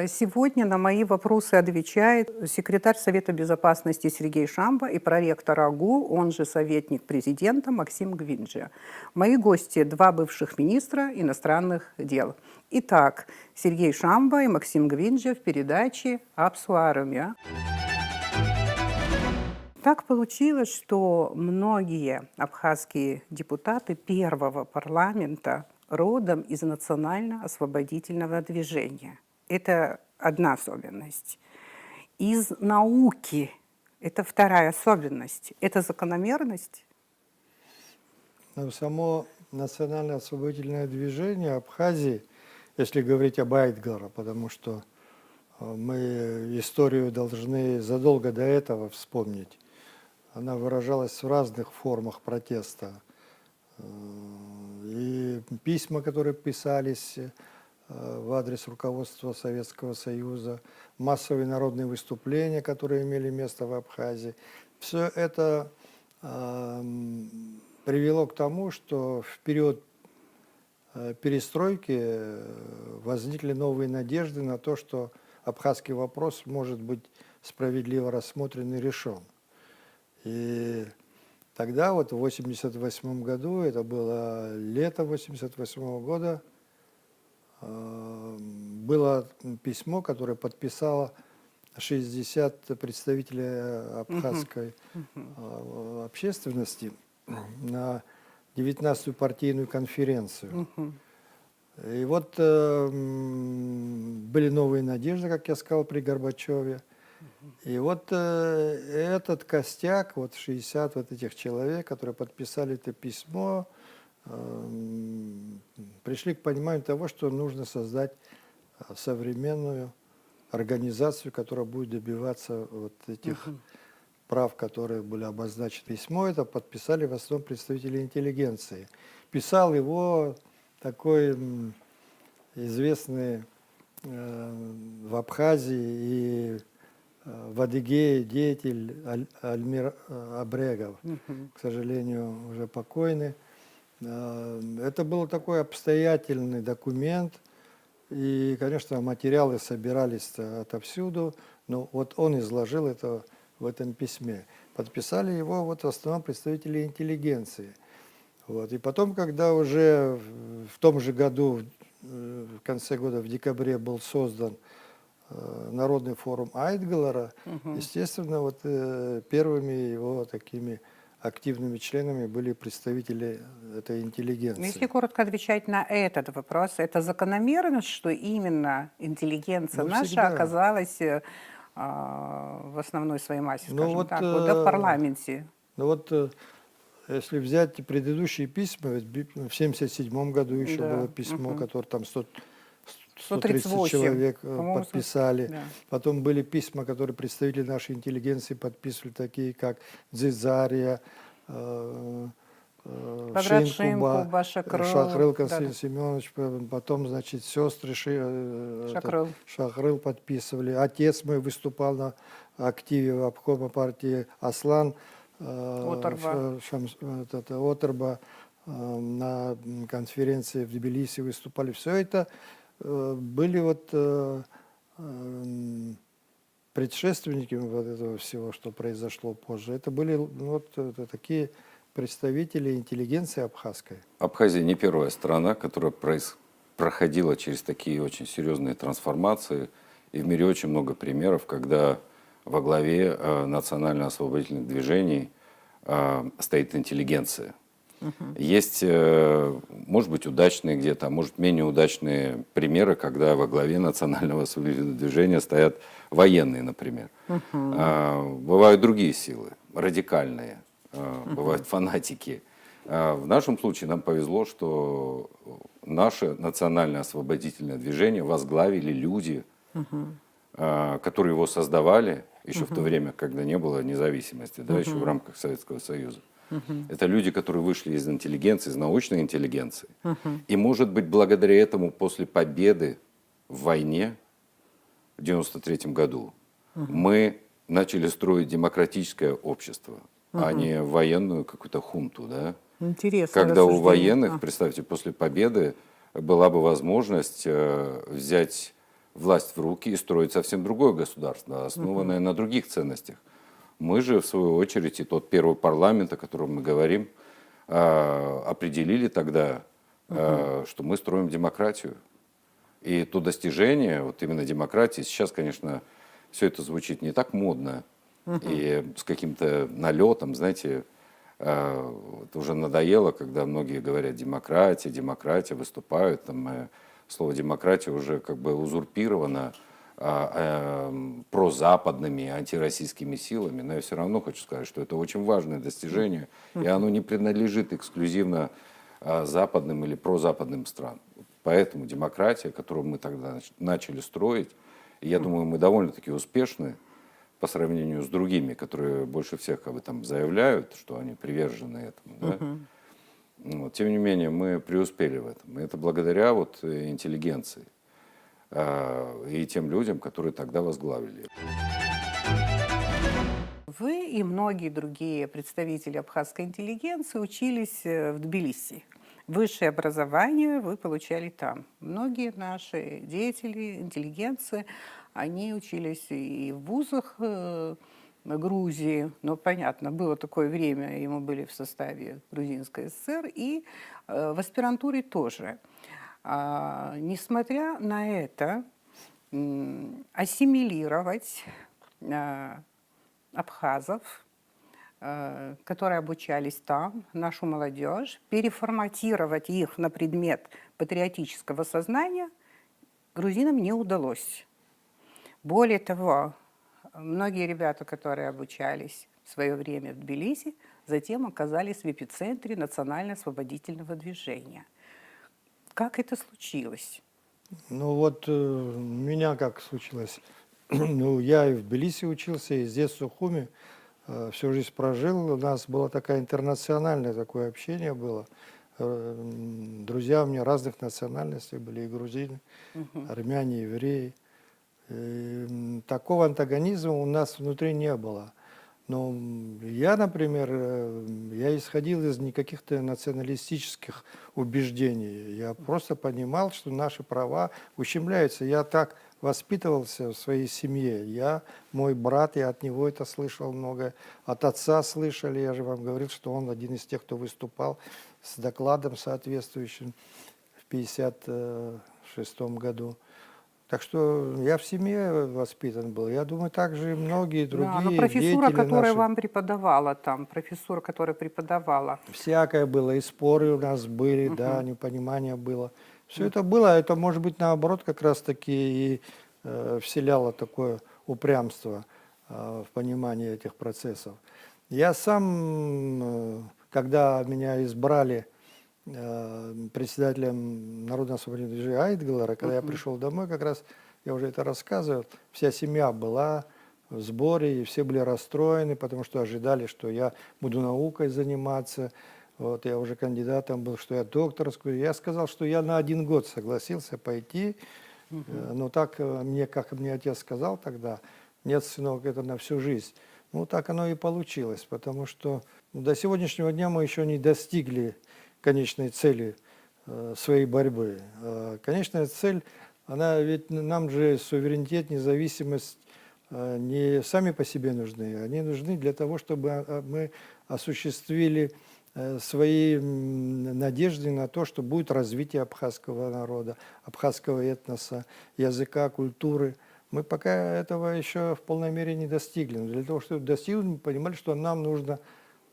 Сегодня на мои вопросы отвечает секретарь Совета Безопасности Сергей Шамба и проректор АГУ, он же советник президента Максим Гвинджи. Мои гости – два бывших министра иностранных дел. Итак, Сергей Шамба и Максим Гвинджи в передаче «Абсуарумя». Так получилось, что многие абхазские депутаты первого парламента родом из национально-освободительного движения. Это одна особенность. Из науки – это вторая особенность. Это закономерность? Само национально-освободительное движение Абхазии, если говорить об Айтгара, потому что мы историю должны задолго до этого вспомнить. Она выражалась в разных формах протеста. И письма, которые писались в адрес руководства Советского Союза, массовые народные выступления, которые имели место в Абхазии. Все это привело к тому, что в период перестройки возникли новые надежды на то, что абхазский вопрос может быть справедливо рассмотрен и решен. И тогда, вот в 1988 году, это было лето 1988 года, было письмо, которое подписало 60 представителей абхазской общественности на 19-ю партийную конференцию. И вот были новые надежды, как я сказал, при Горбачеве. И вот этот костяк, вот 60 вот этих человек, которые подписали это письмо, пришли к пониманию того, что нужно создать современную организацию, которая будет добиваться вот этих прав, которые были обозначены. Письмо это подписали в основном представители интеллигенции. Писал его такой известный в Абхазии и в Адыгее деятель Альмир Абрегов, к сожалению, уже покойный. Это был такой обстоятельный документ, и, конечно, материалы собирались отовсюду, но вот он изложил это в этом письме. Подписали его вот в основном представители интеллигенции. Вот. И потом, когда уже в том же году, в конце года, в декабре, был создан Народный форум Айтгалара, естественно, вот первыми его такими активными членами были представители этой интеллигенции. Если коротко отвечать на этот вопрос, это закономерность, что именно интеллигенция наша оказалась в основной своей массе, скажем так, вот в парламенте. Ну вот, если взять предыдущие письма, в 1977 году еще было письмо, которое там 130 человек подписали. Да. Потом были письма, которые представители нашей интеллигенции подписывали, такие как Дзизария, Шинкуба, Шахрыл Константин Семенович, потом, значит, сестры Шахрыл подписывали. Отец мой выступал на активе в обкома партии Аслан Оторба на конференции в Тбилиси выступали. Все это были вот предшественники вот этого всего, что произошло позже. Это были вот такие представители интеллигенции абхазской. Абхазия не первая страна, которая проходила через такие очень серьезные трансформации. И в мире очень много примеров, когда во главе национально-освободительных движений стоит интеллигенция. Есть, может быть, удачные где-то, а может, менее удачные примеры, когда во главе национального освободительного движения стоят военные, например. Бывают другие силы, радикальные, бывают фанатики. В нашем случае нам повезло, что наше национальное освободительное движение возглавили люди, которые его создавали еще в то время, когда не было независимости, да, еще в рамках Советского Союза. Это люди, которые вышли из интеллигенции, из научной интеллигенции. И, может быть, благодаря этому после победы в войне в 1993 году мы начали строить демократическое общество, а не военную какую-то хунту. Да? Когда у военных, представьте, после победы была бы возможность взять власть в руки и строить совсем другое государство, основанное на других ценностях. Мы же, в свою очередь, и тот первый парламент, о котором мы говорим, определили тогда, что мы строим демократию. И то достижение, вот именно демократии, сейчас, конечно, все это звучит не так модно и с каким-то налетом, знаете, это уже надоело, когда многие говорят демократия, демократия, выступают, там, слово демократия уже как бы узурпировано прозападными, антироссийскими силами, но я все равно хочу сказать, что это очень важное достижение, и оно не принадлежит эксклюзивно западным или прозападным странам. Поэтому демократия, которую мы тогда начали строить, и я думаю, мы довольно-таки успешны по сравнению с другими, которые больше всех как бы, там, заявляют, что они привержены этому. Да? Вот, тем не менее, мы преуспели в этом. И это благодаря вот, интеллигенции и тем людям, которые тогда возглавили. Вы и многие другие представители абхазской интеллигенции учились в Тбилиси. Высшее образование вы получали там. Многие наши деятели, интеллигенции, они учились и в вузах Грузии, но, понятно, было такое время, и мы были в составе Грузинской ССР, и в аспирантуре тоже. Несмотря на это, ассимилировать абхазов, которые обучались там, нашу молодежь, переформатировать их на предмет патриотического сознания грузинам не удалось. Более того, многие ребята, которые обучались в свое время в Тбилиси, затем оказались в эпицентре национально-освободительного движения. Как это случилось? Ну вот у меня как случилось. Ну, я и в Тбилиси учился, и здесь, в Сухуми, всю жизнь прожил. У нас было такое интернациональное такое общение было. Друзья у меня разных национальностей были, и грузины, армяне, евреи. И такого антагонизма у нас внутри не было. Но я, например, я исходил из никаких-то националистических убеждений. Я просто понимал, что наши права ущемляются. Я так воспитывался в своей семье. Я, мой брат, я от него это слышал много. От отца слышали, я же вам говорил, что он один из тех, кто выступал с докладом соответствующим в 1956 году. Так что я в семье воспитан был. Я думаю, так же и многие другие Да, но профессура, деятели которая наши. вам преподавала там, профессура, которая преподавала. Всякое было, и споры у нас были, да, непонимание было. Все это было, а это, может быть, наоборот, как раз-таки и вселяло такое упрямство в понимании этих процессов. Я сам, когда меня избрали председателем Народно-освободительного движения Айтгалара, когда я пришел домой, как раз я уже это рассказывал, вся семья была в сборе, и все были расстроены, потому что ожидали, что я буду наукой заниматься. Вот, я уже кандидатом был, что я докторскую. Я сказал, что я на 1 год согласился пойти, но так мне, как мне отец сказал тогда, нет, сынок, это на всю жизнь. Ну, так оно и получилось, потому что до сегодняшнего дня мы еще не достигли конечной цели своей борьбы. Конечная цель, она ведь нам же суверенитет, независимость не сами по себе нужны, они нужны для того, чтобы мы осуществили свои надежды на то, что будет развитие абхазского народа, абхазского этноса, языка, культуры. Мы пока этого еще в полной мере не достигли. Но для того, чтобы достигнуть, мы понимали, что нам нужно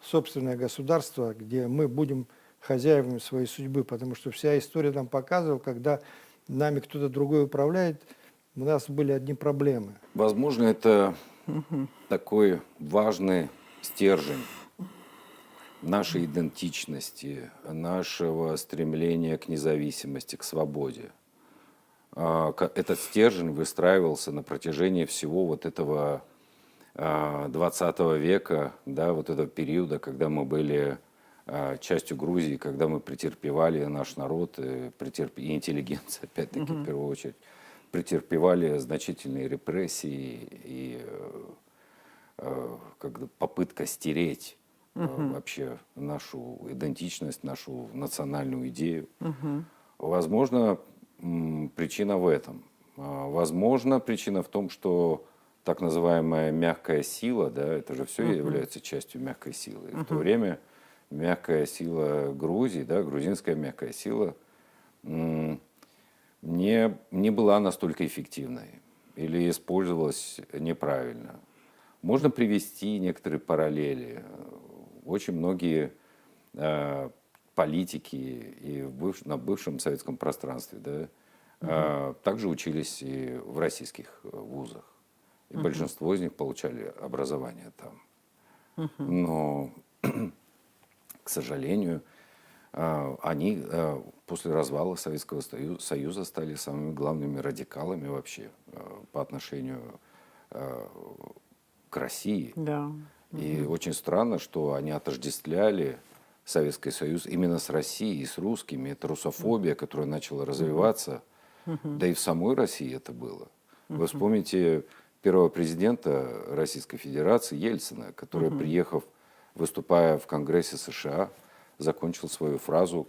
собственное государство, где мы будем хозяевами своей судьбы, потому что вся история нам показывала, когда нами кто-то другой управляет, у нас были одни проблемы. Возможно, это такой важный стержень нашей идентичности, нашего стремления к независимости, к свободе. Этот стержень выстраивался на протяжении всего вот этого 20 века, да, вот этого периода, когда мы были частью Грузии, когда мы претерпевали, наш народ и интеллигенция, опять-таки, в первую очередь, претерпевали значительные репрессии и как попытка стереть вообще нашу идентичность, нашу национальную идею. Возможно, причина в этом. Возможно, причина в том, что так называемая мягкая сила, да, это же все является частью мягкой силы. И в то время мягкая сила Грузии, да, грузинская мягкая сила, не была настолько эффективной или использовалась неправильно. Можно привести некоторые параллели. Очень многие политики и на бывшем советском пространстве, да, также учились и в российских вузах. И большинство из них получали образование там. Но, к сожалению, они после развала Советского Союза стали самыми главными радикалами вообще по отношению к России. Да. И очень странно, что они отождествляли Советский Союз именно с Россией и с русскими. Это русофобия, которая начала развиваться. Да и в самой России это было. Вы вспомните первого президента Российской Федерации Ельцина, который, приехав, выступая в Конгрессе США, закончил свою фразу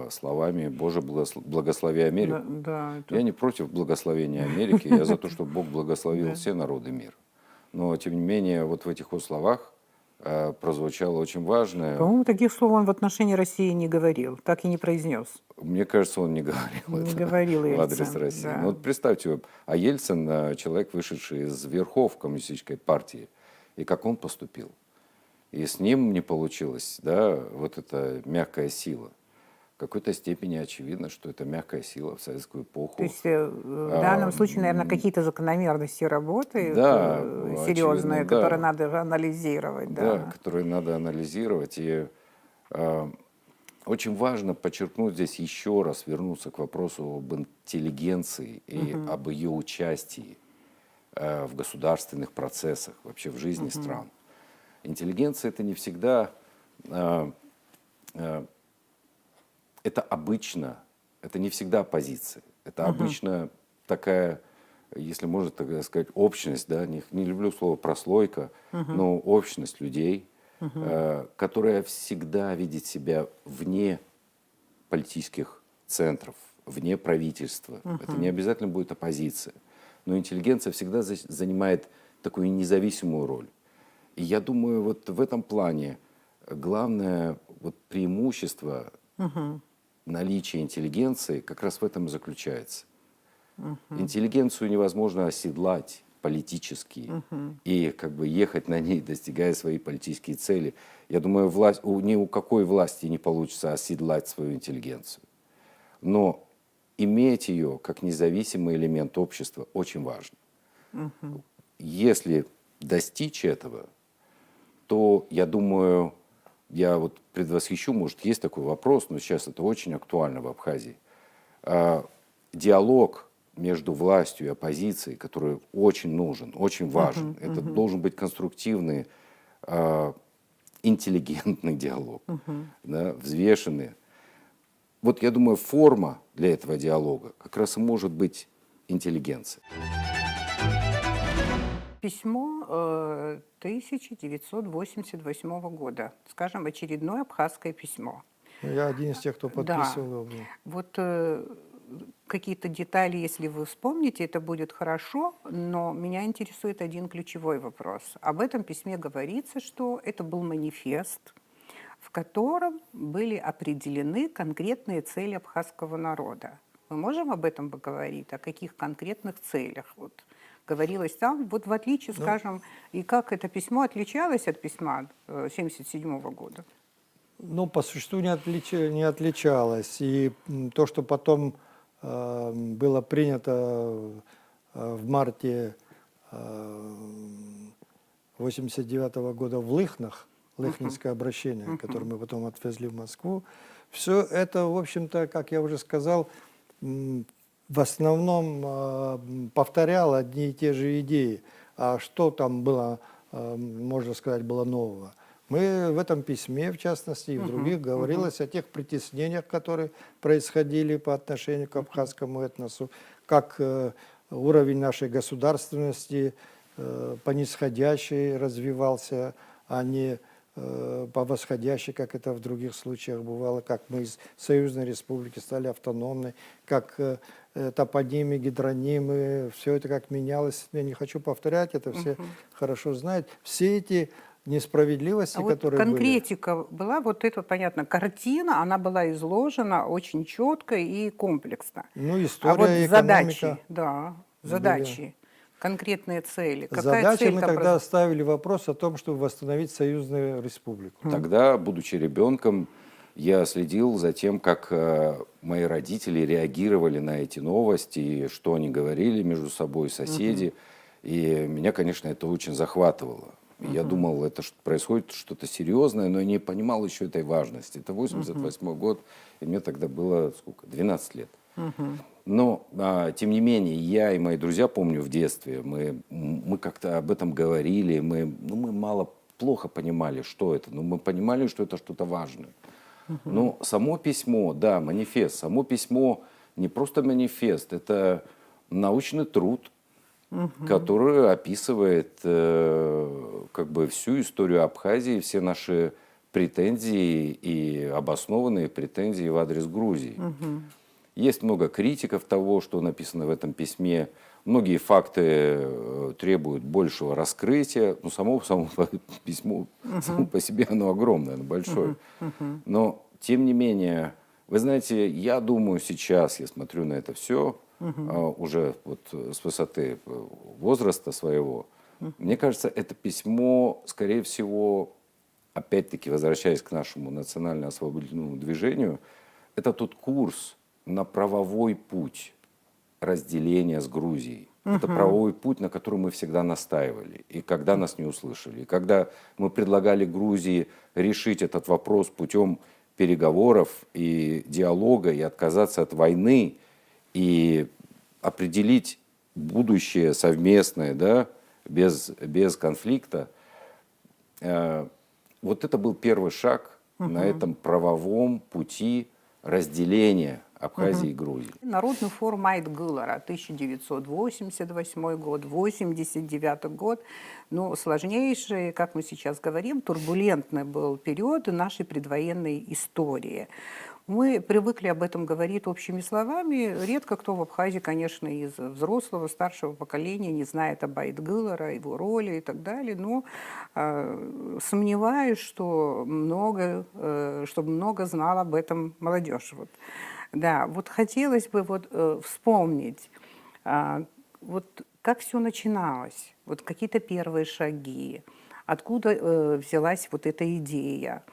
словами «Боже, благослови Америку». Да, это... Я не против благословения Америки, я за то, чтобы Бог благословил все народы мира. Но, тем не менее, вот в этих вот словах прозвучало очень важное. По-моему, таких слов он в отношении России не говорил, так и не произнес. Мне кажется, он не говорил Не это говорил в адрес Ельцин, России. да. Ну, вот представьте, а Ельцин человек, вышедший из верхов коммунистической партии, и как он поступил. И с ним не получилось, да, вот эта мягкая сила. В какой-то степени очевидно, что это мягкая сила в советскую эпоху. То есть в данном случае, наверное, какие-то закономерности работают, Да, серьезные, очевидно, да. которые надо анализировать. Да, Да. которые надо анализировать. И очень важно подчеркнуть здесь еще раз, вернуться к вопросу об интеллигенции и об ее участии в государственных процессах, вообще в жизни стран. Интеллигенция это не всегда, это обычно, это не всегда оппозиция. Это обычно такая, если можно так сказать, общность, да, не люблю слово прослойка, но общность людей, которая всегда видит себя вне политических центров, вне правительства. Это не обязательно будет оппозиция. Но интеллигенция всегда занимает такую независимую роль. И я думаю, вот в этом плане главное вот преимущество наличия интеллигенции как раз в этом и заключается. Интеллигенцию невозможно оседлать политически и как бы ехать на ней, достигая свои политические цели. Я думаю, ни у какой власти не получится оседлать свою интеллигенцию. Но иметь ее как независимый элемент общества очень важно. Если достичь этого, то, я думаю, я вот предвосхищу, может, есть такой вопрос, но сейчас это очень актуально в Абхазии. Диалог между властью и оппозицией, который очень нужен, очень важен. Это должен быть конструктивный, интеллигентный диалог, да, взвешенный. Вот я думаю, форма для этого диалога как раз и может быть интеллигенция. Письмо 1988 года, скажем, очередное абхазское письмо. Я один из тех, кто подписывал его. Вот какие-то детали, если вы вспомните, это будет хорошо, но меня интересует один ключевой вопрос. Об этом письме говорится, что это был манифест, в котором были определены конкретные цели абхазского народа. Мы можем об этом поговорить, о каких конкретных целях? Вот говорилось там, вот в отличие, скажем, и как это письмо отличалось от письма 1977 года? Ну, по существу не отличалось. И то, что потом было принято в марте 1989 года в Лыхнах, Лыхнинское обращение, которое мы потом отвезли в Москву, все это, в общем-то, как я уже сказал, в основном повторял одни и те же идеи. А что там было, можно сказать, было нового? Мы в этом письме, в частности, и в других, говорилось о тех притеснениях, которые происходили по отношению к абхазскому этносу, как уровень нашей государственности по нисходящей развивался, а не по восходящей, как это в других случаях бывало, как мы из союзной республики стали автономной, как топонимы, гидронимы, все это как менялось. Я не хочу повторять, это все хорошо знают. Все эти несправедливости, А вот которые были. конкретика была, вот это понятно, картина, она была изложена очень четко и комплексно. Ну, А вот история, задачи, экономика. да, были. задачи, конкретные цели. Какая Задачей цель мы там тогда ставили вопрос о том, чтобы восстановить союзную республику. Тогда, будучи ребенком, я следил за тем, как мои родители реагировали на эти новости, и что они говорили между собой, соседи. И меня, конечно, это очень захватывало. Я думал, это происходит что-то серьезное, но я не понимал еще этой важности. Это 88-й год, и мне тогда было сколько? 12 лет. Но, тем не менее, я и мои друзья, помню, в детстве, мы как-то об этом говорили, мы плохо понимали, что это, но мы понимали, что это что-то важное. Но само письмо, да, манифест, само письмо не просто манифест, это научный труд, который описывает как бы всю историю Абхазии, все наши претензии и обоснованные претензии в адрес Грузии. Есть много критиков того, что написано в этом письме. Многие факты требуют большего раскрытия. Но само письмо само по себе оно огромное, оно большое. Но, тем не менее, вы знаете, я думаю сейчас, я смотрю на это все, уже вот с высоты возраста своего, мне кажется, это письмо, скорее всего, опять-таки, возвращаясь к нашему национально-освободительному движению, это тот курс на правовой путь разделения с Грузией. Это правовой путь, на который мы всегда настаивали. И когда нас не услышали, и когда мы предлагали Грузии решить этот вопрос путем переговоров и диалога, и отказаться от войны, и определить будущее совместное, да, без конфликта, вот это был первый шаг на этом правовом пути разделения Абхазии и Грузии. Народный форум Айтгылара, 1988 год, 89 год. Ну, сложнейший, как мы сейчас говорим, турбулентный был период нашей предвоенной истории. Мы привыкли об этом говорить общими словами. Редко кто в Абхазии, конечно, из взрослого, старшего поколения не знает об Айтгылара, его роли и так далее. Но сомневаюсь, что чтобы много знала об этом молодежь. Вот. Да, вот хотелось бы вспомнить, вот как все начиналось, вот какие-то первые шаги, откуда взялась вот эта идея.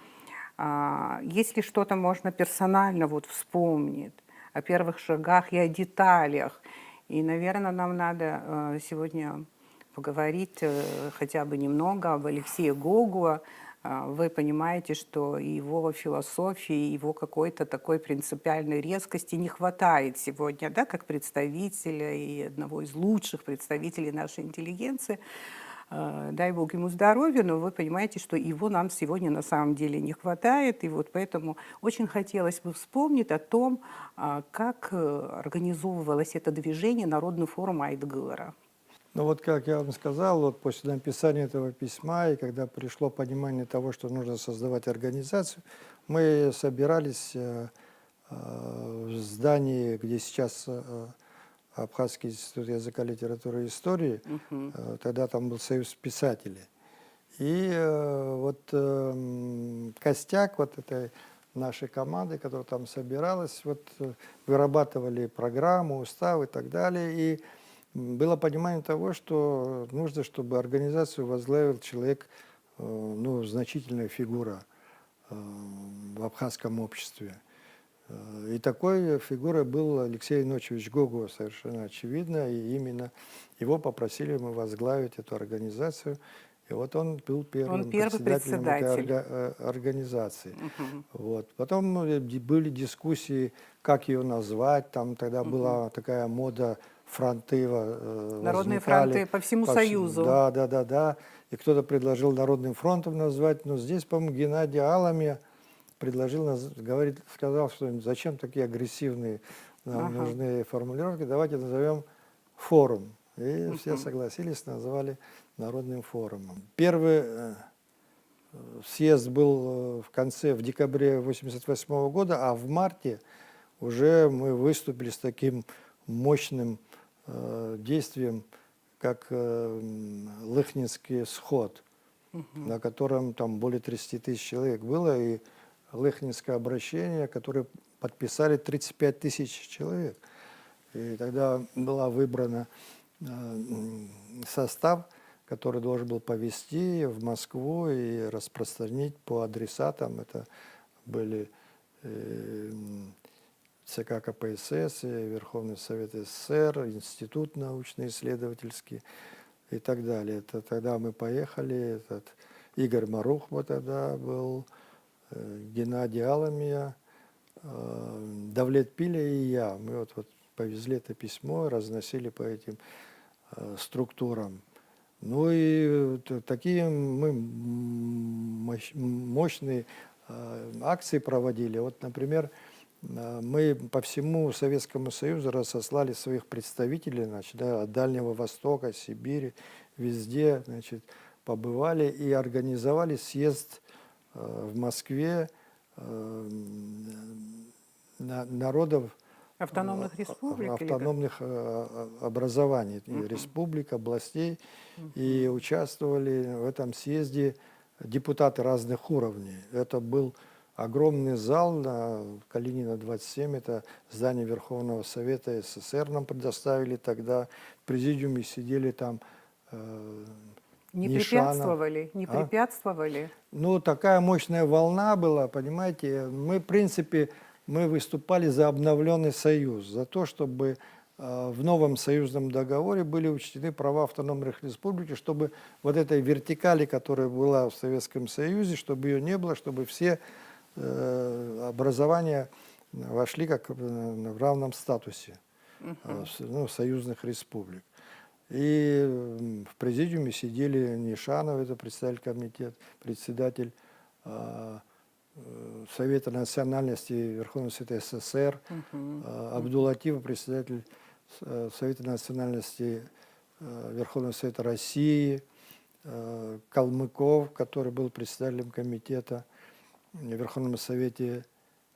Если что-то можно персонально вспомнить о первых шагах и о деталях. И, наверное, нам надо сегодня поговорить хотя бы немного об Алексее Гогуа. Вы понимаете, что его философии, его какой-то такой принципиальной резкости не хватает сегодня, да, как представителя и одного из лучших представителей нашей интеллигенции. Дай Бог ему здоровья, но вы понимаете, что его нам сегодня на самом деле не хватает. И вот поэтому очень хотелось бы вспомнить о том, как организовывалось это движение «Народный форум Айтгылара». Ну вот, как я вам сказал, вот после написания этого письма, и когда пришло понимание того, что нужно создавать организацию, мы собирались в здании, где сейчас Абхазский институт языка, литературы и истории, тогда там был союз писателей. И костяк вот этой нашей команды, которая там собиралась, вырабатывали программу, устав и так далее. И было понимание того, что нужно, чтобы организацию возглавил человек, значительная фигура в абхазском обществе. И такой фигурой был Алексей Ночевич Гогуа, совершенно очевидно, и именно его попросили мы возглавить эту организацию. И вот он был первым председателем этой организации. Вот. Потом были дискуссии, как ее назвать. Там тогда была такая мода, фронты Народные фронты по всему Союзу. Да. И кто-то предложил Народным фронтом назвать. Но здесь, по-моему, Геннадий Аламья сказал, что зачем такие агрессивные нам нужны формулировки, давайте назовем форум. И все согласились, назвали Народным форумом. Первый съезд был в декабре 1988 года, а в марте уже мы выступили с таким мощным действием, как Лыхнинский сход, на котором там более 30 тысяч человек было, и Лыхнинское обращение, которое подписали 35 тысяч человек. И тогда была выбрана состав, который должен был повезти в Москву и распространить по адресатам. Это были ЦК КПСС, Верховный Совет СССР, Институт научно-исследовательский и так далее. Это тогда мы поехали, Игорь Марухба тогда был, Геннадий Аламия, Давлет Пиля и я. Мы вот повезли это письмо, разносили по этим структурам. Ну и такие мы мощные акции проводили. Вот, например, мы по всему Советскому Союзу разослали своих представителей, значит, да, от Дальнего Востока, Сибири, везде, значит, побывали и организовали съезд в Москве народов Автономных республик? автономных образований, республик, областей, и участвовали в этом съезде депутаты разных уровней. Это был огромный зал на Калинина 27, это здание Верховного Совета СССР нам предоставили тогда. В президиуме сидели там Не Нишанов. препятствовали? Не препятствовали? Ну, такая мощная волна была, понимаете. Мы, в принципе, мы выступали за обновленный союз, за то, чтобы в новом союзном договоре были учтены права автономных республик, чтобы вот этой вертикали, которая была в Советском Союзе, чтобы ее не было, чтобы все образования вошли как в равном статусе союзных республик. И в президиуме сидели Нишанов, это председатель Совета национальности Верховного Совета СССР, Абдулатив, председатель Совета национальности Верховного Совета России, Калмыков, который был председателем комитета в Верховном Совете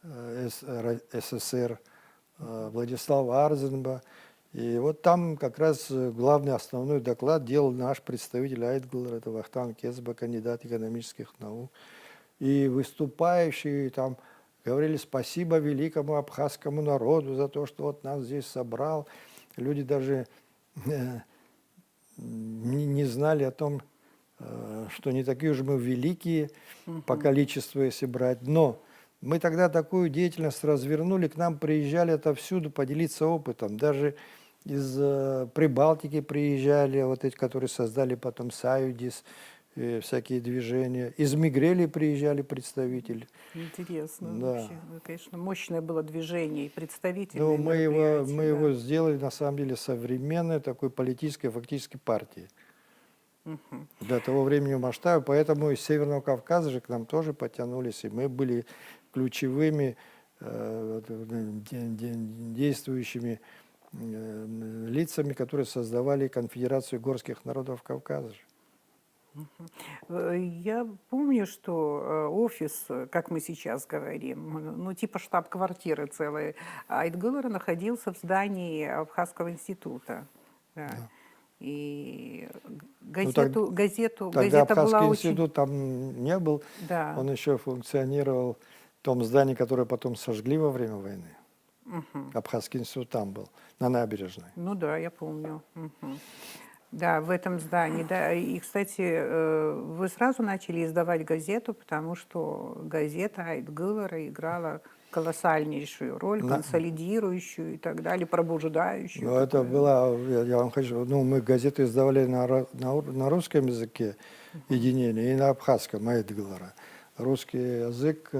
СССР, Владислав Арзенба. И вот там как раз главный основной доклад делал наш представитель Айтгулар, это Вахтанг Кезба, кандидат экономических наук. И выступающие там говорили спасибо великому абхазскому народу за то, что вот нас здесь собрал. Люди даже не знали о том, что не такие уж мы великие по количеству, если брать. Но мы тогда такую деятельность развернули, к нам приезжали отовсюду поделиться опытом. Даже из Прибалтики приезжали, вот эти, которые создали потом Саюдис, всякие движения. Из Мигрели приезжали представители. Интересно. Да. Вообще. Ну, конечно, мощное было движение и представители. Ну, мы его сделали, на самом деле, современной такой политической, фактически партией. До того времени масштаба, поэтому из Северного Кавказа же к нам тоже потянулись, и мы были ключевыми действующими лицами, которые создавали конфедерацию горских народов Кавказа. Я помню, что офис, как мы сейчас говорим, ну типа штаб-квартиры целой Айтгулара находился в здании Абхазского института. Да. Да. И газета Абхазский была институт очень... там не был, да. Он еще функционировал в том здании, которое потом сожгли во время войны. Абхазский институт там был, на набережной. Ну да, я помню. Да, в этом здании. Да. И, кстати, вы сразу начали издавать газету, потому что газета Айтгулара играла колоссальнейшую роль, консолидирующую и так далее, пробуждающую. Ну, это было, я вам хочу, мы газету издавали на русском языке единения и на абхазском Айтгулара. Русский язык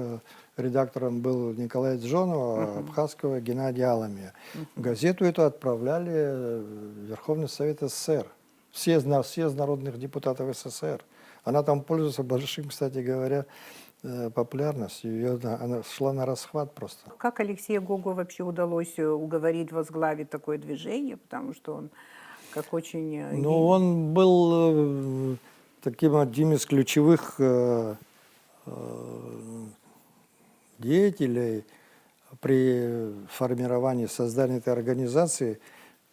редактором был Николай Джонов, а абхазского Геннадий Аламия. Газету эту отправляли в Верховный Совет СССР. Съезд народных депутатов СССР. Она там пользуется большим, кстати говоря, популярностью. Она шла на расхват просто. Как Алексею Гогу вообще удалось уговорить возглавить такое движение? Потому что он как очень... Ну, он был таким одним из ключевых деятелей при формировании, создании этой организации,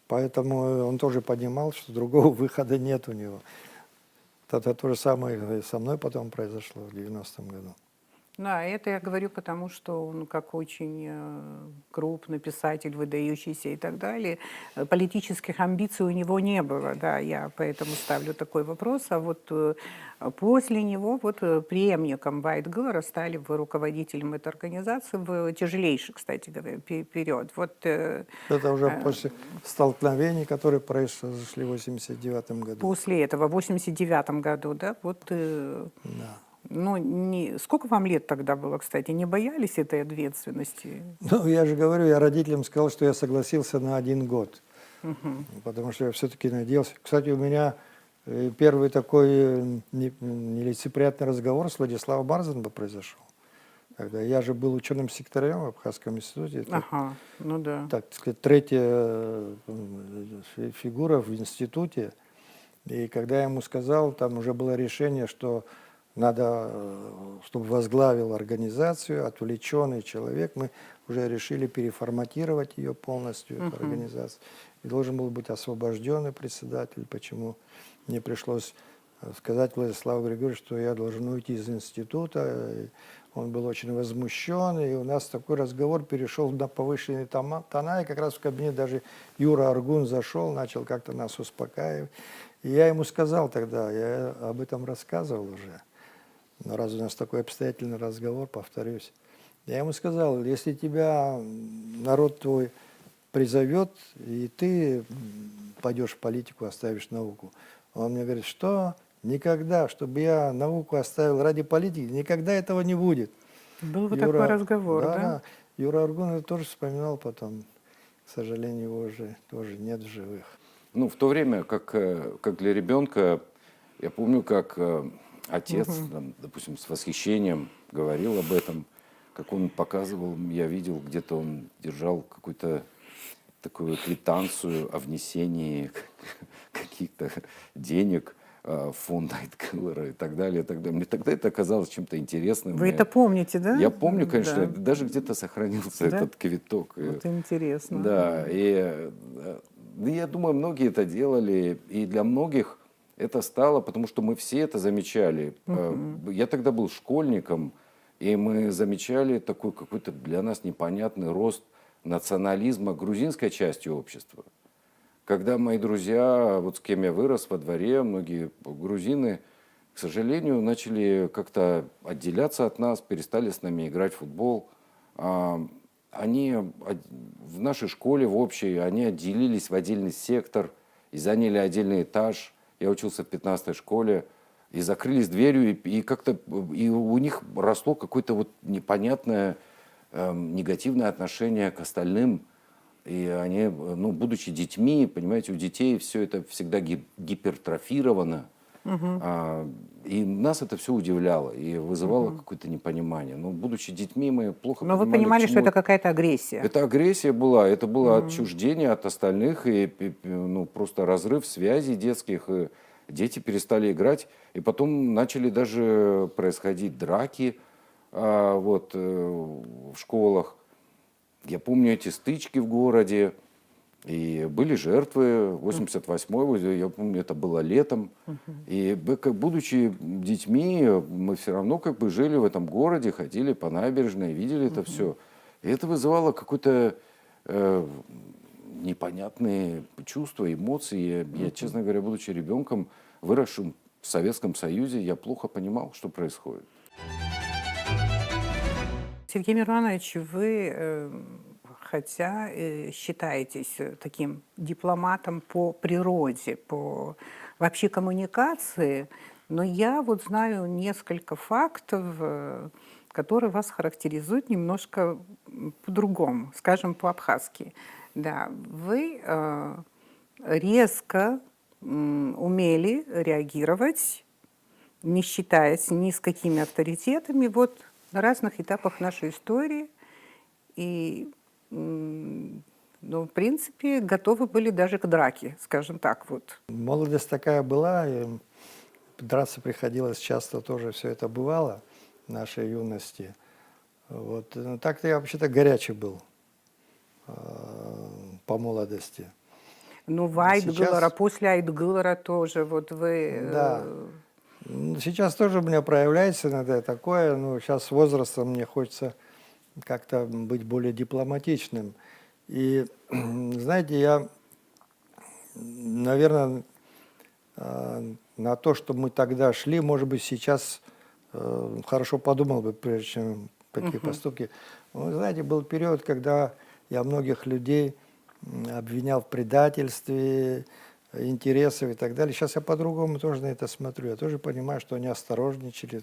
поэтому он тоже понимал, что другого выхода нет у него. Это то же самое и со мной потом произошло в 90-м году. Да, это я говорю потому, что он как очень крупный писатель, выдающийся и так далее, политических амбиций у него не было, да, я поэтому ставлю такой вопрос. А вот после него преемником Вайтгеллера стали руководителем этой организации в тяжелейший, кстати говоря, период. Это уже после столкновений, которые произошли в 89 году. После этого, в 89 году, да, Да. Ну, сколько вам лет тогда было, кстати? Не боялись этой ответственности? Ну, я же говорю, я родителям сказал, что я согласился на 1 год. Потому что я все-таки надеялся. Кстати, у меня первый такой нелицеприятный разговор с Владиславом Барзенбо произошел. Когда я же был ученым секретарем в Абхазском институте. Это, Ага, ну да. так сказать, третья фигура в институте. И когда я ему сказал, там уже было решение, что надо, чтобы возглавил организацию отвлеченный человек. Мы уже решили переформатировать ее полностью, эту организацию. И должен был быть освобожденный председатель. Почему мне пришлось сказать Владиславу Григорьевичу, что я должен уйти из института. И он был очень возмущен. И у нас такой разговор перешел на повышенные тона. И как раз в кабинет даже Юра Аргун зашел, начал как-то нас успокаивать. И я ему сказал тогда, я об этом рассказывал уже. Но раз у нас такой обстоятельный разговор, повторюсь, я ему сказал, если тебя народ твой призовет, и ты пойдешь в политику, оставишь науку. Он мне говорит, что никогда, чтобы я науку оставил ради политики, никогда этого не будет. Был такой разговор, да? Да. Юра Аргун это тоже вспоминал потом. К сожалению, его уже тоже нет в живых. Ну, в то время, как для ребенка, я помню, как отец, там, допустим, с восхищением говорил об этом, как он показывал, я видел, где-то он держал какую-то такую квитанцию о внесении каких-то денег в фонд Вайтгеллера и так далее, и так далее. Мне тогда это оказалось чем-то интересным. Вы это помните, да? Я помню, конечно, Да. даже где-то сохранился Да? этот квиток. Вот интересно. Да, и я думаю, многие это делали, и для многих это стало, потому что мы все это замечали. Я тогда был школьником, и мы замечали такой какой-то для нас непонятный рост национализма грузинской части общества. Когда мои друзья, вот с кем я вырос во дворе, многие грузины, к сожалению, начали как-то отделяться от нас, перестали с нами играть в футбол. Они в нашей школе, в общей, они отделились в отдельный сектор и заняли отдельный этаж. Я учился в 15-й школе. И закрылись дверью, и как-то и у них росло какое-то вот непонятное негативное отношение к остальным. И они, ну, будучи детьми, понимаете, у детей все это всегда гипертрофировано. И нас это все удивляло и вызывало какое-то непонимание. Но будучи детьми, мы плохо Но вы понимали, понимали, к что чему это какая-то агрессия. это агрессия была, это было отчуждение от остальных, и ну, просто разрыв связей детских. И дети перестали играть, и потом начали даже происходить драки в школах. Я помню эти стычки в городе, и были жертвы. 88-й, я помню, это было летом. И будучи детьми, мы все равно как бы жили в этом городе, ходили по набережной, видели это все. И это вызывало какое-то непонятные чувства, эмоции. Я, честно говоря, будучи ребенком, выросшим в Советском Союзе, я плохо понимал, что происходит. Сергей Миронович, вы, хотя считаетесь таким дипломатом по природе, по вообще коммуникации, но я вот знаю несколько фактов, которые вас характеризуют немножко по-другому, скажем, по-абхазски. Да, вы резко умели реагировать, не считаясь ни с какими авторитетами, вот на разных этапах нашей истории. И, ну, в принципе, готовы были даже к драке, скажем так. Вот. Молодость такая была, и драться приходилось часто, тоже все это бывало в нашей юности. Вот. Ну, так-то я вообще-то горячий был по молодости. Ну, в Айтгылара, Сейчас, после Айтгылара тоже, вот вы... да, сейчас тоже у меня проявляется иногда такое, но сейчас с возрастом мне хочется как-то быть более дипломатичным. И, знаете, я, наверное, на то, что мы тогда шли, может быть, сейчас хорошо подумал бы, прежде чем такие поступки. Вы знаете, был период, когда я многих людей обвинял в предательстве, интересов и так далее. Сейчас я по-другому тоже на это смотрю. Я тоже понимаю, что они осторожничали,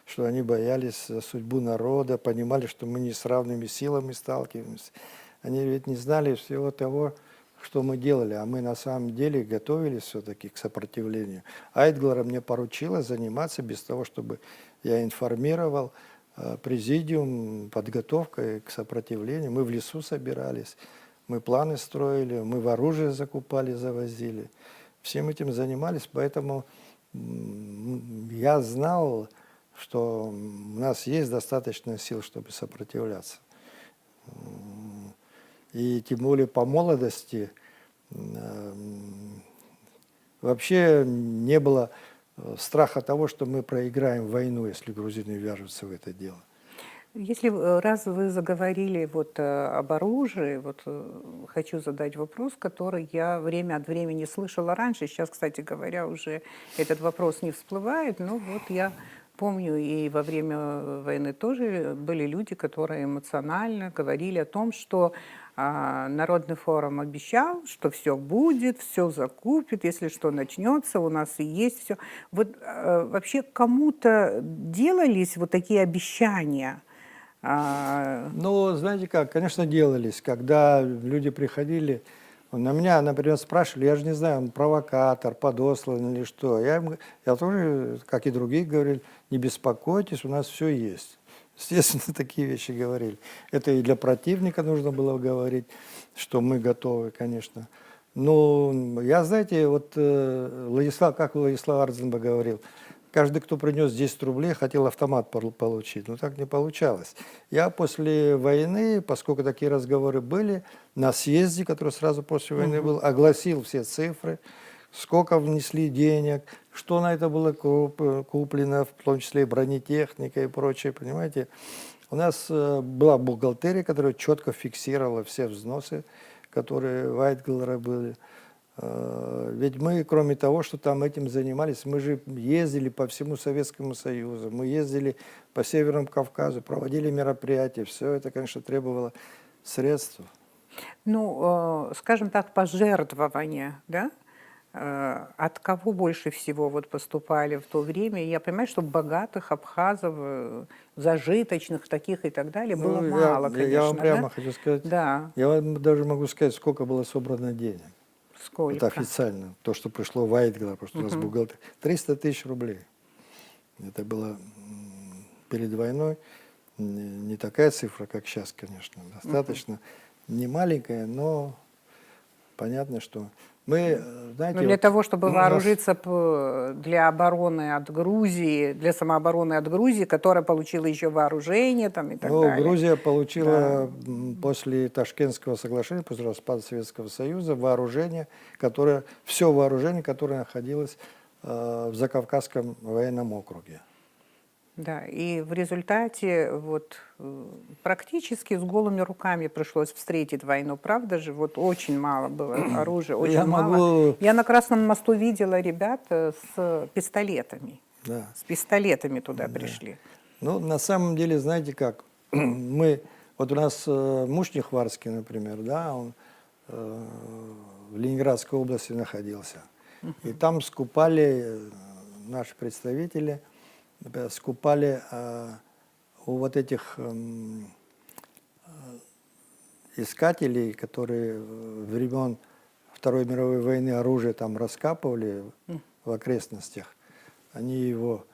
что они боялись за судьбу народа, понимали, что мы не с равными силами сталкиваемся. Они ведь не знали всего того, что мы делали, а мы на самом деле готовились все-таки к сопротивлению. Айтглара мне поручила заниматься без того, чтобы я информировал президиум подготовкой к сопротивлению. Мы в лесу собирались, мы планы строили, мы в оружие закупали, завозили. Всем этим занимались, поэтому я знал, что у нас есть достаточно сил, чтобы сопротивляться. И тем более по молодости вообще не было страха того, что мы проиграем войну, если грузины вяжутся в это дело. Если раз вы заговорили вот об оружии, вот хочу задать вопрос, который я время от времени слышала раньше. Сейчас, кстати говоря, уже этот вопрос не всплывает, но вот я помню, и во время войны тоже были люди, которые эмоционально говорили о том, что Народный форум обещал, что все будет, все закупит, если что начнется, у нас и есть все. Вот вообще кому-то делались вот такие обещания? Ну, знаете как, конечно, делались, когда люди приходили, на меня, например, спрашивали, я же не знаю, он провокатор, подослан или что. Я тоже, как и другие, говорил, не беспокойтесь, у нас все есть. Естественно, такие вещи говорили. Это и для противника нужно было говорить, что мы готовы, конечно. Ну, я, знаете, вот как Владислав Арзенбах говорил, каждый, кто принес 10 рублей, хотел автомат получить. Но так не получалось. Я после войны, поскольку такие разговоры были, на съезде, который сразу после войны был, огласил все цифры, сколько внесли денег, что на это было куплено, в том числе и бронетехника и прочее, понимаете. У нас была бухгалтерия, которая четко фиксировала все взносы, которые в Айтгларе были. Ведь мы, кроме того, что там этим занимались, мы же ездили по всему Советскому Союзу, мы ездили по Северному Кавказу, проводили мероприятия. Все это, конечно, требовало средств. Ну, скажем так, пожертвования, да? От кого больше всего вот поступали в то время? Я понимаю, что богатых абхазов, зажиточных таких и так далее было мало, конечно. Я вам прямо да? хочу сказать, Да. я вам даже могу сказать, сколько было собрано денег. Сколько? Это официально, то, что пришло в Айтглар, потому что у нас бухгалтер. 300 тысяч рублей. Это было перед войной не такая цифра, как сейчас, конечно. Достаточно не маленькая, но понятно, что мы, знаете... Но для вот того, чтобы у нас- вооружиться для обороны от Грузии, для самообороны от Грузии, которая получила еще вооружение там, и так Ну, далее. Грузия получила после Ташкентского соглашения, после распада Советского Союза, все вооружение, которое находилось в Закавказском военном округе. Да, и в результате вот практически с голыми руками пришлось встретить войну, правда же? Вот очень мало было оружия, очень Я мало. могу- Я на Красном мосту видела ребят с пистолетами. Да. С пистолетами туда пришли. Ну, на самом деле, знаете как, вот у нас Мушних Варский, например, да, он в Ленинградской области находился. И там скупали, наши представители, скупали у вот этих искателей, которые времен Второй мировой войны оружие там раскапывали в окрестностях, они его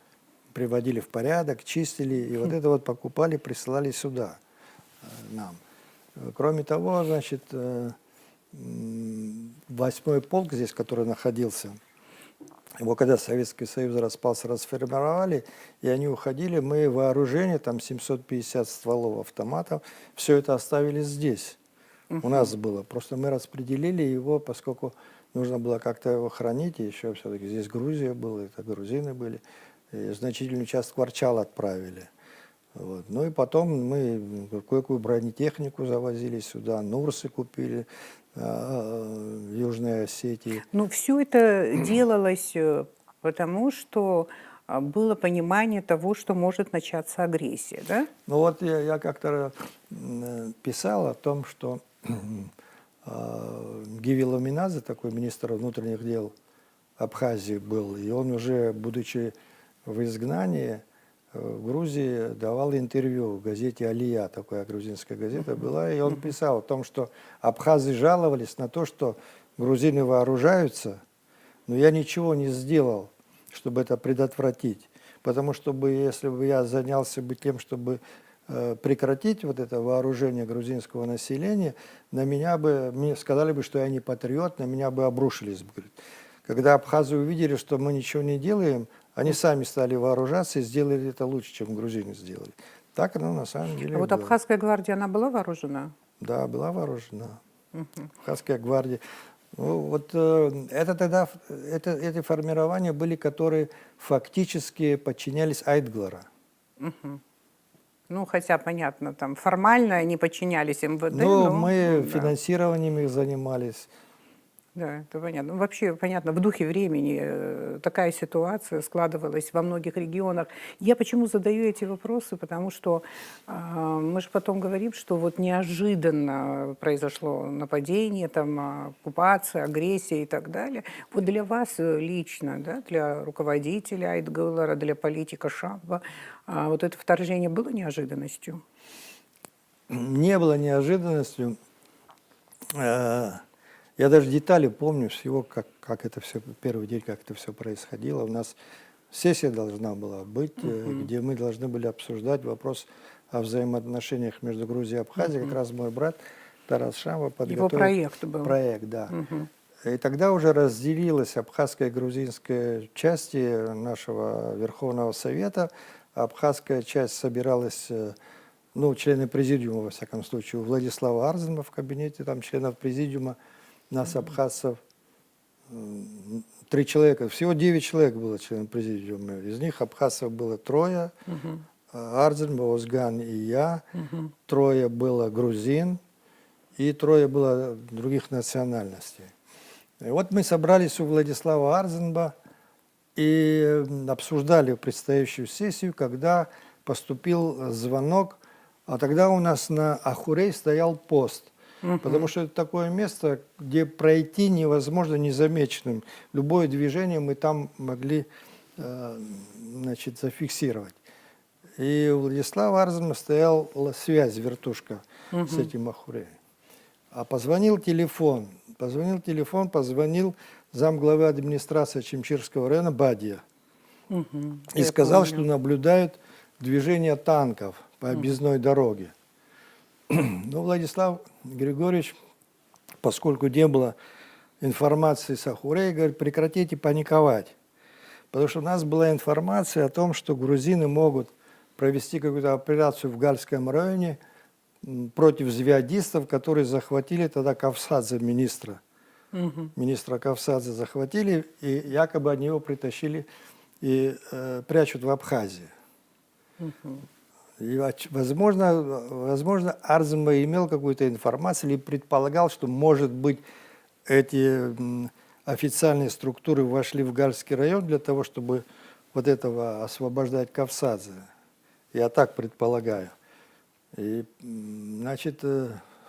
приводили в порядок, чистили, и вот это вот покупали, присылали сюда нам. Кроме того, значит, 8-й полк здесь, который находился Его когда Советский Союз распался, расформировали, и они уходили, мы вооружение, там 750 стволов автоматов, все это оставили здесь. У нас было. Просто мы распределили его, поскольку нужно было как-то его хранить, и еще все-таки здесь Грузия была, это грузины были, и значительную часть Кварчал отправили. Вот. Ну и потом мы кое-какую бронетехнику завозили сюда, Нурсы купили в Южной Осетии. Ну, все это делалось потому, что было понимание того, что может начаться агрессия, да? Ну вот я как-то писал о том, что Гиви Ламинадзе, такой министр внутренних дел Абхазии был, и он уже, будучи в изгнании в Грузии, давал интервью в газете «Алия», такая грузинская газета была, и он писал о том, что абхазы жаловались на то, что грузины вооружаются, но я ничего не сделал, чтобы это предотвратить. Потому что если бы я занялся бы тем, чтобы прекратить вот это вооружение грузинского населения, мне сказали бы, что я не патриот, на меня бы обрушились бы. Когда абхазы увидели, что мы ничего не делаем, они сами стали вооружаться и сделали это лучше, чем грузины сделали. Так оно на самом деле А вот было. Абхазская гвардия, она была вооружена? Да, была вооружена. Абхазская гвардия. Ну, вот эти формирования были, которые фактически подчинялись Айтглара. Ну, хотя, понятно, там формально они подчинялись МВД, Но но мы да. финансированием их занимались. Да, это понятно. Ну, вообще, понятно, в духе времени такая ситуация складывалась во многих регионах. Я почему задаю эти вопросы? Потому что мы же потом говорим, что вот неожиданно произошло нападение, там, оккупация, агрессия и так далее. Вот для вас лично, да, для руководителя Айтгалара, для политика Шамба, вот это вторжение было неожиданностью? Не было неожиданностью. Я даже детали помню всего, как это все, первый день, как это все происходило. У нас сессия должна была быть, где мы должны были обсуждать вопрос о взаимоотношениях между Грузией и Абхазией. Как раз мой брат Тарас Шамба подготовил. Его проект был. Проект, да. И тогда уже разделилась абхазская и грузинская части нашего Верховного Совета. Абхазская часть собиралась, ну, члены президиума, во всяком случае, у Владислава Арзенова в кабинете, там членов президиума, нас, абхазцев, 3 человека. Всего 9 человек было членов президиума. Из них абхазцев было 3. Арзен, Озган и я. 3 было грузин. И 3 было других национальностей. И вот мы собрались у Владислава Арзенба и обсуждали предстоящую сессию, когда поступил звонок. А тогда у нас на Ахурей стоял пост. Потому что это такое место, где пройти невозможно незамеченным. Любое движение мы там могли зафиксировать. И у Владислава Арзена стояла связь, вертушка с этим Ахуреем. А позвонил телефон, позвонил замглавы администрации Чимчирского района Бадья. И сказал, что наблюдают движение танков по объездной дороге. Ну, Владислав Григорьевич, поскольку не было информации с Ахурея, говорит, прекратите паниковать. Потому что у нас была информация о том, что грузины могут провести какую-то операцию в Гальском районе против звиадистов, которые захватили тогда Кавсадзе, министра. Министра Кавсадзе захватили, и якобы они его притащили и прячут в Абхазии. И, возможно, Арзенба имел какую-то информацию или предполагал, что, может быть, эти официальные структуры вошли в Гальский район для того, чтобы вот этого освобождать Кавсадзе. Я так предполагаю. И, значит,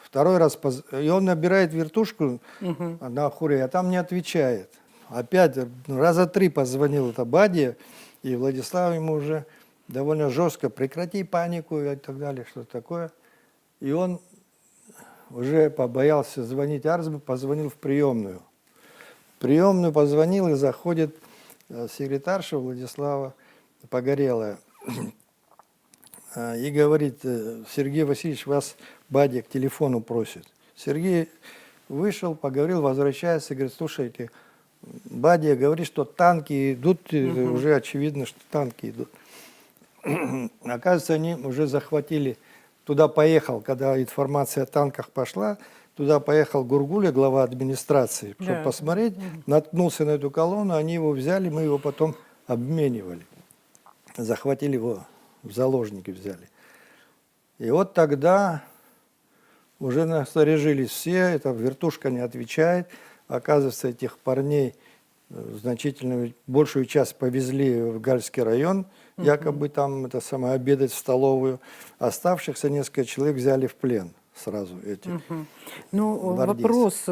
второй раз, и он набирает вертушку на Ахуре, а там не отвечает. Опять раза 3 позвонил это Бадья, и Владислав ему уже довольно жестко, прекрати панику и так далее, что-то такое. И он уже побоялся звонить Арзенбу, позвонил в приемную. В приемную позвонил, и заходит секретарша Владислава Погорелая. И говорит, Сергей Васильевич, вас Бадья к телефону просит. Сергей вышел, поговорил, возвращается, говорит, слушайте, Бадия говорит, что танки идут, уже очевидно, что танки идут. Оказывается, они уже захватили, туда поехал, когда информация о танках пошла, туда поехал Гургуля, глава администрации, чтобы Да. посмотреть, наткнулся на эту колонну, они его взяли, мы его потом обменивали. Захватили его, в заложники взяли. И вот тогда уже насторожились все, эта вертушка не отвечает. Оказывается, этих парней значительную, большую часть повезли в Гальский район, якобы там это самое, обедать в столовую. Оставшихся несколько человек взяли в плен сразу эти. Ну, гвардейцы. вопрос,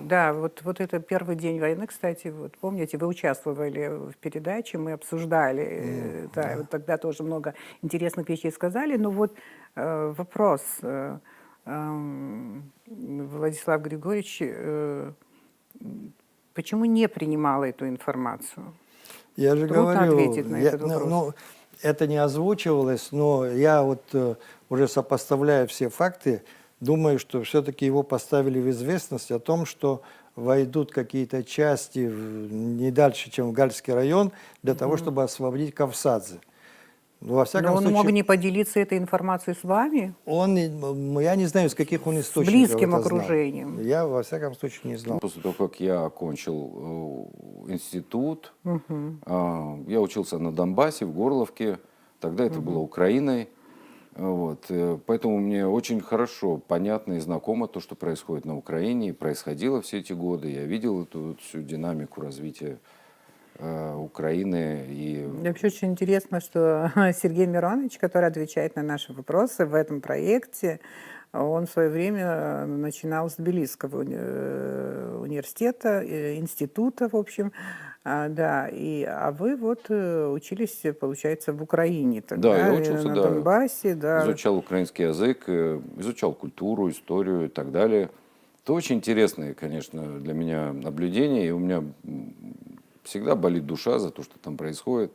да, вот это первый день войны, кстати, вот помните, вы участвовали в передаче, мы обсуждали, да, вот тогда тоже много интересных вещей сказали, но вот вопрос, Владислав Григорьевич, почему не принимал эту информацию? Я же Трудно говорю, ответить на этот вопрос. ну, это не озвучивалось, но я вот уже сопоставляя все факты, думаю, что все-таки его поставили в известность о том, что войдут какие-то части не дальше, чем в Гальский район, для того, чтобы освободить Кавсадзе. Ну, во всяком Но он случае, мог не поделиться этой информацией с вами? я не знаю, из каких он источников близким это знал. окружением. Я, во всяком случае, не знал. После того, как я окончил институт, я учился на Донбассе, в Горловке. Тогда это было Украиной. Вот. Поэтому мне очень хорошо понятно и знакомо то, что происходит на Украине, и происходило все эти годы. Я видел эту вот всю динамику развития Украины. И Мне вообще очень интересно, что Сергей Миронович, который отвечает на наши вопросы в этом проекте, он в свое время начинал с Тбилисского университета, института, в общем, да, а вы вот учились, получается, в Украине тогда, Да, я учился, на да. Донбассе, да. Изучал украинский язык, изучал культуру, историю и так далее. Это очень интересные, конечно, для меня наблюдения. И у меня всегда болит душа за то, что там происходит.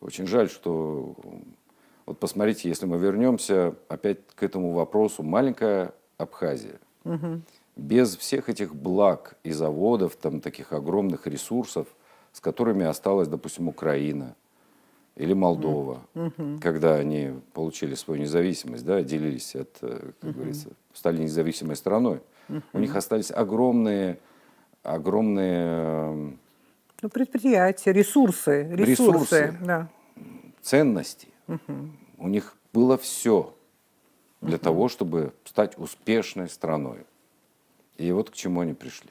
Очень жаль, что... Вот посмотрите, если мы вернемся опять к этому вопросу. Маленькая Абхазия. Без всех этих благ и заводов, там таких огромных ресурсов, с которыми осталась, допустим, Украина или Молдова, когда они получили свою независимость, да, отделились от, как говорится, стали независимой страной. У них остались огромные Ну, предприятия, ресурсы, да. ценности. У них было все для того, чтобы стать успешной страной. И вот к чему они пришли.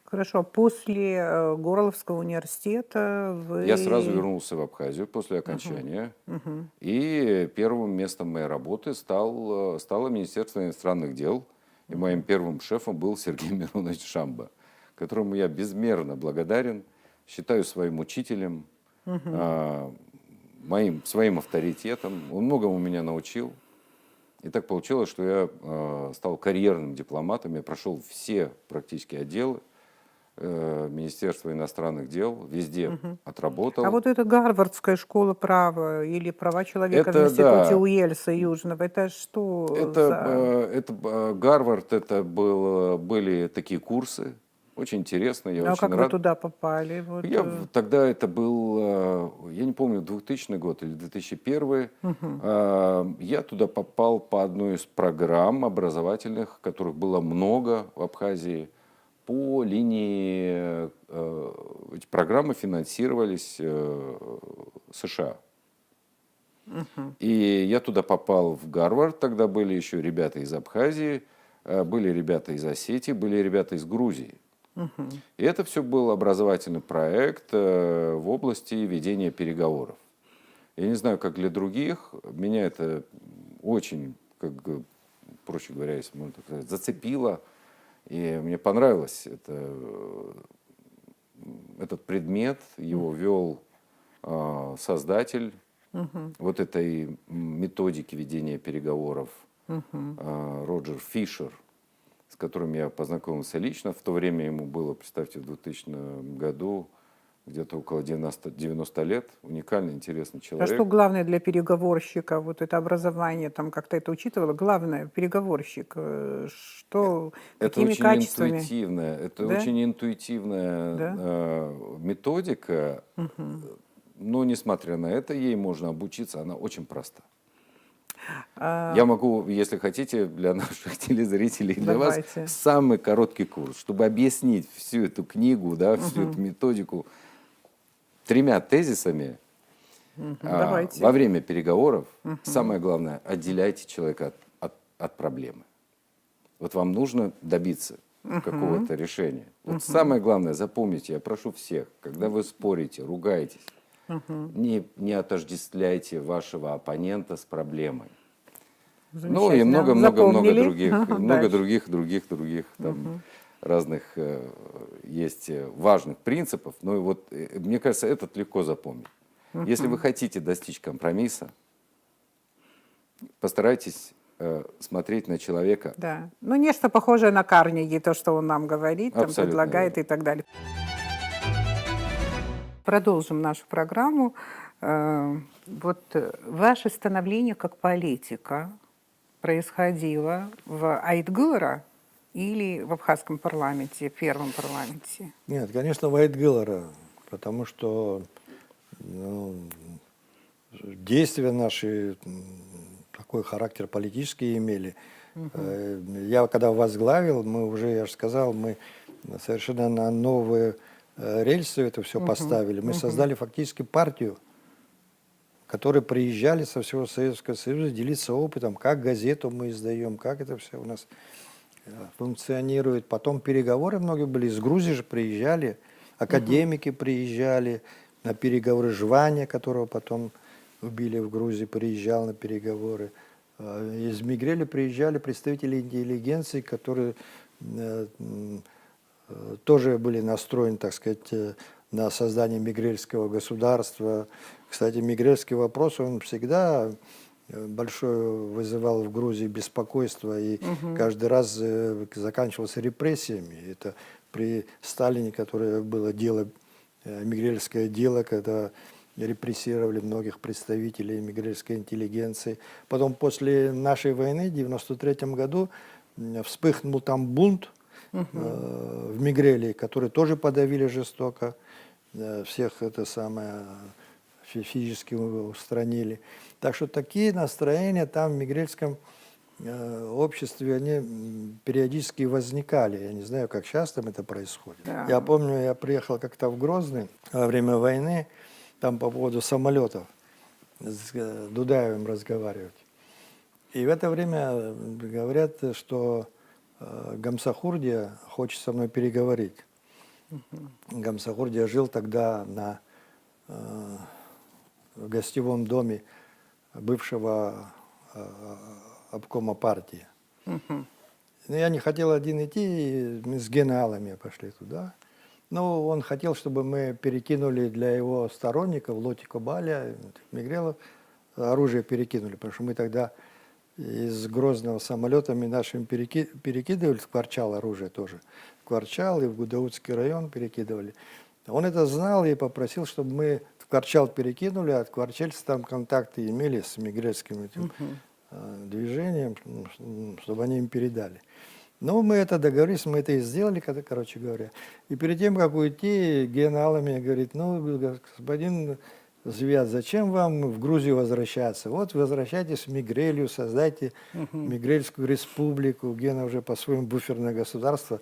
Хорошо, после Горловского университета вы... Я сразу вернулся в Абхазию после окончания. И первым местом моей работы стало Министерство иностранных дел. И моим первым шефом был Сергей Миронович Шамба, которому я безмерно благодарен, считаю своим учителем, своим авторитетом. Он многому меня научил. И так получилось, что я стал карьерным дипломатом. Я прошел все практически отделы Министерства иностранных дел, везде отработал. А вот эта Гарвардская школа права или права человека Это, в институте да. Уэльса Южного, это что Это Гарвард, это были такие курсы, очень интересно. Я Ну, а очень как вы рад. туда попали? Вот, Тогда это был, я не помню, 2000 год или 2001. Я туда попал по одной из программ образовательных, которых было много в Абхазии. По линии, эти программы финансировались США. И я туда попал в Гарвард, тогда были еще ребята из Абхазии, были ребята из Осетии, были ребята из Грузии. И это все был образовательный проект в области ведения переговоров. Я не знаю, как для других, меня это очень, проще говоря, если можно так сказать, зацепило. И мне понравилось этот предмет, его вел создатель вот этой методики ведения переговоров Роджер Фишер, с которым я познакомился лично. В то время ему было, представьте, в 2000 году где-то около 90 лет, уникальный, интересный А человек. что главное для переговорщика? Вот это образование, там как-то это учитывало? Главное, переговорщик, что, Это какими очень качествами? интуитивная, это Да? очень интуитивная Да? методика, но несмотря на это, ей можно обучиться, она очень проста. Я могу, если хотите, для наших телезрителей, для вас Давайте. самый короткий курс, чтобы объяснить всю эту книгу, да, всю эту методику 3 тезисами. Давайте. Во время переговоров самое главное, отделяйте человека от проблемы. Вот вам нужно добиться какого-то решения. Вот самое главное, запомните, я прошу всех, когда вы спорите, ругаетесь, не отождествляйте вашего оппонента с проблемой. Ну и Замечательно. много-много-много Запомнили. других, много других там разных есть важных принципов. Ну и вот, мне кажется, этот легко запомнить. Если вы хотите достичь компромисса, постарайтесь смотреть на человека. Да. Ну, нечто похожее на Карнеги, то, что он нам говорит, там, Абсолютно предлагает верно. и так далее. Продолжим нашу программу. Ваше становление как политика происходило в Айтгылара или в абхазском парламенте, первом парламенте? Нет, конечно, Вайтгылара, потому что ну, действия наши такой характер политический имели. Я когда возглавил, мы уже, я же сказал, мы совершенно на новые рельсы это все поставили. Мы создали фактически партию, которые приезжали со всего Советского Союза делиться опытом, как газету мы издаем, как это все у нас функционирует. Потом переговоры многие были, из Грузии же приезжали, академики приезжали на переговоры, Жваня, которого потом убили в Грузии, приезжал на переговоры. Из Мигреля приезжали представители интеллигенции, которые тоже были настроены, так сказать, на создание мигрельского государства. Кстати, мигрельский вопрос, он всегда большое вызывал в Грузии беспокойство и каждый раз заканчивался репрессиями. Это при Сталине, которое было дело, мигрельское дело, когда репрессировали многих представителей мигрельской интеллигенции. Потом после нашей войны в 1993 году вспыхнул там бунт в Мигреле, который тоже подавили жестоко, всех это самое физически устранили. Так что такие настроения там в мигрельском обществе, они периодически возникали. Я не знаю, как часто это происходит. Да. Я помню, я приехал как-то в Грозный во время войны, там по поводу самолетов с Дудаевым разговаривать. И в это время говорят, что Гамсахурдия хочет со мной переговорить. Гамсахурдия жил тогда в гостевом доме бывшего обкома партии. Но я не хотел один идти, и мы с генералами пошли туда. Но он хотел, чтобы мы перекинули для его сторонников, Лотико Баля, Мигрелов, оружие перекинули, потому что мы тогда из Грозного самолетами нашими перекидывали, в Кварчал оружие тоже. В Кварчал и в Гудаутский район перекидывали. Он это знал и попросил, чтобы мы в Кварчал перекинули, а кварчальцы там контакты имели с мигрельским этим движением, чтобы они им передали. Ну, мы это договорились, мы это и сделали, короче говоря. И перед тем, как уйти, генералами говорит, ну, господин Звят, зачем вам в Грузию возвращаться? Вот возвращайтесь в Мигрелью, создайте Мигрельскую республику. Гена уже по-своему буферное государство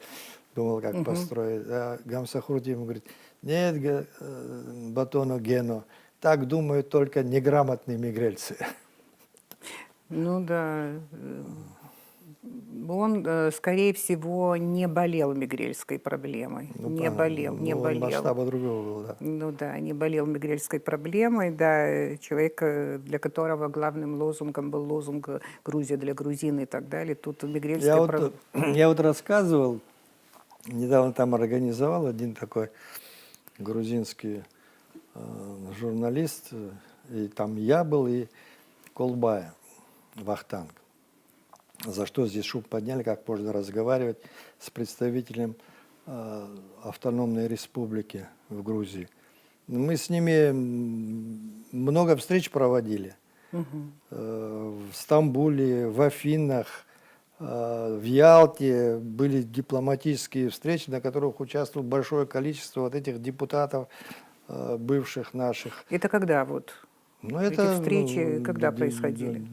думал, как построить. А Гамсахурди ему говорит, нет, Батоно Гено, так думают только неграмотные мигрельцы. Ну да. Он, скорее всего, не болел мигрельской проблемой. Ну, не болел, не он болел. масштаба другого был, да. Ну да, не болел мигрельской проблемой, да, человек, для которого главным лозунгом был лозунг «Грузия для грузин» и так далее. Тут мигрельская Я вот рассказывал, недавно там организовал один такой грузинский журналист, и там я был, и Колбая, Вахтанг. За что здесь шум подняли, как можно разговаривать с представителем автономной республики в Грузии. Мы с ними много встреч проводили. В Стамбуле, в Афинах, в Ялте были дипломатические встречи, на которых участвовало большое количество вот этих депутатов, бывших наших. Это когда вот? Ну, Эти встречи когда происходили?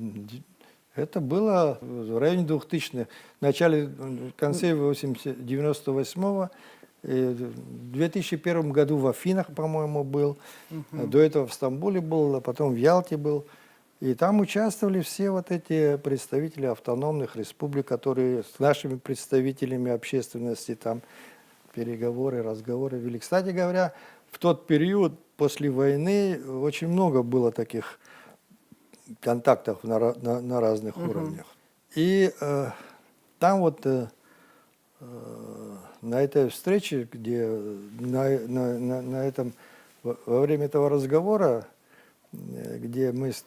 Это было в районе 2000-х, в начале, в конце 98-го, в 2001 году в Афинах, по-моему, был, до этого в Стамбуле был, а потом в Ялте был. И там участвовали все вот эти представители автономных республик, которые с нашими представителями общественности там переговоры, разговоры вели. Кстати говоря, в тот период после войны очень много было таких контактов на разных уровнях. И там вот на этой встрече, где на этом, во время этого разговора, где мы с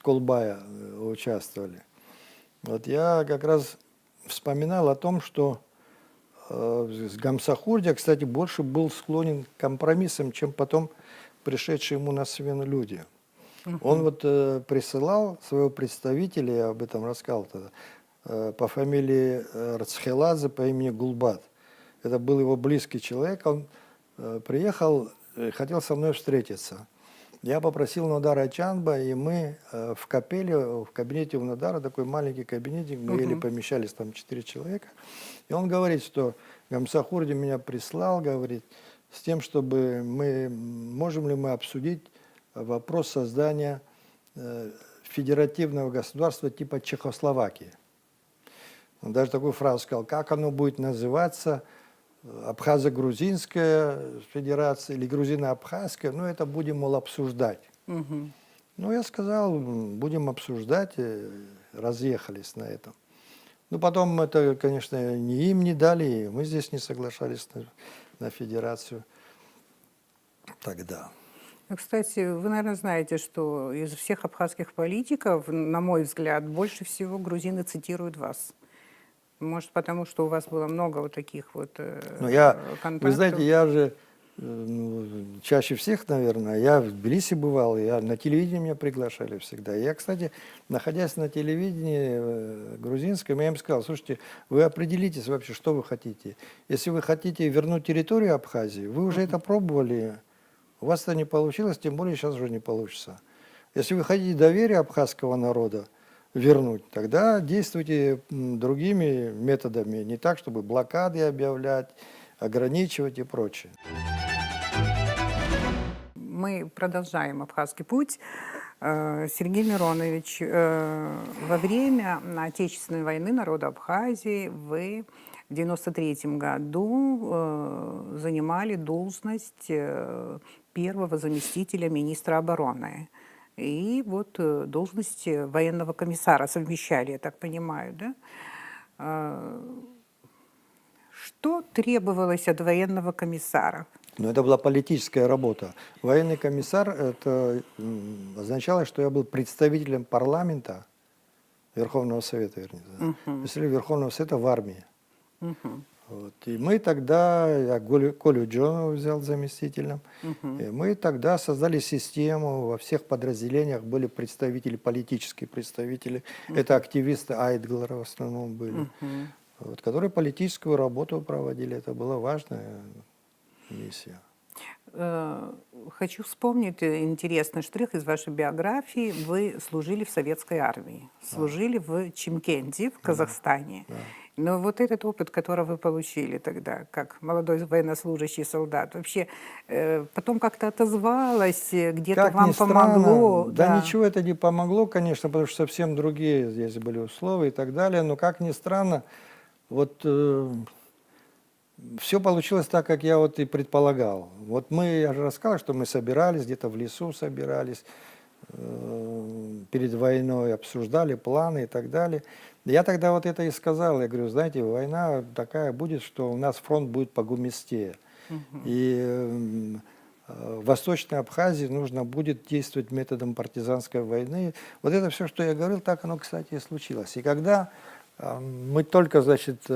Колбая участвовали, вот я как раз вспоминал о том, что с Гамсахурдия, кстати, больше был склонен к компромиссам, чем потом пришедшие ему на смену люди. Он вот присылал своего представителя, я об этом рассказал тогда, по фамилии Рацхеладзе, по имени Гулбат. Это был его близкий человек, он приехал, хотел со мной встретиться. Я попросил Нодара Чанба, и мы в капеле, в кабинете у Нодара, такой маленький кабинетик, мы еле помещались, там 4 человека. И он говорит, что Гамсахурди меня прислал, говорит, с тем, чтобы можем ли мы обсудить вопрос создания федеративного государства типа Чехословакии. Он даже такую фразу сказал, как оно будет называться, Абхазо-Грузинская федерация или Грузино-Абхазская, ну это будем, мол, обсуждать. Ну я сказал, будем обсуждать, разъехались на этом. Ну потом это, конечно, ни им не дали, и мы здесь не соглашались на федерацию тогда. Кстати, вы, наверное, знаете, что из всех абхазских политиков, на мой взгляд, больше всего грузины цитируют вас. Может, потому что у вас было много вот таких вот контактов? Вы знаете, я же чаще всех, наверное, я в Тбилиси бывал, я на телевидении меня приглашали всегда. Я, кстати, находясь на телевидении грузинском, я им сказал, слушайте, вы определитесь вообще, что вы хотите. Если вы хотите вернуть территорию Абхазии, вы уже это пробовали, у вас это не получилось, тем более сейчас уже не получится. Если вы хотите доверие абхазского народа вернуть, тогда действуйте другими методами, не так, чтобы блокады объявлять, ограничивать и прочее. Мы продолжаем абхазский путь. Сергей Миронович, во время Отечественной войны народа Абхазии вы в 1993 году занимали должность первого заместителя министра обороны. И вот должность военного комиссара совмещали, я так понимаю, да? Что требовалось от военного комиссара? Но это была политическая работа. Военный комиссар, это означало, что я был представителем парламента, Верховного Совета, вернее, представителем Верховного Совета в армии. Вот. И мы тогда, я Колю Джонова взял заместителем, и мы тогда создали систему, во всех подразделениях были представители, политические представители, это активисты Айтглера в основном были, вот, которые политическую работу проводили, это была важная миссия. Хочу вспомнить интересный штрих из вашей биографии. Вы служили в советской армии, служили в Чимкенте, в Казахстане. Но вот этот опыт, который вы получили тогда, как молодой военнослужащий солдат, вообще потом как-то отозвалось, где-то вам помогло? Да, ничего это не помогло, конечно, потому что совсем другие здесь были условия и так далее. Но как ни странно, вот все получилось так, как я вот и предполагал. Вот я же рассказал, что мы собирались, где-то в лесу собирались, перед войной обсуждали планы и так далее. Я тогда вот это и сказал, я говорю, знаете, война такая будет, что у нас фронт будет по Гуместе. И в Восточной Абхазии нужно будет действовать методом партизанской войны. Вот это все, что я говорил, так оно, кстати, и случилось. И когда мы только, значит,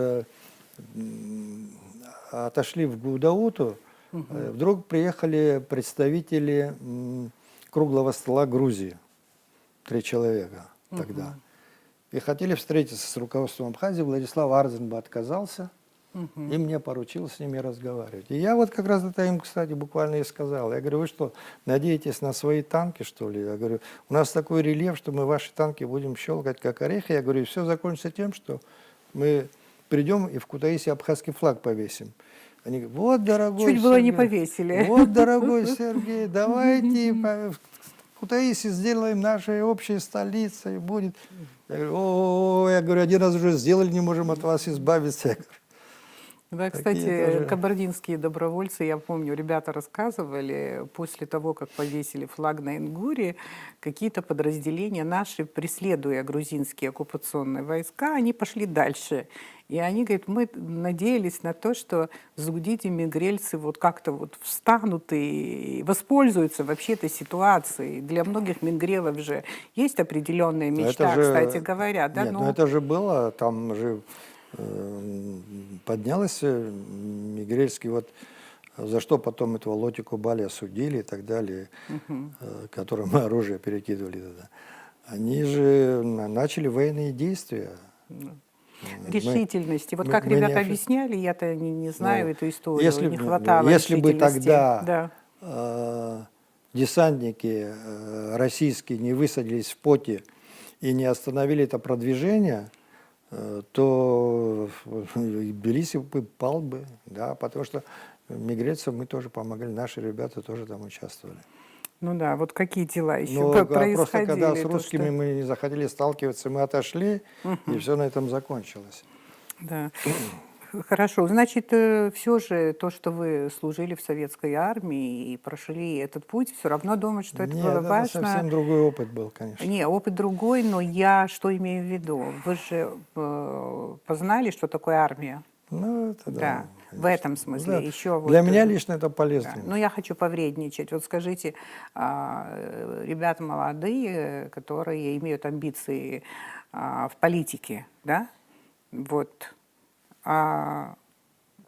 отошли в Гудауту, Вдруг приехали представители круглого стола Грузии, 3 человека тогда. И хотели встретиться с руководством Абхазии. Владислав Арзенба отказался, и мне поручил с ними разговаривать. И я вот как раз это им, кстати, буквально и сказал. Я говорю, вы что, надеетесь на свои танки, что ли? Я говорю, у нас такой рельеф, что мы ваши танки будем щелкать, как орехи. Я говорю, и все закончится тем, что мы придем и в Кутаиси абхазский флаг повесим. Они говорят, вот, дорогой Чуть было не Сергей, повесили. вот, дорогой Сергей, давайте в Кутаиси сделаем нашей общей столицей, будет. Я говорю, я говорю, один раз уже сделали, не можем от вас избавиться. Я говорю, Да, такие кстати, тоже. кабардинские добровольцы, я помню, ребята рассказывали, после того, как повесили флаг на Ингуре, какие-то подразделения наши, преследуя грузинские оккупационные войска, они пошли дальше. И они говорят, мы надеялись на то, что зугдити мигрельцы вот как-то вот встанут и воспользуются вообще этой ситуацией. Для многих мингрелов же есть определенная мечта, кстати говоря. Да? Нет, но... ну это же было, там же поднялось Мигрельский, вот за что потом этого Лотику Бали осудили и так далее, которому оружие перекидывали туда. Они же начали военные действия. Решительности. Вот мы- как мы не ребята ошиб- объясняли, я-то не знаю Ну, эту историю, не ну, хватало если бы решительности. тогда Да. десантники российские не высадились в поте и не остановили это продвижение, то Тбилиси бы пал бы, да, потому что мигрантам мы тоже помогали, наши ребята тоже там участвовали. Ну да, вот какие дела еще Но просто происходили. когда с то, русскими что- мы не захотели сталкиваться, мы отошли, и все на этом закончилось. Да. Хорошо, значит, все же то, что вы служили в советской армии и прошли этот путь, все равно думаю, что это Нет, было это важно. совсем другой опыт был, конечно. Не, опыт другой, но я что имею в виду? Вы же познали, что такое армия. Ну, это да. Да, в конечно. этом смысле. Да. Еще Для вот, меня лично это да. полезно. Но я хочу повредничать. Вот скажите, ребята молодые, которые имеют амбиции в политике, да? Вот.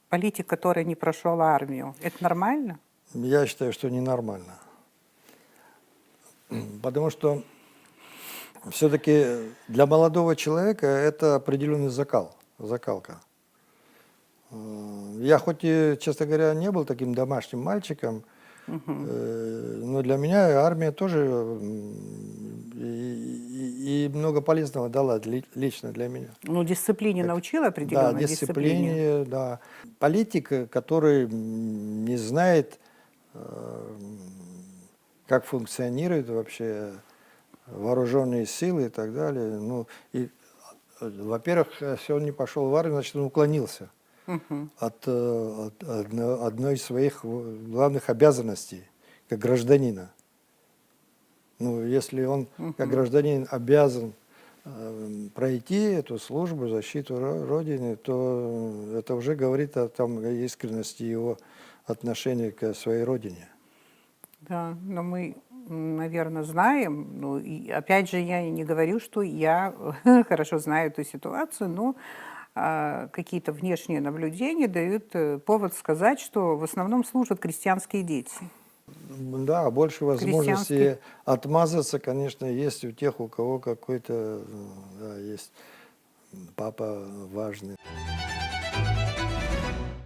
Политик, который не прошел армию, это нормально? Я считаю, что ненормально. Потому что все-таки для молодого человека это определенный закалка. Я хоть и, честно говоря, не был таким домашним мальчиком, но для меня армия тоже и много полезного дала лично для меня. Ну, дисциплине научила Да, определенной дисциплине. дисциплине, да. Политик, который не знает, как функционируют вообще вооруженные силы и так далее. Ну, и, во-первых, если он не пошел в армию, значит, он уклонился от одной из своих главных обязанностей, как гражданина. Ну, если он, как гражданин, обязан пройти эту службу, защиту Родины, то это уже говорит о том искренности его отношения к своей Родине. Да, но мы, наверное, знаем, ну, и опять же, я не говорю, что я хорошо знаю эту ситуацию, но какие-то внешние наблюдения дают повод сказать, что в основном служат крестьянские дети. Да, больше возможностей отмазаться, конечно, есть у тех, у кого какой-то, да, есть папа важный.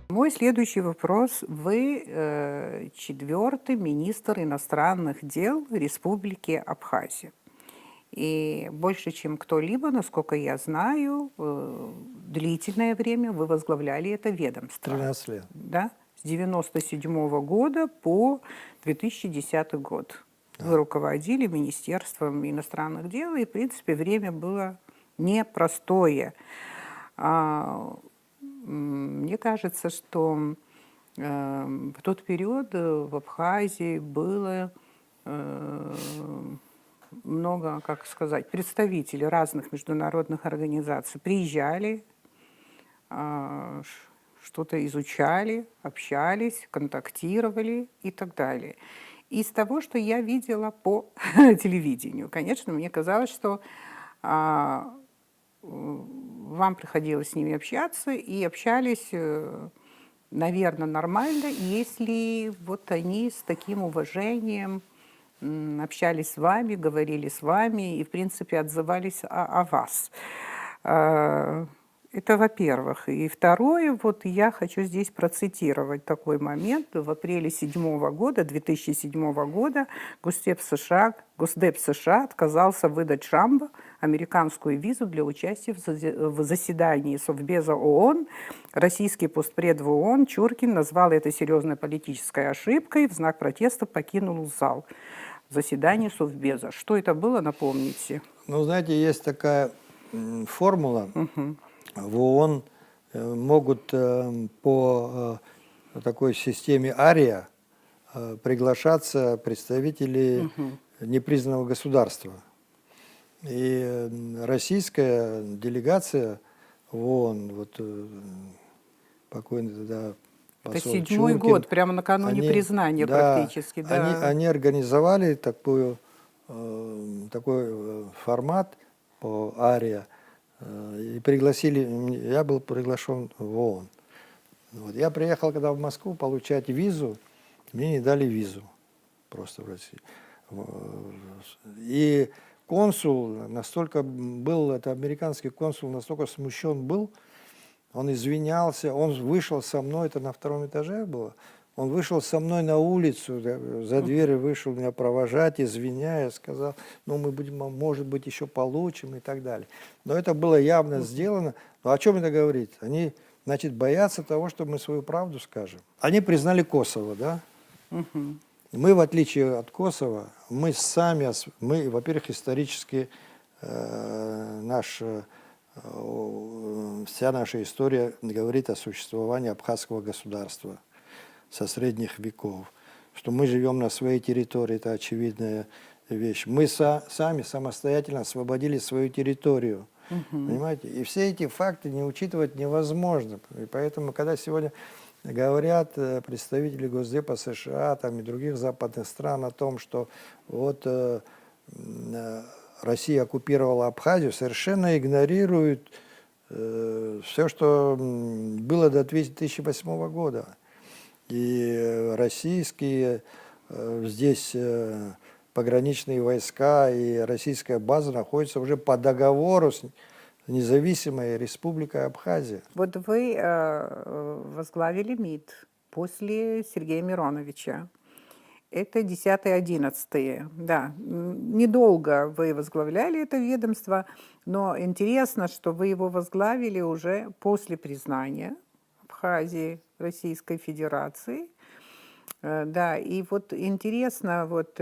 Мой следующий вопрос. Вы 4-й министр иностранных дел Республики Абхазия. И больше, чем кто-либо, насколько я знаю, длительное время вы возглавляли это ведомство. 13 лет. Да? С 1997 года по 2010 год. Вы руководили Министерством иностранных дел, и, в принципе, время было непростое. Мне кажется, что в тот период в Абхазии было много, как сказать, представителей разных международных организаций. Приезжали, что-то изучали, общались, контактировали и так далее. Из того, что я видела по телевидению, конечно, мне казалось, что вам приходилось с ними общаться, и общались наверное, нормально, если вот они с таким уважением общались с вами, говорили с вами и, в принципе, отзывались о вас. А, Это во-первых. И второе, вот я хочу здесь процитировать такой момент. В апреле 2007 года Госдеп США отказался выдать Шамбо американскую визу для участия в заседании Совбеза ООН. Российский постпред в ООН Чуркин назвал это серьезной политической ошибкой, в знак протеста покинул зал заседания Совбеза. Что это было, напомните? Ну, знаете, есть такая формула. В ООН могут по такой системе АРИА приглашаться представители непризнанного государства. И российская делегация в ООН, вот покойный тогда Это посол 7-й Чуркин, год, прямо накануне признания практически. Да. Они организовали такой формат по АРИА и пригласили, я был приглашен в ООН. Вот. Я приехал когда в Москву получать визу, мне не дали визу просто в России. И консул настолько был, это американский консул, настолько смущен был, он извинялся, он вышел со мной, это на 2-м этаже было, он вышел со мной на улицу, за дверь вышел меня провожать, извиняясь, сказал, ну мы будем, может быть, еще получим и так далее. Но это было явно сделано. Но о чем это говорит? Они, значит, боятся того, что мы свою правду скажем. Они признали Косово, да? Мы, в отличие от Косово, мы сами, мы, во-первых, исторически вся наша история говорит о существовании абхазского государства со средних веков. Что мы живем на своей территории, это очевидная вещь. Мы сами самостоятельно освободили свою территорию. Понимаете? И все эти факты не учитывать невозможно. И поэтому, когда сегодня говорят представители Госдепа США там, и других западных стран о том, что вот Россия оккупировала Абхазию, совершенно игнорируют все, что было до 2008 года. И российские здесь пограничные войска и российская база находятся уже по договору с независимой республикой Абхазия. Вот вы возглавили МИД после Сергея Мироновича. Это 10-11. Да, недолго вы возглавляли это ведомство, но интересно, что вы его возглавили уже после признания Абхазии Российской Федерации. Да, и вот интересно, вот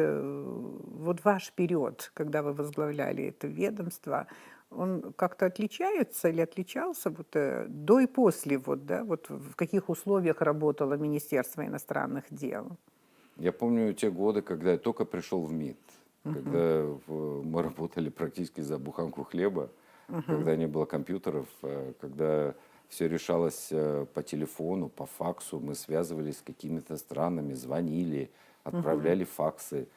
ваш период, когда вы возглавляли это ведомство, он как-то отличается или отличался вот, до и после, вот, да, вот в каких условиях работало Министерство иностранных дел? Я помню те годы, когда я только пришел в МИД, когда мы работали практически за буханку хлеба, когда не было компьютеров, когда все решалось по телефону, по факсу, мы связывались с какими-то странами, звонили, отправляли факсы.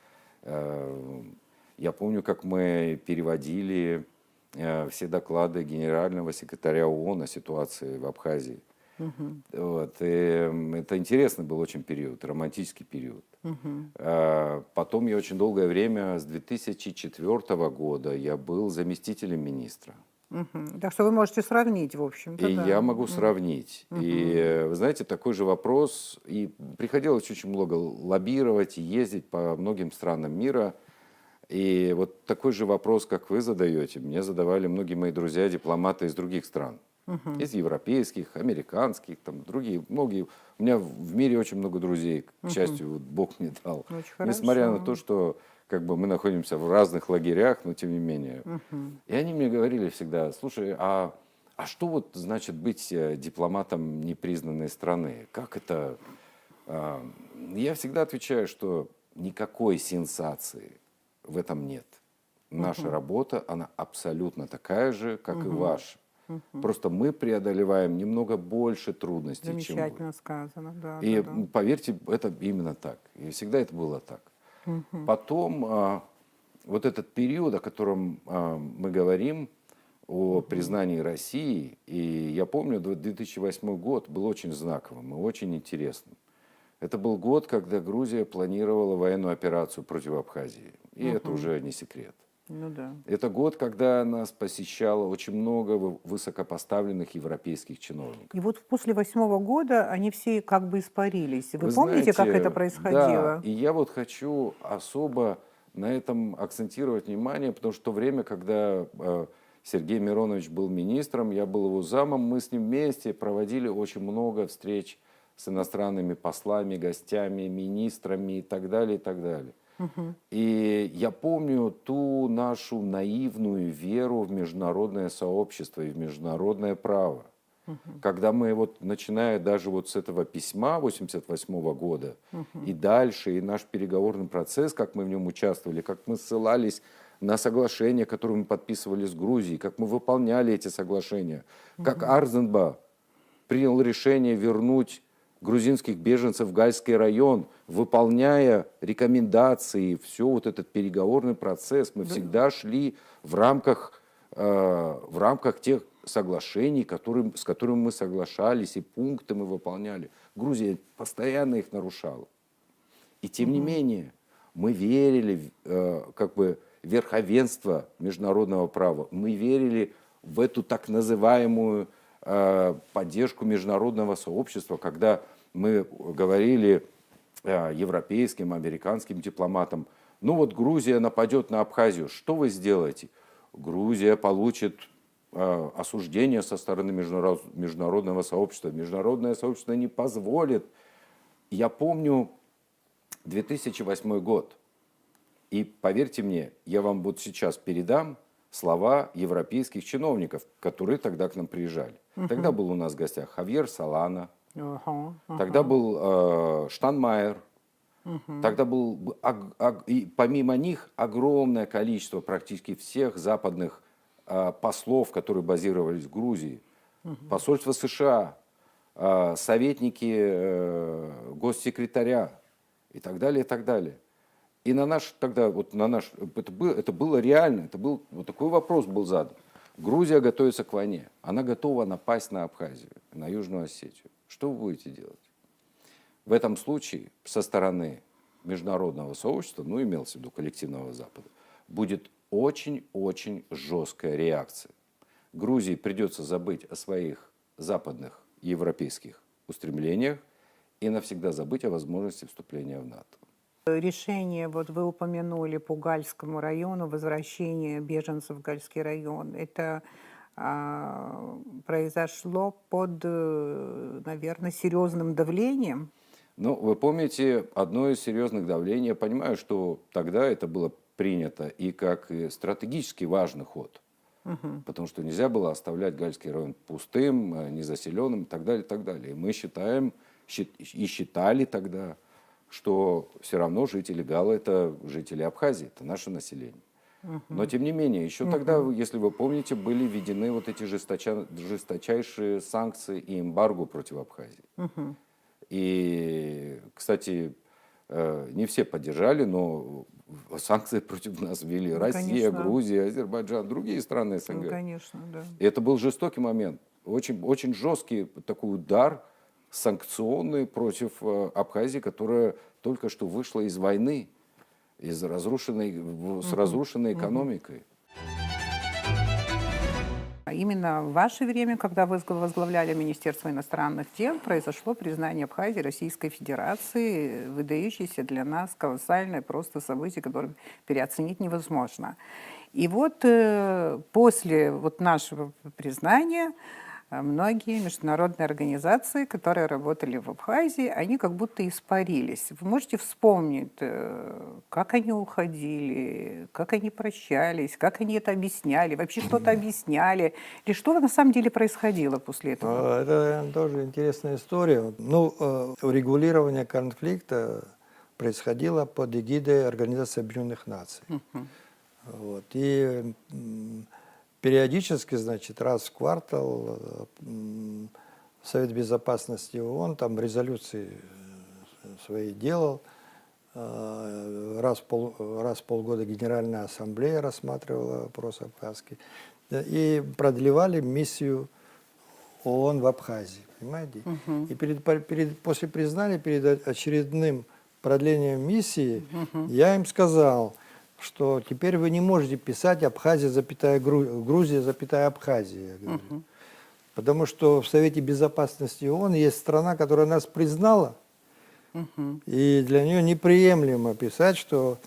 Я помню, как мы переводили все доклады генерального секретаря ООН о ситуации в Абхазии. Вот. И это интересный был очень период, романтический период. Потом я очень долгое время, с 2004 года, я был заместителем министра. Так что вы можете сравнить, в общем-то. И я могу сравнить. И вы знаете, такой же вопрос, и приходилось очень много лоббировать и ездить по многим странам мира. И вот такой же вопрос, как вы задаете, мне задавали многие мои друзья, дипломаты из других стран. Из европейских, американских, там другие, многие. У меня в мире очень много друзей, к счастью, вот Бог мне дал. Несмотря на то, что как бы мы находимся в разных лагерях, но тем не менее. И они мне говорили всегда, слушай, а что вот значит быть дипломатом непризнанной страны? Как это? Я всегда отвечаю, что никакой сенсации в этом нет. Наша работа, она абсолютно такая же, как и ваша. Просто мы преодолеваем немного больше трудностей, чем вы. Замечательно сказано, да. И поверьте, это именно так. И всегда это было так. Потом вот этот период, о котором мы говорим, о признании России. И я помню, 2008 год был очень знаковым и очень интересным. Это был год, когда Грузия планировала военную операцию против Абхазии. И это уже не секрет. Ну да. Это год, когда нас посещало очень много высокопоставленных европейских чиновников. И вот после 8-го года они все как бы испарились. Вы помните, знаете, как это Да, происходило? и я вот хочу особо на этом акцентировать внимание, потому что в то время, когда Сергей Миронович был министром, я был его замом, мы с ним вместе проводили очень много встреч с иностранными послами, гостями, министрами и так далее, и так далее. И я помню ту нашу наивную веру в международное сообщество и в международное право. Когда мы вот, начиная даже вот с этого письма 88 года и дальше, и наш переговорный процесс, как мы в нем участвовали, как мы ссылались на соглашения, которые мы подписывали с Грузией, как мы выполняли эти соглашения, как Арзенба принял решение вернуть грузинских беженцев в Гальский район, выполняя рекомендации, все вот этот переговорный процесс, мы всегда шли в рамках тех соглашений, с которыми мы соглашались, и пункты мы выполняли. Грузия постоянно их нарушала. И тем не менее, мы верили как бы в верховенство международного права, мы верили в эту так называемую поддержку международного сообщества, когда мы говорили европейским, американским дипломатам: ну вот Грузия нападет на Абхазию, что вы сделаете? Грузия получит осуждение со стороны международного сообщества. Международное сообщество не позволит. Я помню 2008 год. И поверьте мне, я вам вот сейчас передам слова европейских чиновников, которые тогда к нам приезжали. Тогда был у нас в гостях Хавьер Солана, тогда был Штанмайер, тогда был, и помимо них, огромное количество практически всех западных послов, которые базировались в Грузии, посольство США, советники госсекретаря и так далее, и так далее. И это было реально, вот такой вопрос был задан. Грузия готовится к войне, она готова напасть на Абхазию, на Южную Осетию. Что вы будете делать? В этом случае со стороны международного сообщества, ну, имелось в виду коллективного Запада, будет очень-очень жесткая реакция. Грузии придется забыть о своих западных европейских устремлениях и навсегда забыть о возможности вступления в НАТО. Решение, вот вы упомянули по Гальскому району, возвращение беженцев в Гальский район, это произошло под, наверное, серьезным давлением? Ну, вы помните, одно из серьезных давлений, я понимаю, что тогда это было принято и как и стратегически важный ход, потому что нельзя было оставлять Гальский район пустым, незаселенным и так далее, и так далее. И мы считали тогда, что все равно жители Гала — это жители Абхазии, это наше население. Но тем не менее, еще тогда, если вы помните, были введены вот эти жесточайшие санкции и эмбарго против Абхазии. И, кстати, не все поддержали, но санкции против нас ввели Россия, конечно. Грузия, Азербайджан, другие страны СНГ. Ну, конечно, да. И это был жестокий момент, очень, очень жесткий такой удар санкционный против Абхазии, которая только что вышла из войны, с разрушенной экономикой. А именно в ваше время, когда вы возглавляли Министерство иностранных дел, произошло признание Абхазии Российской Федерации, выдающееся для нас колоссальное просто событие, которое переоценить невозможно. И вот после вот нашего признания многие международные организации, которые работали в Абхазии, они как будто испарились. Вы можете вспомнить, как они уходили, как они прощались, как они это объясняли, вообще что-то объясняли, или что на самом деле происходило после этого? Это тоже интересная история. Ну, урегулирование конфликта происходило под эгидой Организации Объединенных Наций. Вот. И периодически, значит, раз в квартал Совет Безопасности ООН там резолюции свои делал. Раз в полгода Генеральная Ассамблея рассматривала вопрос абхазский. и продлевали миссию ООН в Абхазии, понимаете? И после признания, перед очередным продлением миссии, я им сказал, что теперь вы не можете писать Абхазия, запятая Грузия, запятая Абхазия. Я говорю. Потому что в Совете Безопасности ООН есть страна, которая нас признала, и для нее неприемлемо писать, что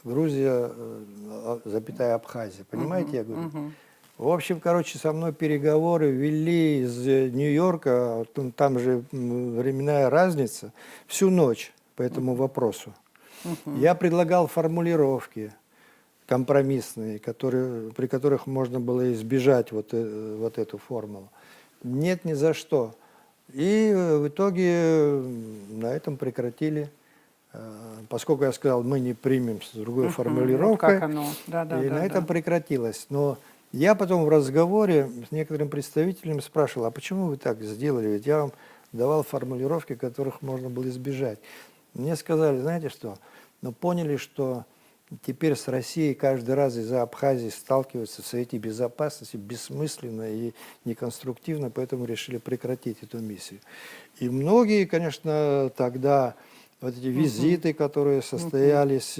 Грузия, запятая Абхазия. Понимаете, я говорю? В общем, короче, со мной переговоры вели из Нью-Йорка, там же временная разница, всю ночь по этому вопросу. Я предлагал формулировки компромиссные, при которых можно было избежать вот эту формулу. Нет, ни за что. И в итоге на этом прекратили, поскольку я сказал, мы не примем с другой формулировкой, вот как оно. Да, и на этом прекратилось. Но я потом в разговоре с некоторым представителем спрашивал, а почему вы так сделали? Ведь я вам давал формулировки, которых можно было избежать. Мне сказали, знаете что, но поняли, что теперь с Россией каждый раз из-за Абхазии сталкиваться в Совете Безопасности бессмысленно и неконструктивно, поэтому решили прекратить эту миссию. И многие, конечно, тогда вот эти визиты, которые состоялись,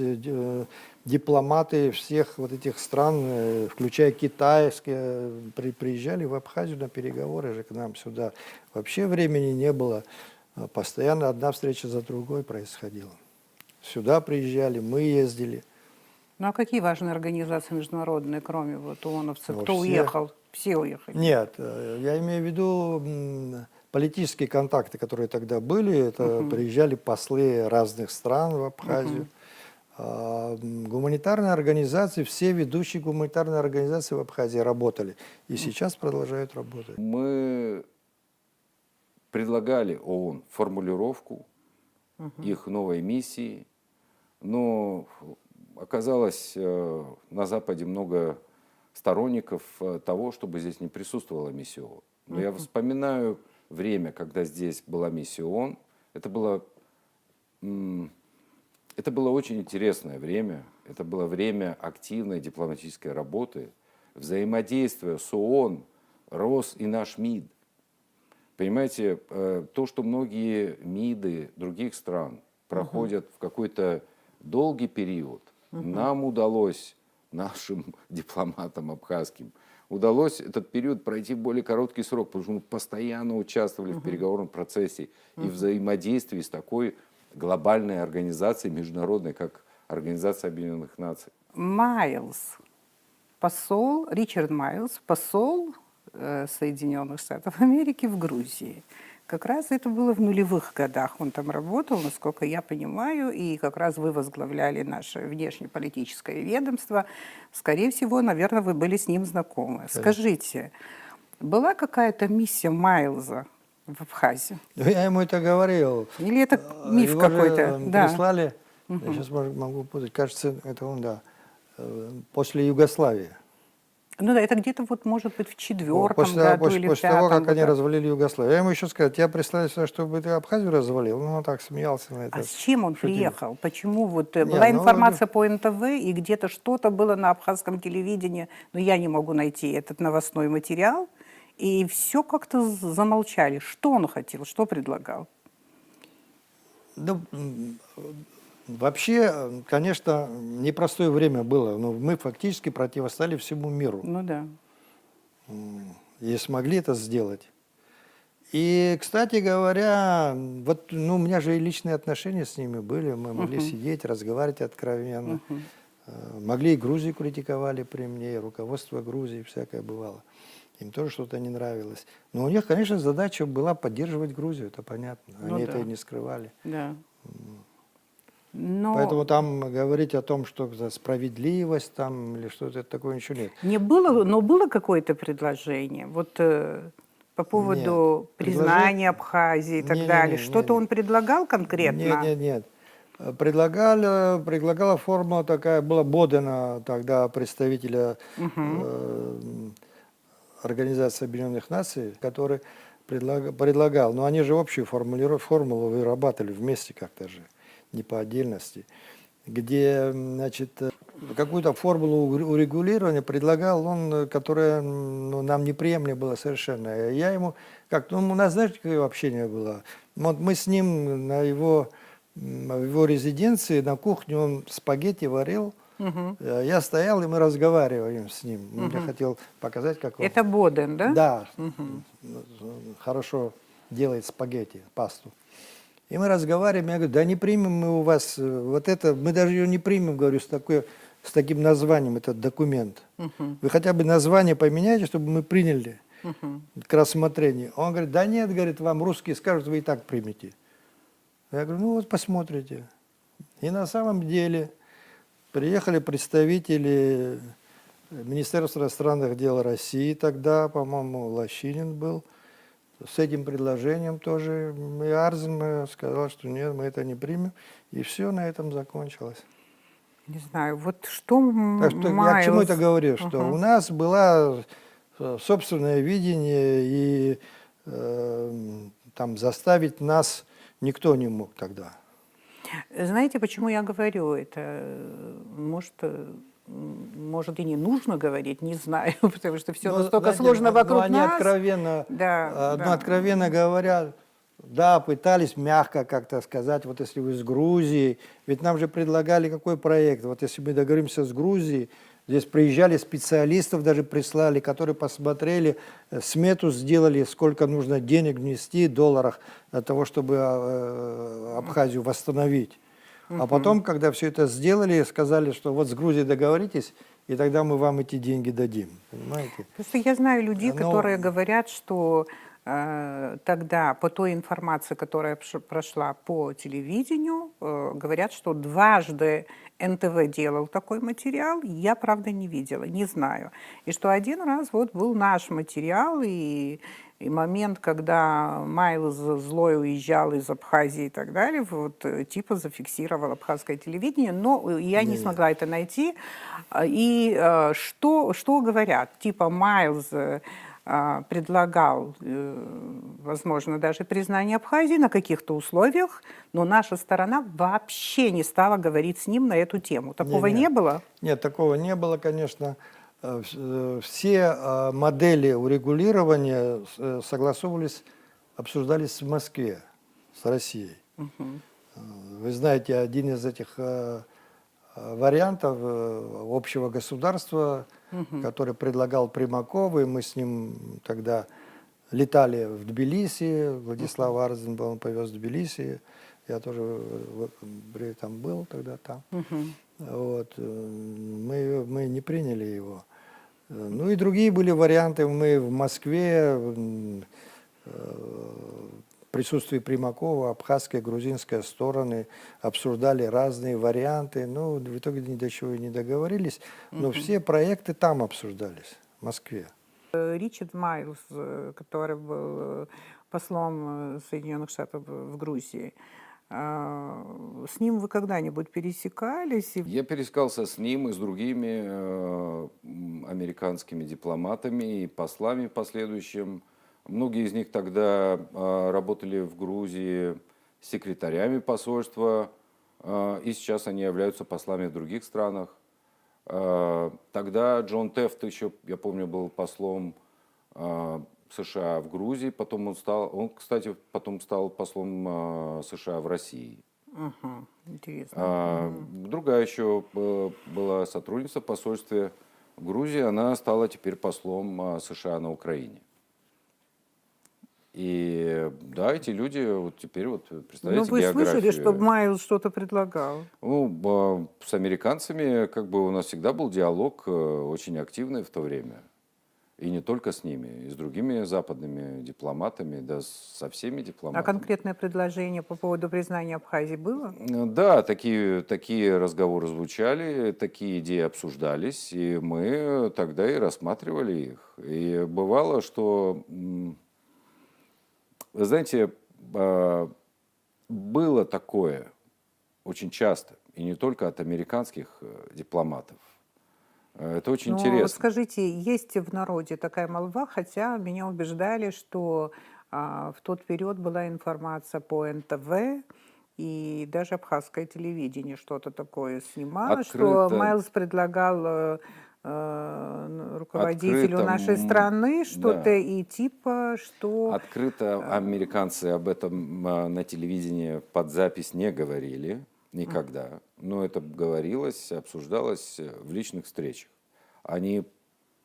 дипломаты всех вот этих стран, включая китайские, приезжали в Абхазию на переговоры же к нам сюда. Вообще времени не было, постоянно одна встреча за другой происходила. Сюда приезжали, мы ездили. Ну а какие важные организации международные, кроме вот ООНовцев? Ну, Кто все. уехал? Все уехали? Нет, я имею в виду политические контакты, которые тогда были. Это приезжали послы разных стран в Абхазию. Гуманитарные организации, все ведущие гуманитарные организации в Абхазии работали. И сейчас продолжают работать. Мы предлагали ООН формулировку их новой миссии, но оказалось на Западе много сторонников того, чтобы здесь не присутствовала миссия ООН. Но я вспоминаю время, когда здесь была миссия ООН. Это было очень интересное время. Это было время активной дипломатической работы, взаимодействия с ООН, рос и наш МИД. Понимаете, то, что многие МИДы других стран проходят в какой-то долгий период, нам удалось, нашим дипломатам абхазским, удалось этот период пройти в более короткий срок, потому что мы постоянно участвовали в переговорном процессе и взаимодействии с такой глобальной организацией международной, как Организация Объединенных Наций. Ричард Майлз, посол Соединенных Штатов Америки в Грузии. Как раз это было в нулевых годах. Он там работал, насколько я понимаю, и как раз вы возглавляли наше внешнеполитическое ведомство. Скорее всего, наверное, вы были с ним знакомы. Скажите, была какая-то миссия Майлза в Абхазии? Я ему это говорил. Или это миф Его какой-то? же Да. прислали, я сейчас могу путать, кажется, это он, да, после Югославии. Ну да, это где-то вот, может быть, в 4-м После году или в 5-м. того, как вот они так. развалили Югославию. Я ему еще сказал, я представляю себе, чтобы ты Абхазию развалил. Ну, он так смеялся на это. А с чем он шутил. приехал? Почему? Вот была ну, информация по НТВ, и где-то что-то было на абхазском телевидении, но я не могу найти этот новостной материал, и все как-то замолчали. Что он хотел, что предлагал? Ну, вообще, конечно, непростое время было, но мы фактически противостояли всему миру. Ну да. И смогли это сделать. И, кстати говоря, вот, ну, у меня же и личные отношения с ними были, мы могли сидеть, разговаривать откровенно. Могли и Грузию критиковали при мне, и руководство Грузии, всякое бывало. Им тоже что-то не нравилось. Но у них, конечно, задача была поддерживать Грузию, это понятно. Ну Они да. это и не скрывали. Да. Но Поэтому там говорить о том, что за справедливость там или что-то такое, ничего нет. но было какое-то предложение вот по поводу признания Абхазии и так далее. Что-то он предлагал конкретно? Нет. Предлагала формула такая, была Бодена, тогда представителя Организации Объединенных Наций, который предлагал, но они же общую формулу вырабатывали вместе как-то же, не по отдельности, где, значит, какую-то формулу урегулирования предлагал он, которая нам неприемлема была совершенно. Я ему, у нас, знаете, какое общение было? Вот мы с ним в его резиденции, на кухне он спагетти варил. Я стоял, и мы разговариваем с ним. Я хотел показать, как он... Это Боден, да? Да, хорошо делает спагетти, пасту. И мы разговариваем, я говорю, да не примем мы у вас вот это, мы даже ее не примем, говорю, с таким названием, этот документ. Вы хотя бы название поменяйте, чтобы мы приняли к рассмотрению. Он говорит, да нет, говорит, вам русские скажут, вы и так примете. Я говорю, ну вот посмотрите. И на самом деле приехали представители Министерства иностранных дел России тогда, по-моему, Лощинин был, с этим предложением тоже. И Арзен сказал, что нет, мы это не примем. И все на этом закончилось. Не знаю, вот что Так что я к чему это говорю? Что у нас было собственное видение, и там заставить нас никто не мог тогда. Знаете, почему я говорю это? Может, и не нужно говорить, не знаю, потому что все настолько сложно вокруг они нас. Откровенно говоря, да, пытались мягко как-то сказать, вот если вы с Грузией, ведь нам же предлагали какой проект, вот если мы договоримся с Грузией, здесь приезжали специалистов, даже прислали, которые посмотрели, смету сделали, сколько нужно денег внести, долларах, для того, чтобы Абхазию восстановить. А потом, когда все это сделали, сказали, что вот с Грузией договоритесь, и тогда мы вам эти деньги дадим. Понимаете? Просто я знаю людей, которые говорят, что тогда по той информации, которая прошла по телевидению, говорят, что дважды НТВ делал такой материал, я, правда, не видела, не знаю. И что один раз вот был наш материал, и момент, когда Майлз злой уезжал из Абхазии и так далее, вот типа зафиксировал абхазское телевидение, но я не смогла это найти. И что говорят? Типа Майлз предлагал, возможно, даже признание Абхазии на каких-то условиях, но наша сторона вообще не стала говорить с ним на эту тему. Такого не было? Нет, такого не было, конечно. Все модели урегулирования согласовывались, обсуждались в Москве с Россией. Вы знаете, один из этих вариантов общего государства, который предлагал Примаков, и мы с ним тогда летали в Тбилиси, Владислав Арзен был, он повез в Тбилиси, я тоже там был тогда там. Вот. Мы не приняли его. Ну и другие были варианты. Мы в Москве в присутствии Примакова, абхазская, грузинская стороны обсуждали разные варианты. Ну, в итоге ни до чего и не договорились. Но все проекты там обсуждались, в Москве. Ричард Майлз, который был послом Соединенных Штатов в Грузии, с ним вы когда-нибудь пересекались? Я пересекался с ним и с другими американскими дипломатами и послами в последующем. Многие из них тогда работали в Грузии секретарями посольства, и сейчас они являются послами в других странах. Тогда Джон Тефт еще, я помню, был послом США в Грузии, потом кстати, потом стал послом США в России. Интересно. Другая еще была сотрудница в посольстве в Грузии, она стала теперь послом США на Украине. И да, эти люди вот теперь, вот представляете, Ну, вы географию. слышали, что Майлз что-то предлагал? Ну, с американцами как бы у нас всегда был диалог очень активный в то время. И не только с ними, и с другими западными дипломатами, да со всеми дипломатами. А конкретное предложение по поводу признания Абхазии было? Да, такие разговоры звучали, такие идеи обсуждались, и мы тогда и рассматривали их. И бывало, что, вы знаете, было такое очень часто, и не только от американских дипломатов. Это очень интересно. Вот скажите, есть в народе такая молва, хотя меня убеждали, что в тот период была информация по НТВ, и даже абхазское телевидение что-то такое снимало, что Открыто, Майлз предлагал руководителю открыто, нашей страны что-то да. и типа, что Открыто американцы об этом на телевидении под запись не говорили никогда, но это говорилось, обсуждалось в личных встречах. Они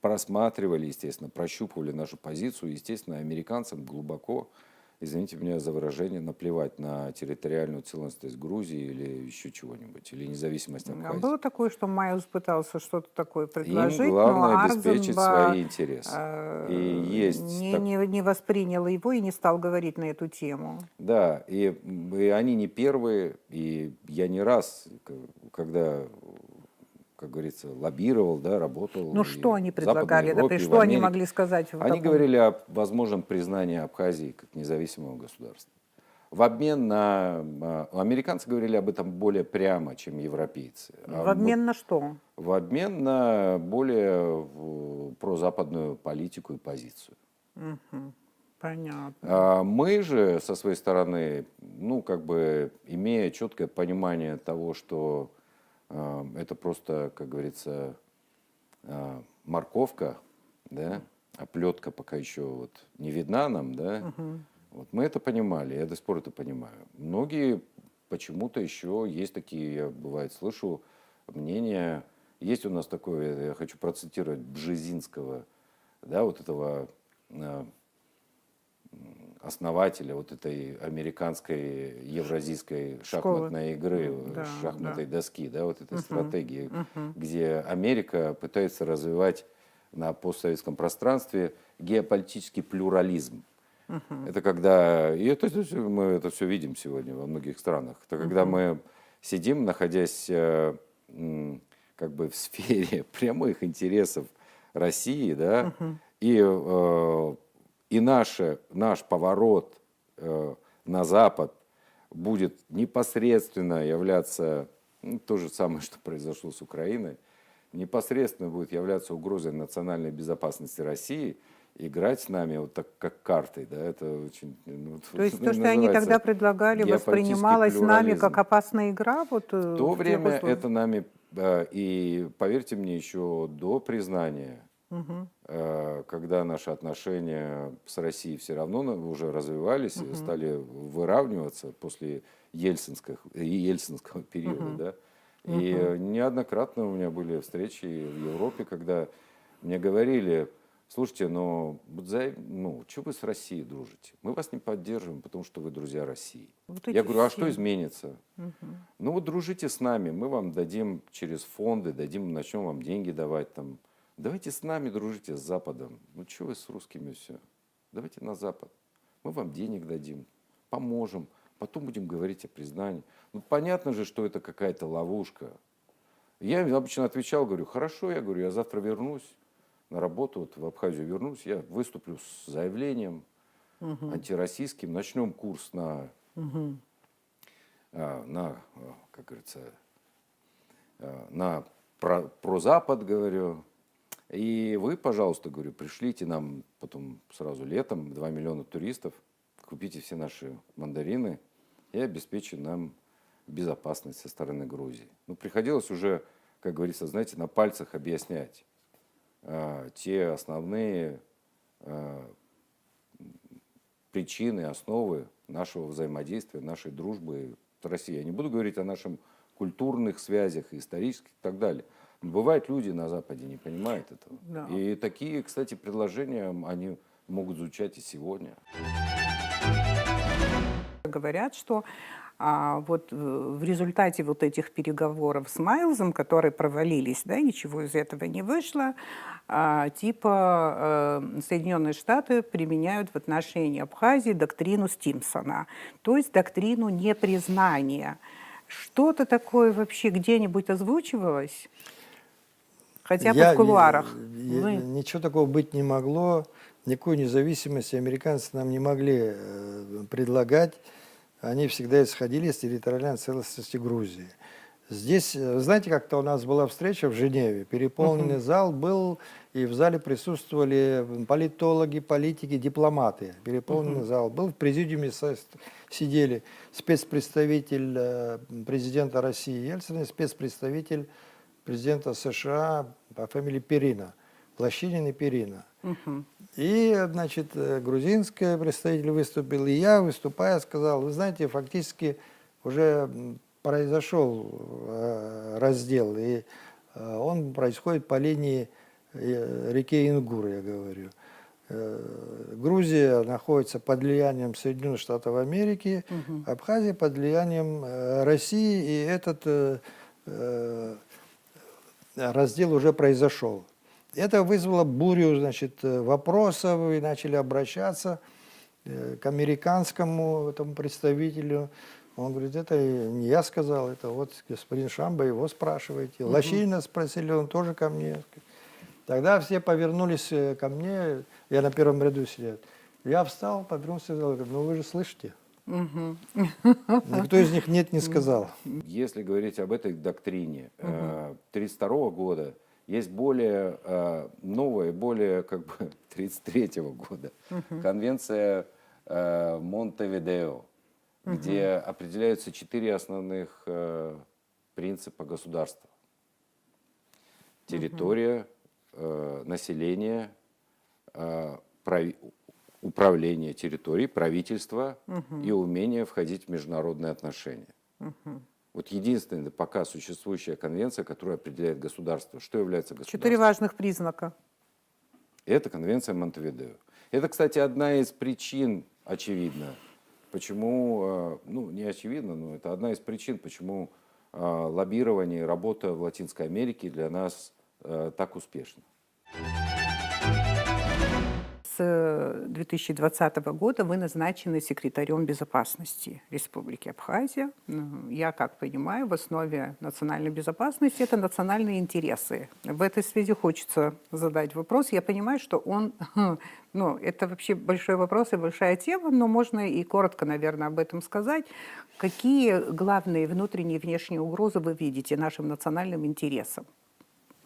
просматривали, естественно, прощупывали нашу позицию, естественно, американцам глубоко, извините меня за выражение, наплевать на территориальную целостность Грузии или еще чего-нибудь, или независимость Абхазии. было такое, что Майлз пытался что-то такое Им предложить, главное но обеспечить Арзамба свои интересы. И есть не воспринял его и не стал говорить на эту тему. Да, и они не первые, и я не раз, когда, как говорится, лоббировал, да, работал Ну и что они в Западной предлагали? Европе, Например, и в что они Америке. могли сказать в Они таком... говорили о возможном признании Абхазии как независимого государства. В обмен на... Американцы говорили об этом более прямо, чем европейцы. В обмен на что? В обмен на более прозападную политику и позицию. Понятно. А мы же со своей стороны, ну, как бы, имея четкое понимание того, что это просто, как говорится, морковка, да, а плетка пока еще вот не видна нам, да, вот мы это понимали, я до сих пор это понимаю. Многие почему-то еще есть такие, я бывает слышу мнения, есть у нас такое, я хочу процитировать Бжезинского, да, вот этого основателя вот этой американской евразийской шахматной игры, Да, шахматной да. доски, да, вот этой стратегии, где Америка пытается развивать на постсоветском пространстве геополитический плюрализм. Это когда, и мы это все видим сегодня во многих странах, это когда мы сидим, находясь как бы в сфере прямых интересов России, да, и наш поворот на Запад будет непосредственно являться, ну, то же самое, что произошло с Украиной, непосредственно будет являться угрозой национальной безопасности России, играть с нами вот так, как картой, да, это очень... Ну, То есть то, что они тогда предлагали, воспринималось нами как опасная игра? Вот, в то в тех время условиях? это нами, и поверьте мне, еще до признания, когда наши отношения с Россией все равно уже развивались, стали выравниваться после ельцинского периода, да, и неоднократно у меня были встречи в Европе, когда мне говорили: слушайте, ну что вы с Россией дружите? Мы вас не поддерживаем, потому что вы друзья России. Вот Я эти говорю, а все. что изменится? Ну вот дружите с нами, мы вам дадим через фонды, начнем вам деньги давать там. Давайте с нами дружите, с Западом. Ну что вы с русскими все? Давайте на Запад. Мы вам денег дадим, поможем, потом будем говорить о признании. Ну понятно же, что это какая-то ловушка. Я им обычно отвечал, говорю, хорошо, я завтра вернусь на работу, вот в Абхазию вернусь, я выступлю с заявлением антироссийским, начнем курс как говорится, про Запад, говорю. И вы, пожалуйста, говорю, пришлите нам потом сразу летом 2 миллиона туристов, купите все наши мандарины и обеспечите нам безопасность со стороны Грузии. Ну, приходилось уже, как говорится, знаете, на пальцах объяснять те основные причины, основы нашего взаимодействия, нашей дружбы с Россией. Я не буду говорить о наших культурных связях, исторических и так далее. Бывают люди на Западе не понимают этого. Да. И такие, кстати, предложения, они могут звучать и сегодня. Говорят, что вот в результате вот этих переговоров с Майлзом, которые провалились, да, ничего из этого не вышло, Соединенные Штаты применяют в отношении Абхазии доктрину Стимсона, то есть доктрину непризнания. Что-то такое вообще где-нибудь озвучивалось? Хотя бы в кулуарах. Ничего такого быть не могло. Никакой независимости американцы нам не могли предлагать. Они всегда исходили из территориальной целостности Грузии. Здесь, знаете, как-то у нас была встреча в Женеве, переполненный зал был, и в зале присутствовали политологи, политики, дипломаты. Переполненный зал был, в президиуме сидели спецпредставитель президента России Ельцина и спецпредставитель президента США по фамилии Перина, Лощинин и Перина. И, значит, грузинский представитель выступил, и я, выступая, сказал: вы знаете, фактически уже произошел раздел, и он происходит по линии реки Ингур, я говорю. Грузия находится под влиянием Соединенных Штатов Америки, Абхазия под влиянием России, и этот раздел уже произошел. Это вызвало бурю, значит, вопросов, и начали обращаться к американскому этому представителю. Он говорит: это не я сказал, это вот господин Шамба, его спрашиваете. Лощинина спросили, он тоже ко мне. Тогда все повернулись ко мне, я на первом ряду сидел. Я встал, повернулся и сказал: ну вы же слышите. Никто из них нет не сказал. Если говорить об этой доктрине 1932 года, есть более новая, более как бы 1933 года конвенция Монтевидео, где определяются 4 основных принципа государства: территория, население, управление территорией, правительство и умение входить в международные отношения. Вот единственная пока существующая конвенция, которая определяет государство. Что является государством? 4 важных признака. Это конвенция Монтевидео. Это, кстати, одна из причин, очевидно, почему, ну не очевидно, но это одна из причин, почему лоббирование и работа в Латинской Америке для нас так успешна. С 2020 года вы назначены секретарем безопасности Республики Абхазия. Я, как понимаю, в основе национальной безопасности это национальные интересы. В этой связи хочется задать вопрос. Я понимаю, что он, ну, это вообще большой вопрос и большая тема, но можно и коротко, наверное, об этом сказать. Какие главные внутренние и внешние угрозы вы видите нашим национальным интересам?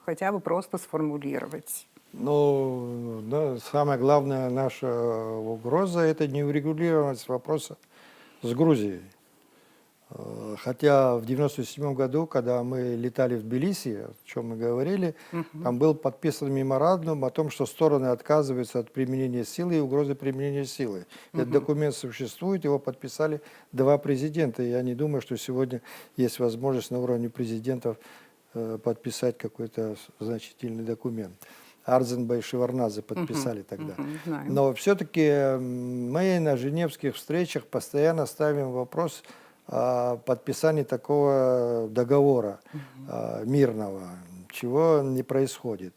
Хотя бы просто сформулировать. Ну, да, самая главная наша угроза – это неурегулированность вопроса с Грузией. Хотя в 1997 году, когда мы летали в Тбилиси, о чем мы говорили, там был подписан меморандум о том, что стороны отказываются от применения силы и угрозы применения силы. Этот документ существует, его подписали 2 президента. И я не думаю, что сегодня есть возможность на уровне президентов подписать какой-то значительный документ. Арзенбай и Шеварнадзе подписали тогда. Но все-таки мы на женевских встречах постоянно ставим вопрос о подписании такого договора мирного, чего не происходит.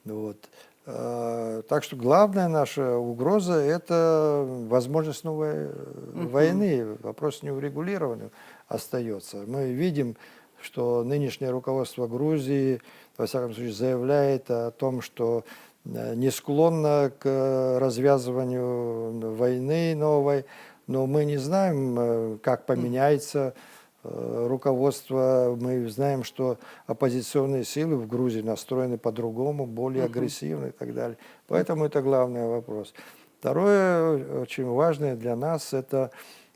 Вот. Так что главная наша угроза – это возможность новой войны. Вопрос неурегулированный остается. Мы видим, что нынешнее руководство Грузии, во всяком случае, заявляет о том, что не склонно к развязыванию войны новой, но мы не знаем, как поменяется руководство. Мы знаем, что оппозиционные силы в Грузии настроены по-другому, более агрессивно и так далее. Поэтому это главный вопрос. Второе, очень важное для нас, это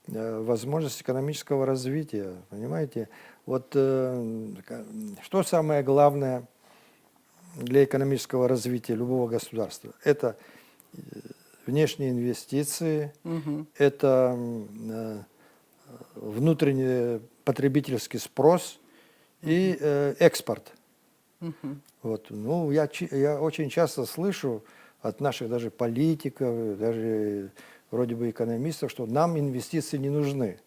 возможность экономического развития. Понимаете? Вот что самое главное для экономического развития любого государства? Это внешние инвестиции, это внутренний потребительский спрос и экспорт. Вот. Ну, я очень часто слышу от наших даже политиков, даже вроде бы экономистов, что нам инвестиции не нужны.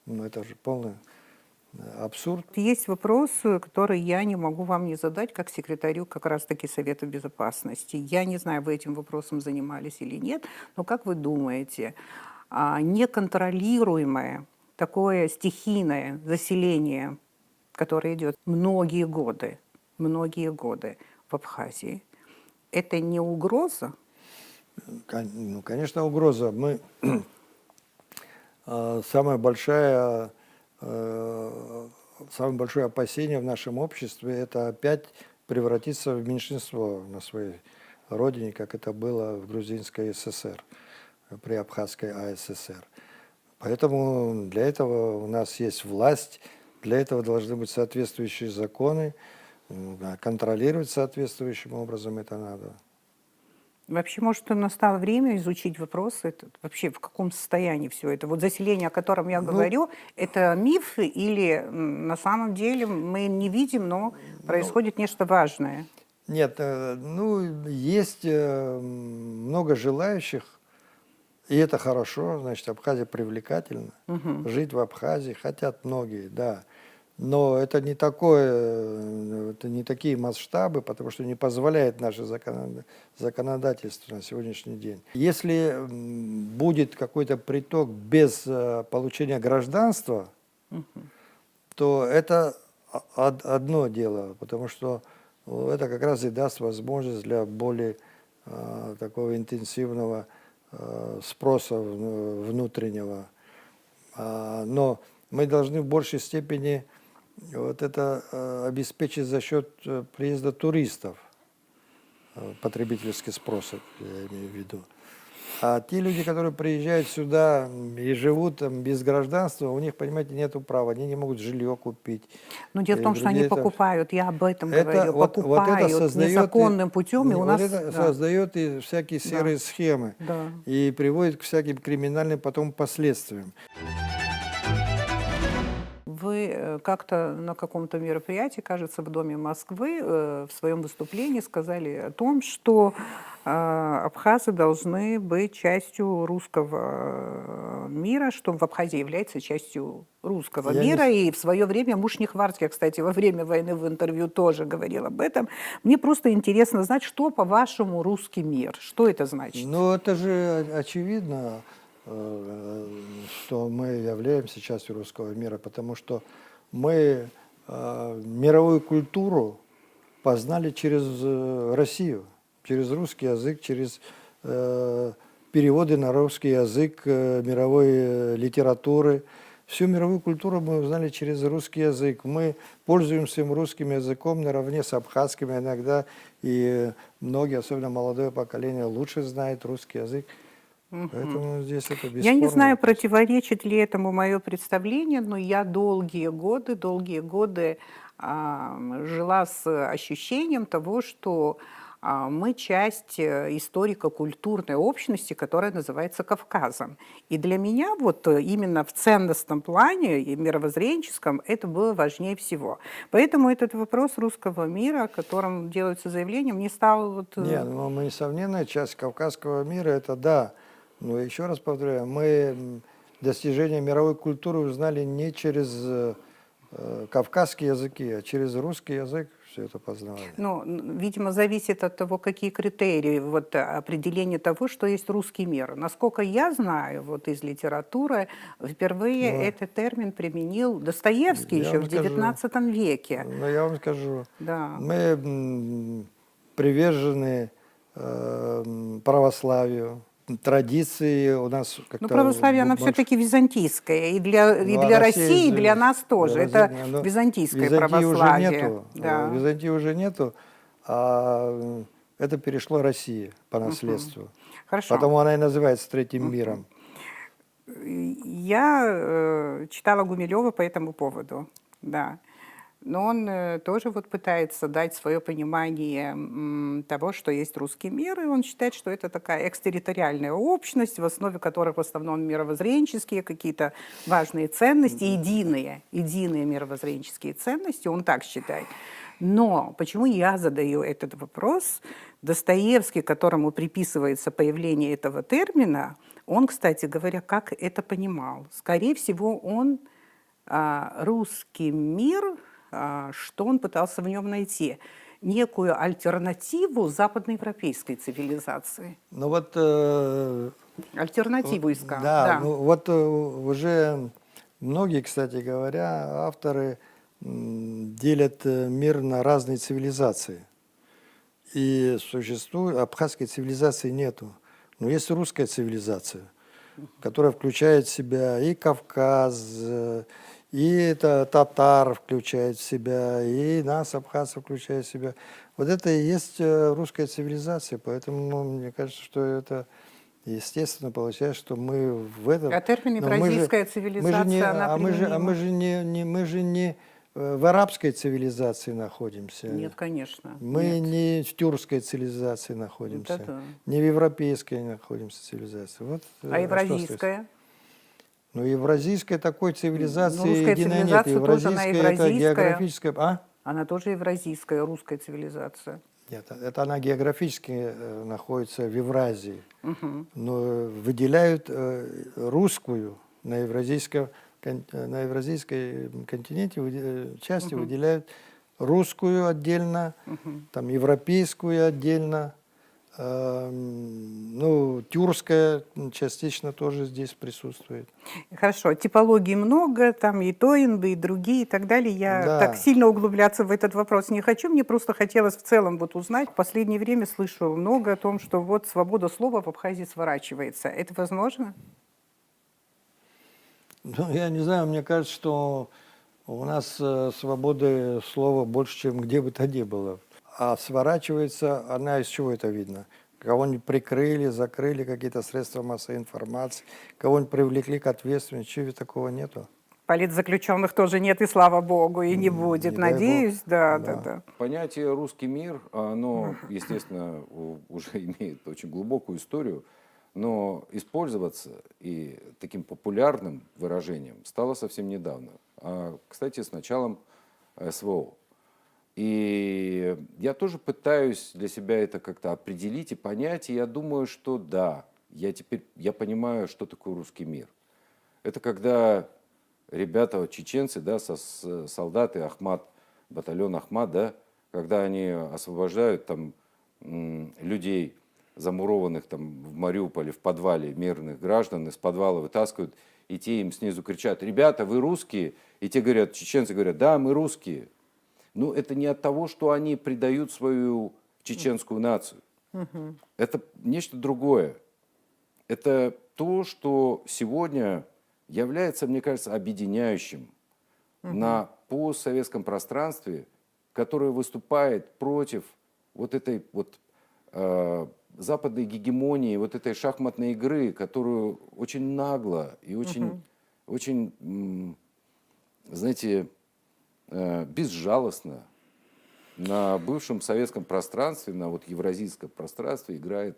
Ну, это же полный абсурд. Есть вопрос, который я не могу вам не задать, как секретарю как раз-таки Совета Безопасности. Я не знаю, вы этим вопросом занимались или нет, но как вы думаете, неконтролируемое такое стихийное заселение, которое идет многие годы в Абхазии, это не угроза? Ну, конечно, угроза. Самая большая самое большое опасение в нашем обществе – это опять превратиться в меньшинство на своей родине, как это было в Грузинской ССР, при Абхазской АССР. Поэтому для этого у нас есть власть, для этого должны быть соответствующие законы, контролировать соответствующим образом это надо. Вообще, может, настало время изучить вопрос, вообще в каком состоянии все это? Вот заселение, о котором я говорю, это миф или на самом деле мы не видим, но происходит нечто важное? Нет, есть много желающих, и это хорошо, значит, Абхазия привлекательна. Жить в Абхазии хотят многие, да. Но это не такие масштабы, потому что не позволяет наше законодательство на сегодняшний день. Если будет какой-то приток без получения гражданства, то это одно дело, потому что это как раз и даст возможность для более такого интенсивного спроса внутреннего. Но мы должны в большей степени вот это обеспечить за счет приезда туристов, потребительский спрос, я имею в виду. А те люди, которые приезжают сюда и живут там без гражданства, у них, понимаете, нет права, они не могут жилье купить. Но дело в том, что они покупают, я об этом говорю, Вот это покупают создает незаконным путем, и у нас... это создает и всякие серые схемы, и приводит к всяким криминальным потом последствиям. Вы как-то на каком-то мероприятии, кажется, в Доме Москвы, в своем выступлении сказали о том, что абхазы должны быть частью русского мира, что в Абхазии является частью русского мира. И в свое время Мушнихвардский, кстати, во время войны в интервью тоже говорил об этом. Мне просто интересно знать, что, по-вашему, русский мир? Что это значит? Ну, это же очевидно, что мы являемся частью русского мира, потому что мы мировую культуру познали через Россию, через русский язык, через переводы на русский язык мировой литературы. Всю мировую культуру мы узнали через русский язык. Мы пользуемся русским языком наравне с абхазским иногда, и многие, особенно молодое поколение, лучше знают русский язык. Поэтому здесь это бесспорно. Я не знаю, противоречит ли этому мое представление, но я долгие годы жила с ощущением того, что мы часть историко-культурной общности, которая называется Кавказом. И для меня вот именно в ценностном плане и мировоззренческом это было важнее всего. Поэтому этот вопрос русского мира, о котором делаются заявления, мне стал... Нет, мы, несомненно, часть кавказского мира, это да. Но еще раз повторяю, мы достижения мировой культуры узнали не через кавказские языки, а через русский язык все это познавали. Ну, видимо, зависит от того, какие критерии вот, определения того, что есть русский мир. Насколько я знаю, вот из литературы впервые этот термин применил Достоевский еще в XIX веке. Ну, я вам скажу, да. Мы привержены православию, традиции у нас как-то... Ну, православие, оно все-таки византийское. И для России, и для нас тоже. Это византийское православие. Уже нету, Византии уже нету, а это перешло России по наследству. Хорошо. Потому она и называется Третьим миром. Я читала Гумилева по этому поводу, да. Но он тоже вот пытается дать свое понимание того, что есть русский мир, и он считает, что это такая экстерриториальная общность, в основе которой в основном мировоззренческие какие-то важные ценности, единые мировоззренческие ценности, он так считает. Но почему я задаю этот вопрос? Достоевский, которому приписывается появление этого термина, он, кстати говоря, как это понимал? Скорее всего, он русский мир... что он пытался в нем найти? Некую альтернативу западноевропейской цивилизации. Ну вот... Альтернативу искал. Да, ну, вот уже многие, кстати говоря, авторы делят мир на разные цивилизации. И существует... Абхазской цивилизации нету. Но есть русская цивилизация, которая включает в себя и Кавказ, И это татар включает в себя, и нас, абхазцев, включает в себя. Вот это и есть русская цивилизация, поэтому мне кажется, что это естественно получается, что мы в этом... А термин Но мы же- евразийская мы же не, цивилизация, она применима? мы же не в арабской цивилизации находимся. Нет, конечно. Мы нет. не в тюркской цивилизации находимся, Да-да. не в европейской находимся цивилизации. Вот, А что остается. евразийская? Ну, евразийской такой цивилизации Ну, русская единой нет. цивилизация тоже, она Евразийская это евразийская. географическая... А? Она тоже евразийская, русская цивилизация. Нет, это она географически находится в Евразии. Но выделяют русскую на евразийском континенте части выделяют русскую отдельно, там европейскую отдельно, ну, тюркская частично тоже здесь присутствует. Хорошо, типологий много, там и тоинды, и другие, и так далее. Я Да. так сильно углубляться в этот вопрос не хочу. Мне просто хотелось в целом вот узнать. В последнее время слышу много о том, что вот свобода слова в Абхазии сворачивается. Это возможно? Ну, я не знаю, мне кажется, что у нас свободы слова больше, чем где бы то ни было. А сворачивается она из чего это видно? Кого-нибудь прикрыли, закрыли какие-то средства массовой информации, кого-нибудь привлекли к ответственности, чего такого нету. Политзаключенных тоже нет, и слава богу, и не будет, не дай надеюсь. бог. Да, Да. да, да. Понятие «русский мир», оно, естественно, уже имеет очень глубокую историю, но использоваться и таким популярным выражением стало совсем недавно. Кстати, с началом СВО. И я тоже пытаюсь для себя это как-то определить и понять, и я думаю, что да, я понимаю, что такое русский мир. Это когда ребята, чеченцы, да, солдаты Ахмат, батальон Ахмат, да, когда они освобождают там людей, замурованных там в Мариуполе, в подвале, мирных граждан, из подвала вытаскивают, и те им снизу кричат: ребята, вы русские? И те говорят, чеченцы говорят: да, мы русские. Ну, это не от того, что они предают свою чеченскую нацию. Это нечто другое. Это то, что сегодня является, мне кажется, объединяющим на постсоветском пространстве, которое выступает против вот этой вот западной гегемонии, вот этой шахматной игры, которую очень нагло и очень, знаете, безжалостно на бывшем советском пространстве, на вот евразийском пространстве играет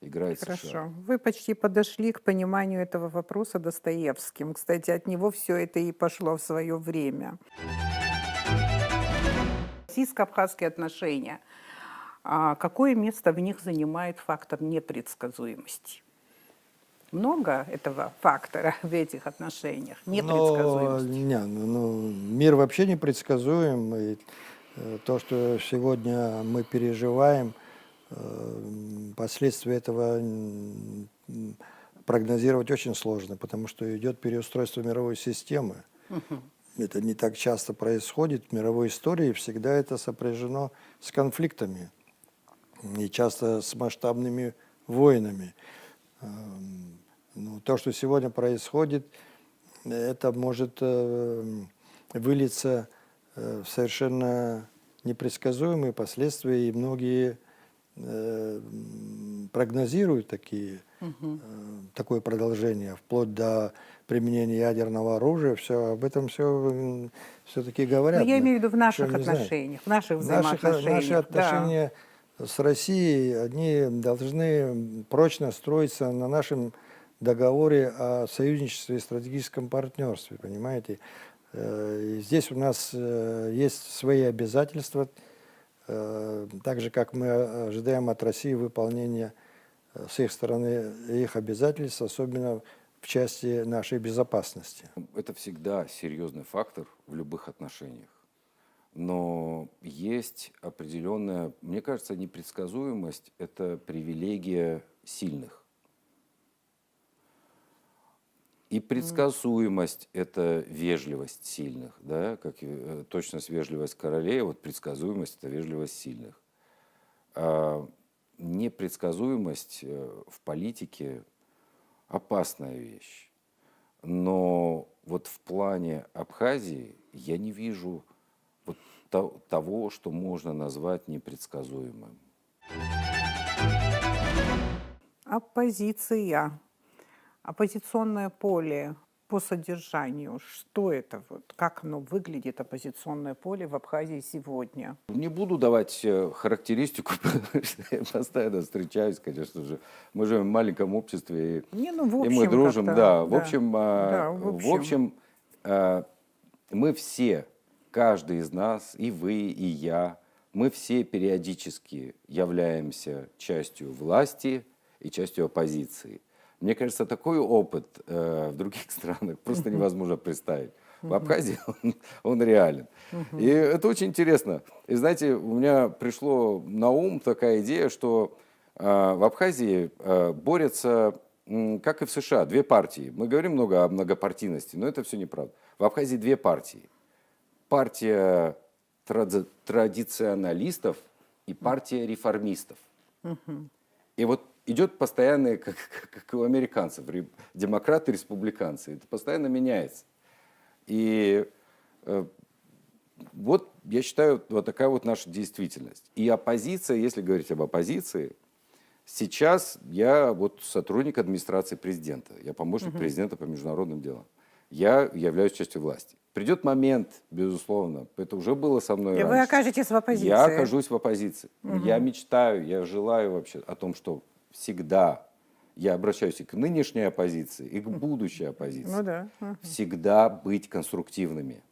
США. Хорошо. Вы почти подошли к пониманию этого вопроса Достоевским. Кстати, от него все это и пошло в свое время. Российско-абхазские отношения. Какое место в них занимает фактор непредсказуемости? Много этого фактора в этих отношениях? Непредсказуемости. Мир вообще непредсказуем. И то, что сегодня мы переживаем, последствия этого прогнозировать очень сложно, потому что идет переустройство мировой системы. Это не так часто происходит в мировой истории, всегда это сопряжено с конфликтами и часто с масштабными войнами. То, что сегодня происходит, это может вылиться в совершенно непредсказуемые последствия, и многие прогнозируют такое продолжение, вплоть до применения ядерного оружия. Об этом все-таки говорят. Но я имею в виду в наших Что не знаю. отношениях, в наших взаимоотношениях. Наши отношения с Россией, они должны прочно строиться на нашем договоре о союзничестве и стратегическом партнерстве, понимаете? И здесь у нас есть свои обязательства, так же, как мы ожидаем от России выполнения с их стороны их обязательств, особенно в части нашей безопасности. Это всегда серьезный фактор в любых отношениях. Но есть определенная, мне кажется, непредсказуемость – это привилегия сильных. И предсказуемость – это вежливость сильных, да, как точность, вежливость королей, вот предсказуемость – это вежливость сильных. Непредсказуемость в политике – опасная вещь. Но вот в плане Абхазии я не вижу вот того, что можно назвать непредсказуемым. Оппозиция. Оппозиционное поле по содержанию. Что это? Вот, как оно выглядит, оппозиционное поле в Абхазии сегодня? Не буду давать характеристику, потому что я постоянно встречаюсь, конечно же. Мы живем в маленьком обществе, Не, ну, в и мы общем дружим. как-то, Да, в да. общем, Да, в общем, мы все, каждый из нас, и вы, и я, мы все периодически являемся частью власти и частью оппозиции. Мне кажется, такой опыт в других странах просто невозможно представить. В Абхазии он реален. И это очень интересно. И знаете, у меня пришло на ум такая идея, что в Абхазии борются, как и в США, две партии. Мы говорим много о многопартийности, но это все неправда. В Абхазии две партии. Партия традиционалистов и партия реформистов. И вот идет постоянно, как у американцев, демократы, республиканцы. Это постоянно меняется. И вот, я считаю, вот такая вот наша действительность. И оппозиция, если говорить об оппозиции, сейчас я вот сотрудник администрации президента, я помощник президента по международным делам. Я являюсь частью власти. Придет момент, безусловно, это уже было со мной И раньше. вы окажетесь в оппозиции. Я окажусь в оппозиции. Я мечтаю, я желаю вообще о том, что всегда я обращаюсь и к нынешней оппозиции, и к будущей оппозиции. Ну да. Всегда быть конструктивными.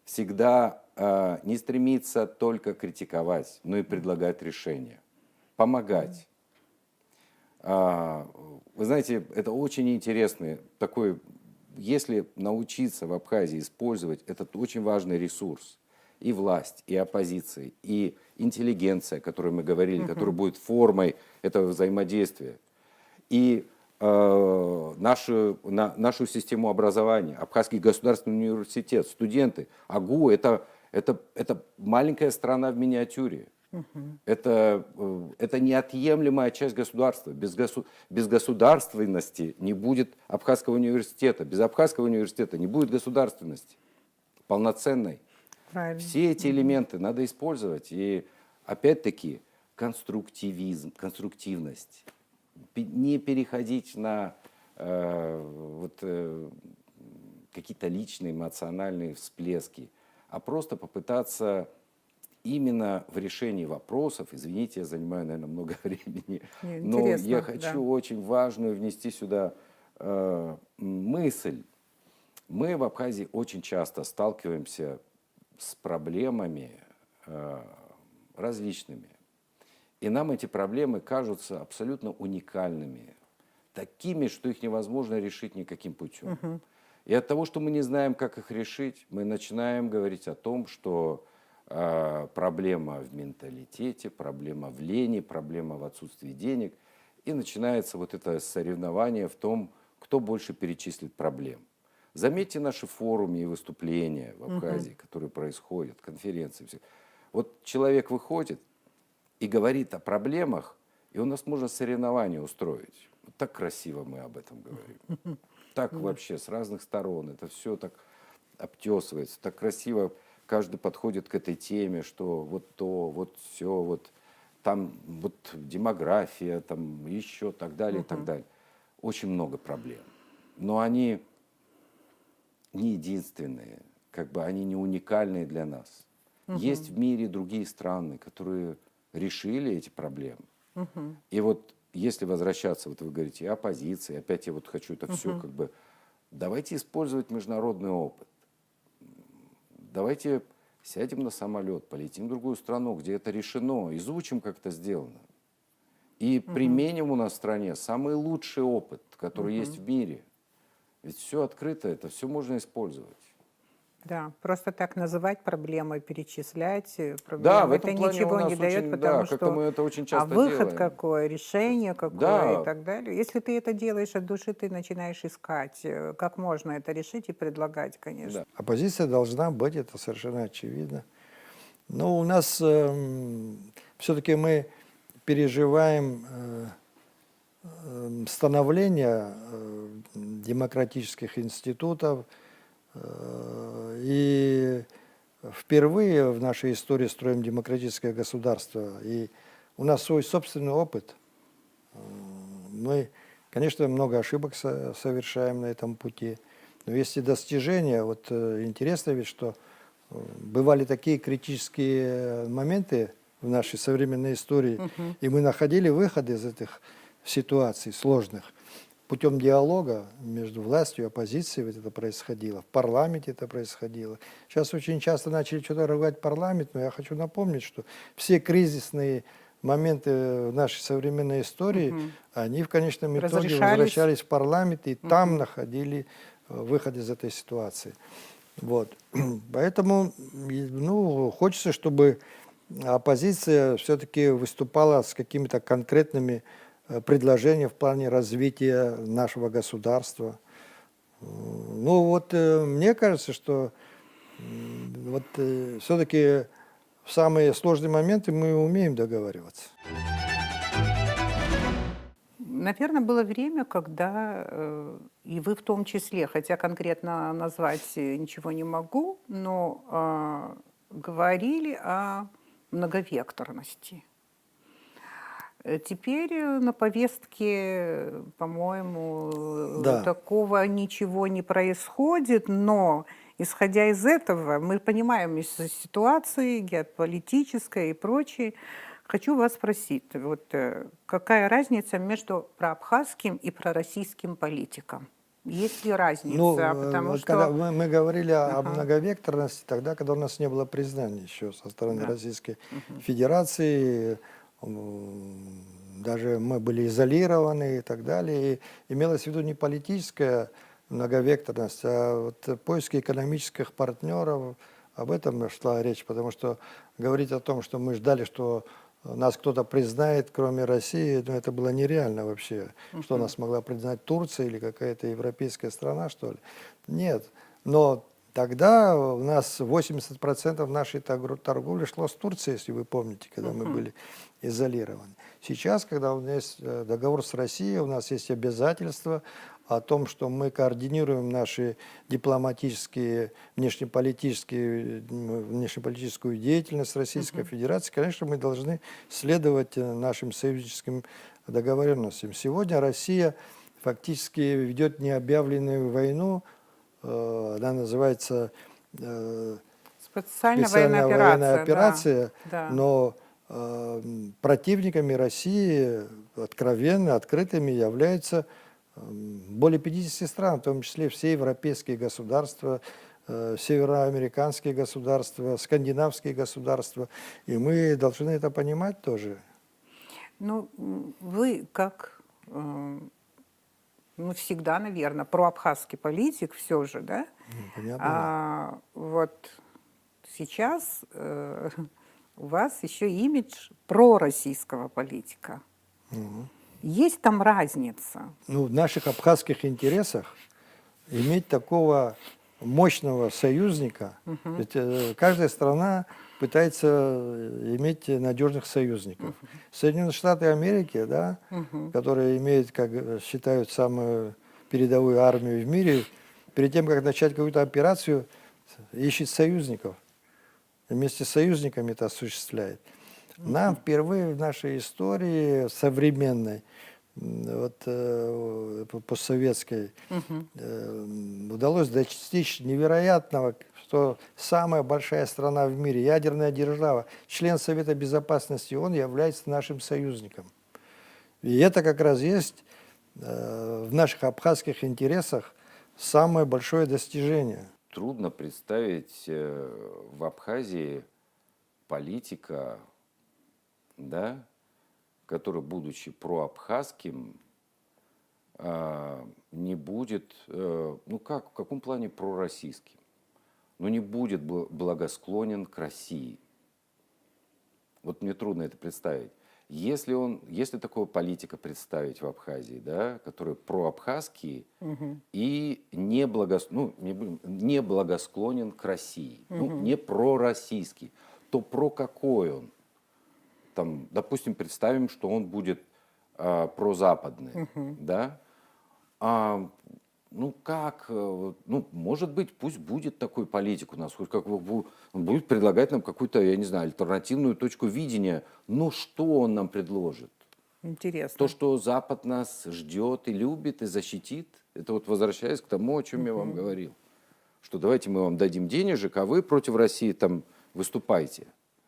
Всегда не стремиться только критиковать, но и предлагать решения. Помогать. Вы знаете, это очень интересный такой, если научиться в Абхазии использовать этот очень важный ресурс, и власть, и оппозиция, и интеллигенция, о которой мы говорили, которая будет формой этого взаимодействия, и нашу систему образования, Абхазский государственный университет, студенты, АГУ это маленькая страна в миниатюре. Это неотъемлемая часть государства. Без государственности не будет Абхазского университета. Без Абхазского университета не будет государственности полноценной. Правильно. Все эти элементы надо использовать. И опять-таки конструктивизм, конструктивность. Не переходить на какие-то личные эмоциональные всплески, а просто попытаться именно в решении вопросов, извините, я занимаю, наверное, много времени, но я хочу очень важную внести сюда мысль. Мы в Абхазии очень часто сталкиваемся с проблемами различными. И нам эти проблемы кажутся абсолютно уникальными, такими, что их невозможно решить никаким путем. И от того, что мы не знаем, как их решить, мы начинаем говорить о том, что проблема в менталитете, проблема в лени, проблема в отсутствии денег. И начинается вот это соревнование в том, кто больше перечислит проблем. Заметьте наши форумы и выступления в Абхазии, которые происходят, конференции. Все. Вот человек выходит и говорит о проблемах, и у нас можно соревнование устроить. Вот так красиво мы об этом говорим. Так вообще, с разных сторон. Это все так обтесывается, так красиво. Каждый подходит к этой теме, что вот то, вот все, вот там вот демография, там еще так далее, и так далее. Очень много проблем. Но они не единственные, как бы они не уникальные для нас. Есть в мире другие страны, которые решили эти проблемы. И вот если возвращаться, вот вы говорите, оппозиция, опять я вот хочу это все как бы... Давайте использовать международный опыт. Давайте сядем на самолет, полетим в другую страну, где это решено, изучим, как это сделано. И применим у нас в стране самый лучший опыт, который есть в мире. Ведь все открыто, это все можно использовать. Да, просто так называть проблемой, перечислять проблемы, Да, в это этом плане ничего у нас не дает, очень, потому да, что как-то мы это очень часто выход делаем. какой, решение какое Да. и так далее. Если ты это делаешь от души, ты начинаешь искать, как можно это решить и предлагать, конечно. Да. Оппозиция должна быть, это совершенно очевидно. Но у нас все-таки мы переживаем становление демократических институтов. И впервые в нашей истории строим демократическое государство. И у нас свой собственный опыт. Мы, конечно, много ошибок совершаем на этом пути. Но есть и достижения. Вот интересно ведь, что бывали такие критические моменты в нашей современной истории, и мы находили выход из этих ситуаций сложных. Путем диалога между властью и оппозицией вот это происходило, в парламенте это происходило. Сейчас очень часто начали что-то ругать парламент, но я хочу напомнить, что все кризисные моменты в нашей современной истории, они в конечном итоге возвращались в парламент и там находили выход из этой ситуации. Вот. Поэтому хочется, чтобы оппозиция все-таки выступала с какими-то конкретными предложениями в плане развития нашего государства. Мне кажется, что все-таки в самые сложные моменты мы умеем договариваться. Наверное, было время, когда, и вы в том числе, хотя конкретно назвать ничего не могу, но говорили о многовекторности. Теперь на повестке, по-моему, такого ничего не происходит, но исходя из этого, мы понимаем из ситуации геополитической и прочей. Хочу вас спросить, какая разница между проабхазским и пророссийским политиком? Есть ли разница? Когда мы говорили о многовекторности, тогда, когда у нас не было признания еще со стороны Российской Федерации, даже мы были изолированы и так далее. И имелось в виду не политическая многовекторность, а поиски экономических партнеров. Об этом шла речь, потому что говорить о том, что мы ждали, что нас кто-то признает, кроме России, это было нереально вообще. Что нас могла признать Турция или какая-то европейская страна, что ли? Нет. Но тогда у нас 80% нашей торговли шло с Турцией, если вы помните, когда мы были изолированы. Сейчас, когда у нас есть договор с Россией, у нас есть обязательства о том, что мы координируем наши дипломатические, внешнеполитическую деятельность Российской Федерации, конечно, мы должны следовать нашим союзническим договоренностям. Сегодня Россия фактически ведет необъявленную войну, она называется специальная военная операция, но противниками России открытыми являются более 50 стран, в том числе все европейские государства, североамериканские государства, скандинавские государства. И мы должны это понимать тоже. Вы как, всегда, наверное, проабхазский политик все же, да? Понятно. Сейчас у вас еще имидж пророссийского политика. Есть там разница? В наших абхазских интересах иметь такого мощного союзника. Ведь каждая страна пытается иметь надежных союзников. Соединенные Штаты Америки, которые имеют, как считают, самую передовую армию в мире, перед тем, как начать какую-то операцию, ищет союзников. И вместе с союзниками это осуществляет. Нам впервые в нашей истории современной, постсоветской, удалось достичь невероятного, что самая большая страна в мире, ядерная держава, член Совета Безопасности ООН, является нашим союзником. И это как раз есть в наших абхазских интересах самое большое достижение. Трудно представить в Абхазии политика, который, будучи проабхазским, не будет, в каком плане пророссийским, но не будет благосклонен к России. Вот мне трудно это представить. Если такого политика представить в Абхазии, который проабхазский и не благосклонен к России, не пророссийский, то про какой он? Там, допустим, представим, что он будет прозападный, ну как, ну может быть, пусть будет такой политик у нас, хоть как он будет предлагать нам какую-то, я не знаю, альтернативную точку видения, но что он нам предложит? Интересно. То, что Запад нас ждет и любит, и защитит, это вот возвращаясь к тому, о чем я вам говорил, что давайте мы вам дадим денежек, а вы против России там выступайте.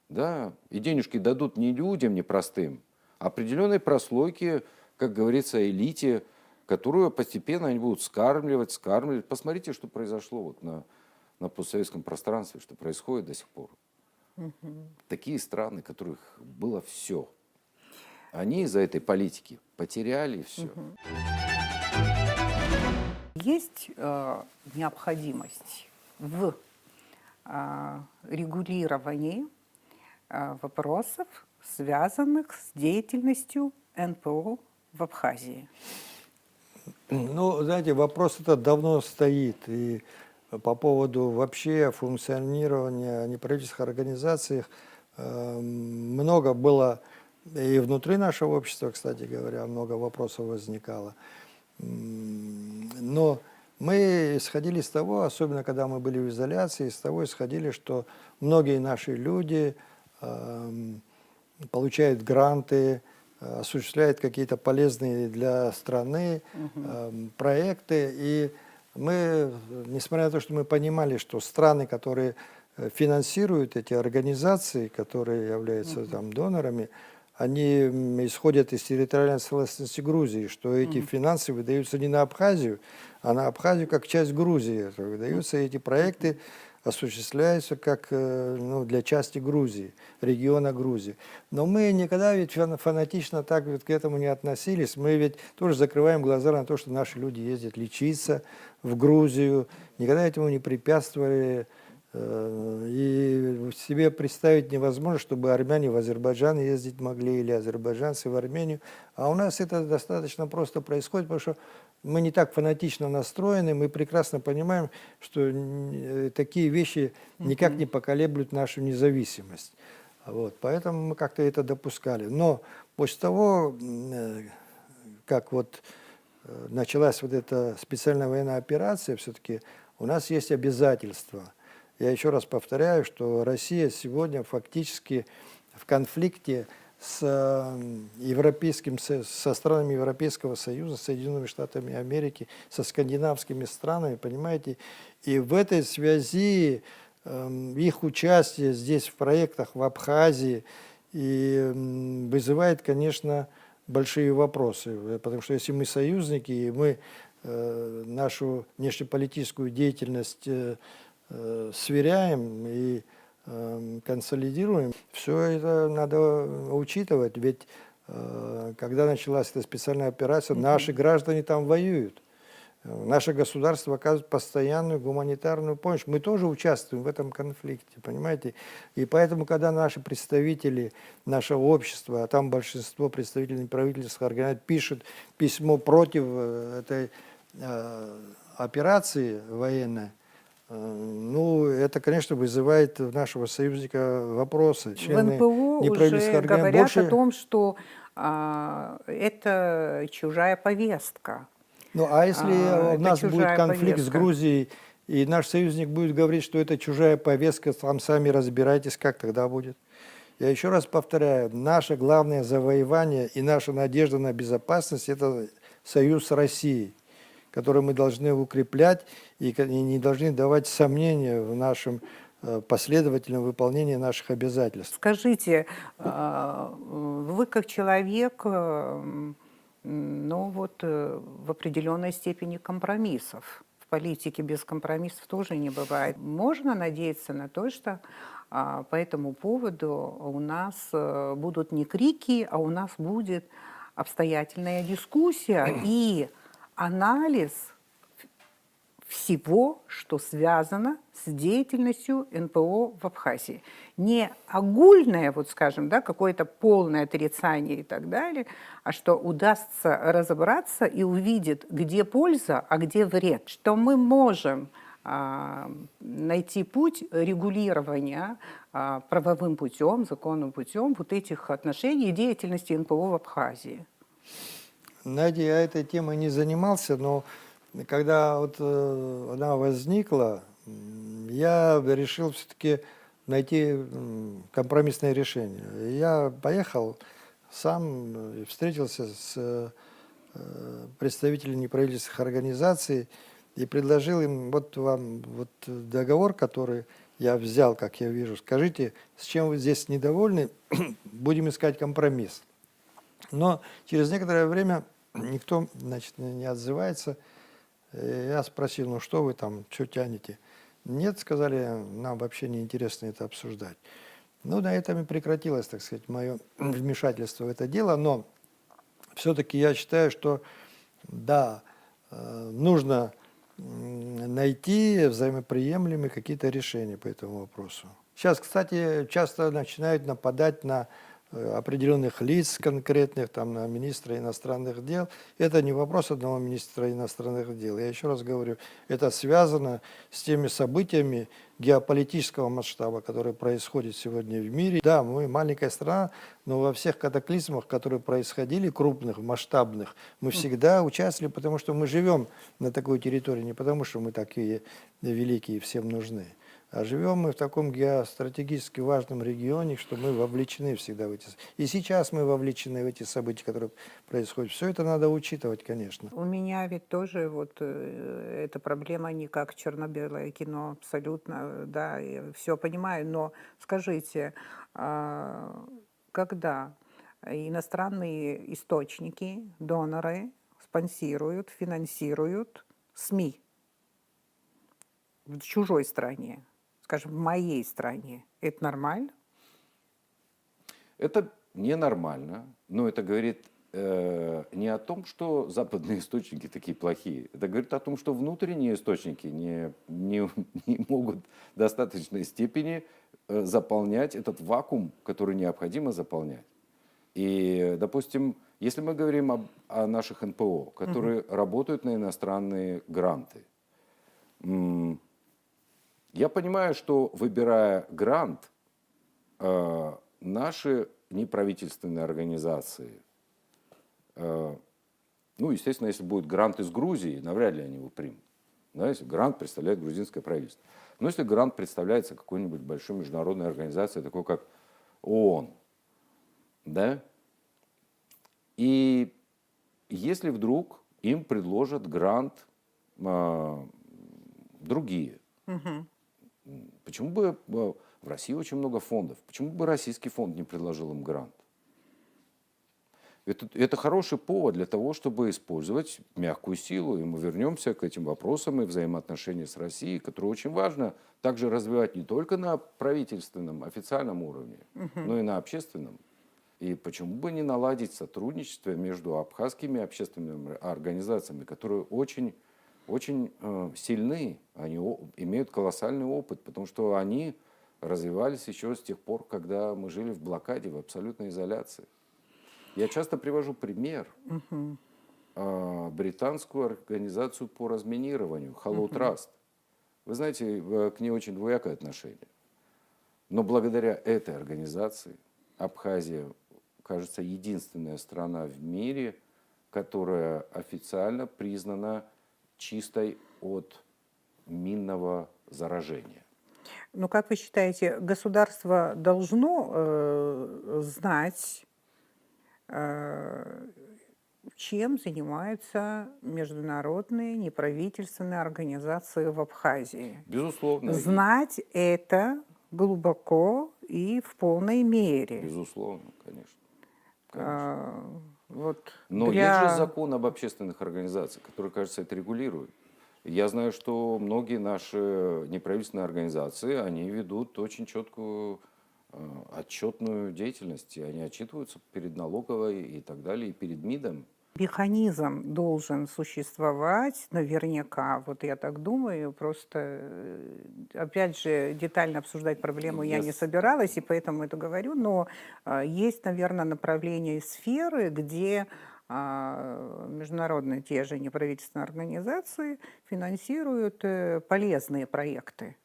Да? И денежки дадут не людям непростым, а определенной прослойке, как говорится, элите, которую постепенно они будут скармливать. Посмотрите, что произошло вот на постсоветском пространстве, что происходит до сих пор. Такие страны, у которых было все. Они из-за этой политики потеряли все. Есть необходимость в регулировании вопросов, связанных с деятельностью НПО в Абхазии? Ну, знаете, вопрос этот давно стоит. И по поводу вообще функционирования неправительственных организаций много было и внутри нашего общества, кстати говоря, много вопросов возникало. Но мы исходили из того, особенно когда мы были в изоляции, из того исходили, что многие наши люди получают гранты, осуществляют какие-то полезные для страны проекты. И мы, несмотря на то, что мы понимали, что страны, которые финансируют эти организации, которые являются там донорами, они исходят из территориальной целостности Грузии, что эти финансы выдаются не на Абхазию, а на Абхазию как часть Грузии. Выдаются эти проекты, осуществляются как для части Грузии, региона Грузии. Но мы никогда ведь фанатично так вот к этому не относились. Мы ведь тоже закрываем глаза на то, что наши люди ездят лечиться в Грузию, никогда этому не препятствовали. И себе представить невозможно, чтобы армяне в Азербайджан ездить могли или азербайджанцы в Армению. А у нас это достаточно просто происходит, потому что мы не так фанатично настроены, мы прекрасно понимаем, что такие вещи никак не поколеблют нашу независимость. Вот, поэтому мы как-то это допускали. Но после того, как вот началась вот эта специальная военная операция, все-таки у нас есть обязательства. Я еще раз повторяю, что Россия сегодня фактически в конфликте со странами Европейского Союза, с Соединенными Штатами Америки, со скандинавскими странами, понимаете? И в этой связи их участие здесь в проектах в Абхазии и вызывает, конечно, большие вопросы. Потому что если мы союзники, и мы нашу внешнеполитическую деятельность сверяем и консолидируем, все это надо учитывать. Ведь когда началась эта специальная операция, наши граждане там воюют. Наше государство оказывает постоянную гуманитарную помощь. Мы тоже участвуем в этом конфликте, понимаете? И поэтому, когда наши представители, наше общество, а там большинство представителей неправительственных организаций пишут письмо против этой операции военной, ну, это, конечно, вызывает у нашего союзника вопросы. В НПО уже говорят о том, что это чужая повестка. Ну, а если у нас будет конфликт с Грузией, и наш союзник будет говорить, что это чужая повестка, там сами разбирайтесь, как тогда будет? Я еще раз повторяю, наше главное завоевание и наша надежда на безопасность – это союз с Россией, который мы должны укреплять и не должны давать сомнения в нашем последовательном выполнении наших обязательств. Скажите, вы как человек, ну вот в определенной степени компромиссов. В политике без компромиссов тоже не бывает. Можно надеяться на то, что по этому поводу у нас будут не крики, а у нас будет обстоятельная дискуссия и анализ всего, что связано с деятельностью НПО в Абхазии. Не огульное, вот скажем, да, какое-то полное отрицание и так далее, а что удастся разобраться и увидеть, где польза, а где вред. Что мы можем найти путь регулирования правовым путем, законным путем вот этих отношений и деятельности НПО в Абхазии. Знаете, я этой темой не занимался, но когда вот она возникла, я решил все-таки найти компромиссное решение. Я поехал сам и встретился с представителями неправительственных организаций и предложил им: вот вам вот договор, который я взял, как я вижу, скажите, с чем вы здесь недовольны, будем искать компромисс. Но через некоторое время никто, значит, не отзывается. Я спросил: ну что вы там, что тянете? Нет, сказали, нам вообще не интересно это обсуждать. Ну, на этом и прекратилось, так сказать, мое вмешательство в это дело, но все-таки я считаю, что да, нужно найти взаимоприемлемые какие-то решения по этому вопросу. Сейчас, кстати, часто начинают нападать на определенных лиц конкретных, там, на министра иностранных дел. Это не вопрос одного министра иностранных дел. Я еще раз говорю, это связано с теми событиями геополитического масштаба, которые происходят сегодня в мире. Да, мы маленькая страна, но во всех катаклизмах, которые происходили, крупных, масштабных, мы всегда участвовали, потому что мы живем на такой территории, не потому что мы такие великие и всем нужны. А живем мы в таком геостратегически важном регионе, что мы вовлечены всегда в эти... И сейчас мы вовлечены в эти события, которые происходят. Все это надо учитывать, конечно. У меня ведь тоже вот эта проблема не как черно-белое кино, абсолютно, да, все понимаю, но скажите, когда иностранные источники, доноры спонсируют, финансируют СМИ в чужой стране, скажем, в моей стране, это нормально? Это ненормально, но это говорит не о том, что западные источники такие плохие. Это говорит о том, что внутренние источники не могут в достаточной степени заполнять этот вакуум, который необходимо заполнять. И, допустим, если мы говорим о наших НПО, которые работают на иностранные гранты, я понимаю, что, выбирая грант, наши неправительственные организации, ну, естественно, если будет грант из Грузии, навряд ли они его примут. Да, если грант представляет грузинское правительство. Но если грант представляется какой-нибудь большой международной организацией, такой как ООН, да, и если вдруг им предложат грант другие, почему бы в России очень много фондов, почему бы российский фонд не предложил им грант? Это хороший повод для того, чтобы использовать мягкую силу, и мы вернемся к этим вопросам и взаимоотношения с Россией, которые очень важно также развивать не только на правительственном, официальном уровне, но и на общественном. И почему бы не наладить сотрудничество между абхазскими общественными организациями, которые очень сильны, они имеют колоссальный опыт, потому что они развивались еще с тех пор, когда мы жили в блокаде, в абсолютной изоляции. Я часто привожу пример британскую организацию по разминированию, Hello Trust. Вы знаете, к ней очень двоякое отношение. Но благодаря этой организации Абхазия, кажется, единственная страна в мире, которая официально признана чистой от минного заражения. Ну, как вы считаете, государство должно знать, чем занимаются международные неправительственные организации в Абхазии? Безусловно. Знать это глубоко и в полной мере. Безусловно, конечно. Вот Но для... есть же закон об общественных организациях, который, кажется, это регулирует. Я знаю, что многие наши неправительственные организации, они ведут очень четкую отчетную деятельность. Они отчитываются перед налоговой и так далее, и перед МИДом. Механизм должен существовать наверняка, вот я так думаю, просто, опять же, детально обсуждать проблему я не собиралась, и поэтому это говорю, но есть, наверное, направления и сферы, где международные те же неправительственные организации финансируют полезные проекты.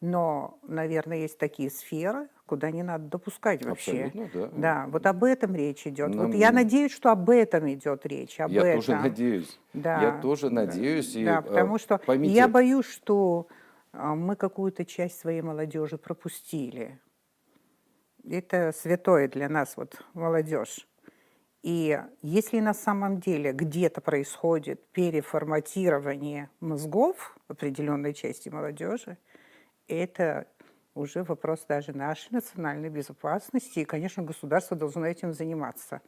Но, наверное, есть такие сферы, куда не надо допускать вообще. Абсолютно, да. Да, вот об этом речь идет. Вот Нам- я надеюсь, что об этом идет речь, об Я тоже этом. надеюсь. Я Да, тоже да, надеюсь. И да, потому что поймите, я боюсь, что мы какую-то часть своей молодежи пропустили. Это святое для нас, вот, молодежь. И если на самом деле где-то происходит переформатирование мозгов определенной части молодежи, это уже вопрос даже нашей национальной безопасности. И, конечно, государство должно этим заниматься.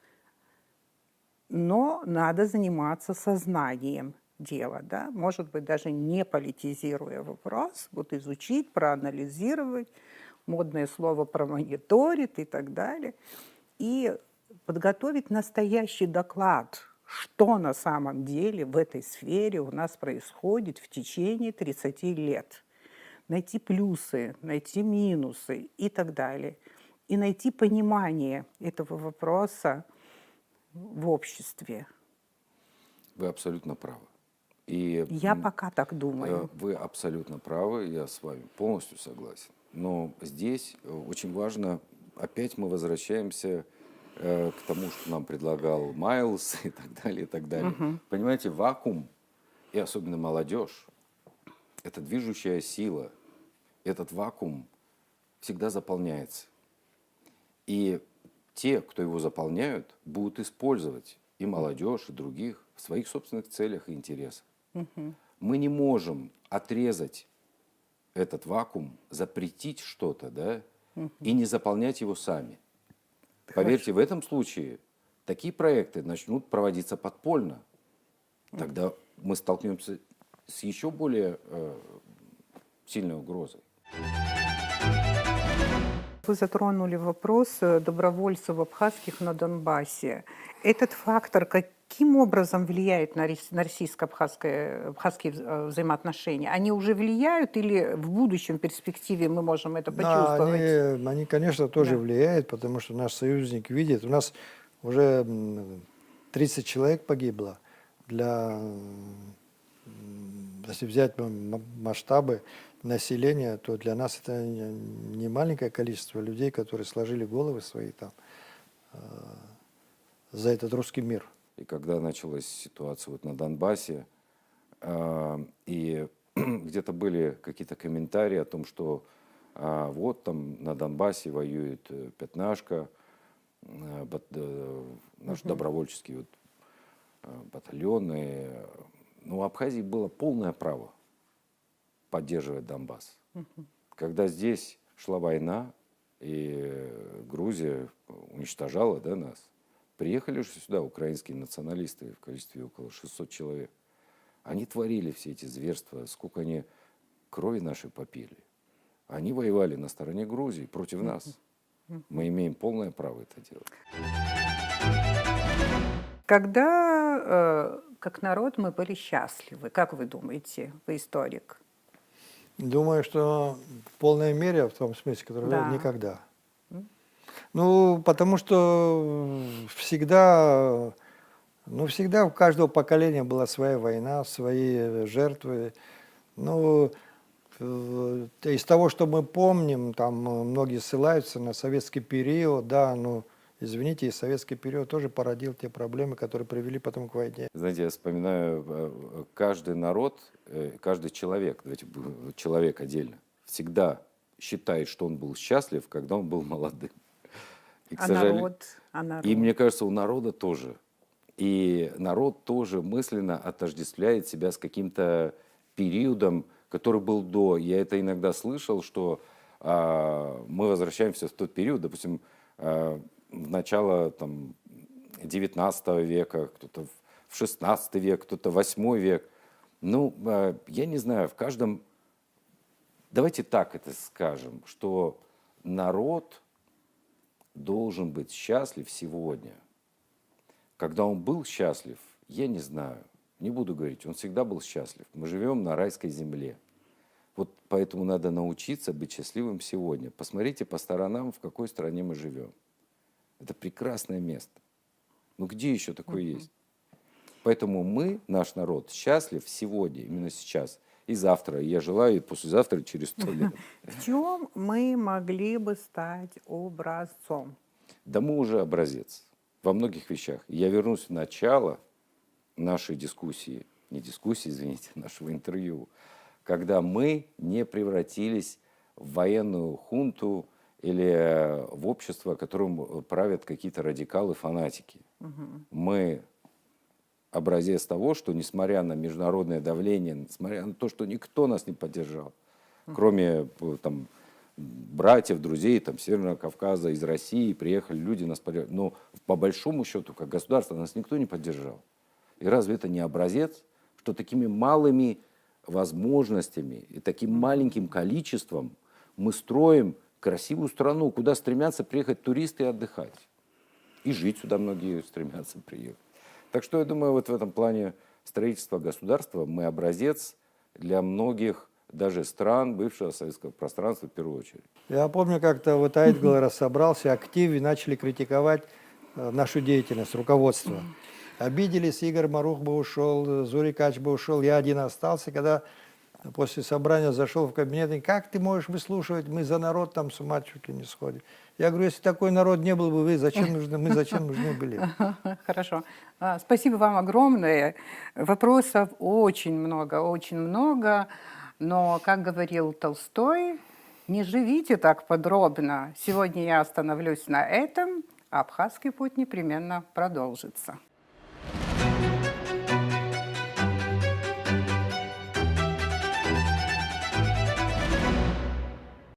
Но надо заниматься сознанием дела, да? Может быть, даже не политизируя вопрос, вот изучить, проанализировать, модное слово промониторить и так далее, и подготовить настоящий доклад, что на самом деле в этой сфере у нас происходит в течение 30 лет. Найти плюсы, найти минусы и так далее. И найти понимание этого вопроса в обществе. вы абсолютно правы. И Я пока так думаю. вы абсолютно правы, я с вами полностью согласен. Но здесь очень важно, опять мы возвращаемся к тому, что нам предлагал Майлз и так далее, и так далее. Понимаете, вакуум, и особенно молодежь, это движущая сила. Этот вакуум всегда заполняется. И те, кто его заполняют, будут использовать и молодежь, и других в своих собственных целях и интересах. Мы не можем отрезать этот вакуум, запретить что-то, да, и не заполнять его сами. Поверьте, в этом случае такие проекты начнут проводиться подпольно. Тогда мы столкнемся с еще более сильной угрозой. Вы затронули вопрос добровольцев абхазских на Донбассе. Этот фактор каким образом влияет на российско-абхазские взаимоотношения? Они уже влияют или в будущем перспективе мы можем это Да, почувствовать? они, конечно, тоже Да. влияют, потому что наш союзник видит. У нас уже 30 человек погибло. Если взять масштабы населения, то для нас это не маленькое количество людей, которые сложили головы свои там за этот русский мир. И когда началась ситуация вот на Донбассе, и где-то были какие-то комментарии о том, что вот там на Донбассе воюет пятнашка, наш добровольческий вот, батальон. И, ну, у Абхазии было полное право поддерживать Донбасс. Когда здесь шла война, и Грузия уничтожала, да, нас, приехали же сюда украинские националисты в количестве около 600 человек. Они творили все эти зверства, сколько они крови нашей попили. Они воевали на стороне Грузии против нас. Мы имеем полное право это делать. Когда, как народ, мы были счастливы? Как вы думаете, вы историк? Думаю, что в полной мере, в том смысле, который Да. никогда. Ну, потому что всегда у каждого поколения была своя война, свои жертвы. Ну, из того, что мы помним, там многие ссылаются на советский период, да, ну, извините, и советский период тоже породил те проблемы, которые привели потом к войне. Знаете, я вспоминаю, каждый народ, каждый человек, давайте человек отдельно, всегда считает, что он был счастлив, когда он был молодым. И, народ? И мне кажется, у народа тоже. И народ тоже мысленно отождествляет себя с каким-то периодом, который был до. Я это иногда слышал, что мы возвращаемся в тот период, допустим, в начало там, 19 века, кто-то в 16 век, кто-то в 8 век. Ну, я не знаю, в каждом... Давайте так это скажем, что народ должен быть счастлив сегодня. Когда он был счастлив, я не знаю, не буду говорить, он всегда был счастлив. Мы живем на райской земле. Вот поэтому надо научиться быть счастливым сегодня. Посмотрите по сторонам, в какой стране мы живем. Это прекрасное место. Ну где еще такое есть? Поэтому мы, наш народ, счастлив сегодня, именно сейчас. и завтра. И я желаю и послезавтра, и через 100 лет. В чем мы могли бы стать образцом? Да мы уже образец во многих вещах. Я вернусь в начало нашей дискуссии, не дискуссии, извините, нашего интервью, когда мы не превратились в военную хунту или в общество, которым правят какие-то радикалы, фанатики. Мы образец того, что несмотря на международное давление, несмотря на то, что никто нас не поддержал, кроме там, братьев, друзей там, Северного Кавказа, из России, приехали люди, нас поддержали. Но по большому счету, как государство, нас никто не поддержал. И разве это не образец, что такими малыми возможностями и таким маленьким количеством мы строим красивую страну, куда стремятся приехать туристы и отдыхать. И жить сюда многие стремятся приехать. Так что я думаю, вот в этом плане строительства государства мы образец для многих даже стран бывшего советского пространства в первую очередь. Я помню, как-то вот Айтгл собрался актив и начали критиковать нашу деятельность, руководство. Обиделись, Игорь Марух бы ушел, Зурикач бы ушел, я один остался. Когда после собрания зашел в кабинет, и как ты можешь выслушивать, мы за народ там с ума чуть ли не сходим. Я говорю, если такой народ не был бы, вы зачем нужны, мы зачем нужны были? Хорошо. Спасибо вам огромное. Вопросов очень много. Но, как говорил Толстой, не живите так подробно. Сегодня я остановлюсь на этом, а Абхазский путь непременно продолжится.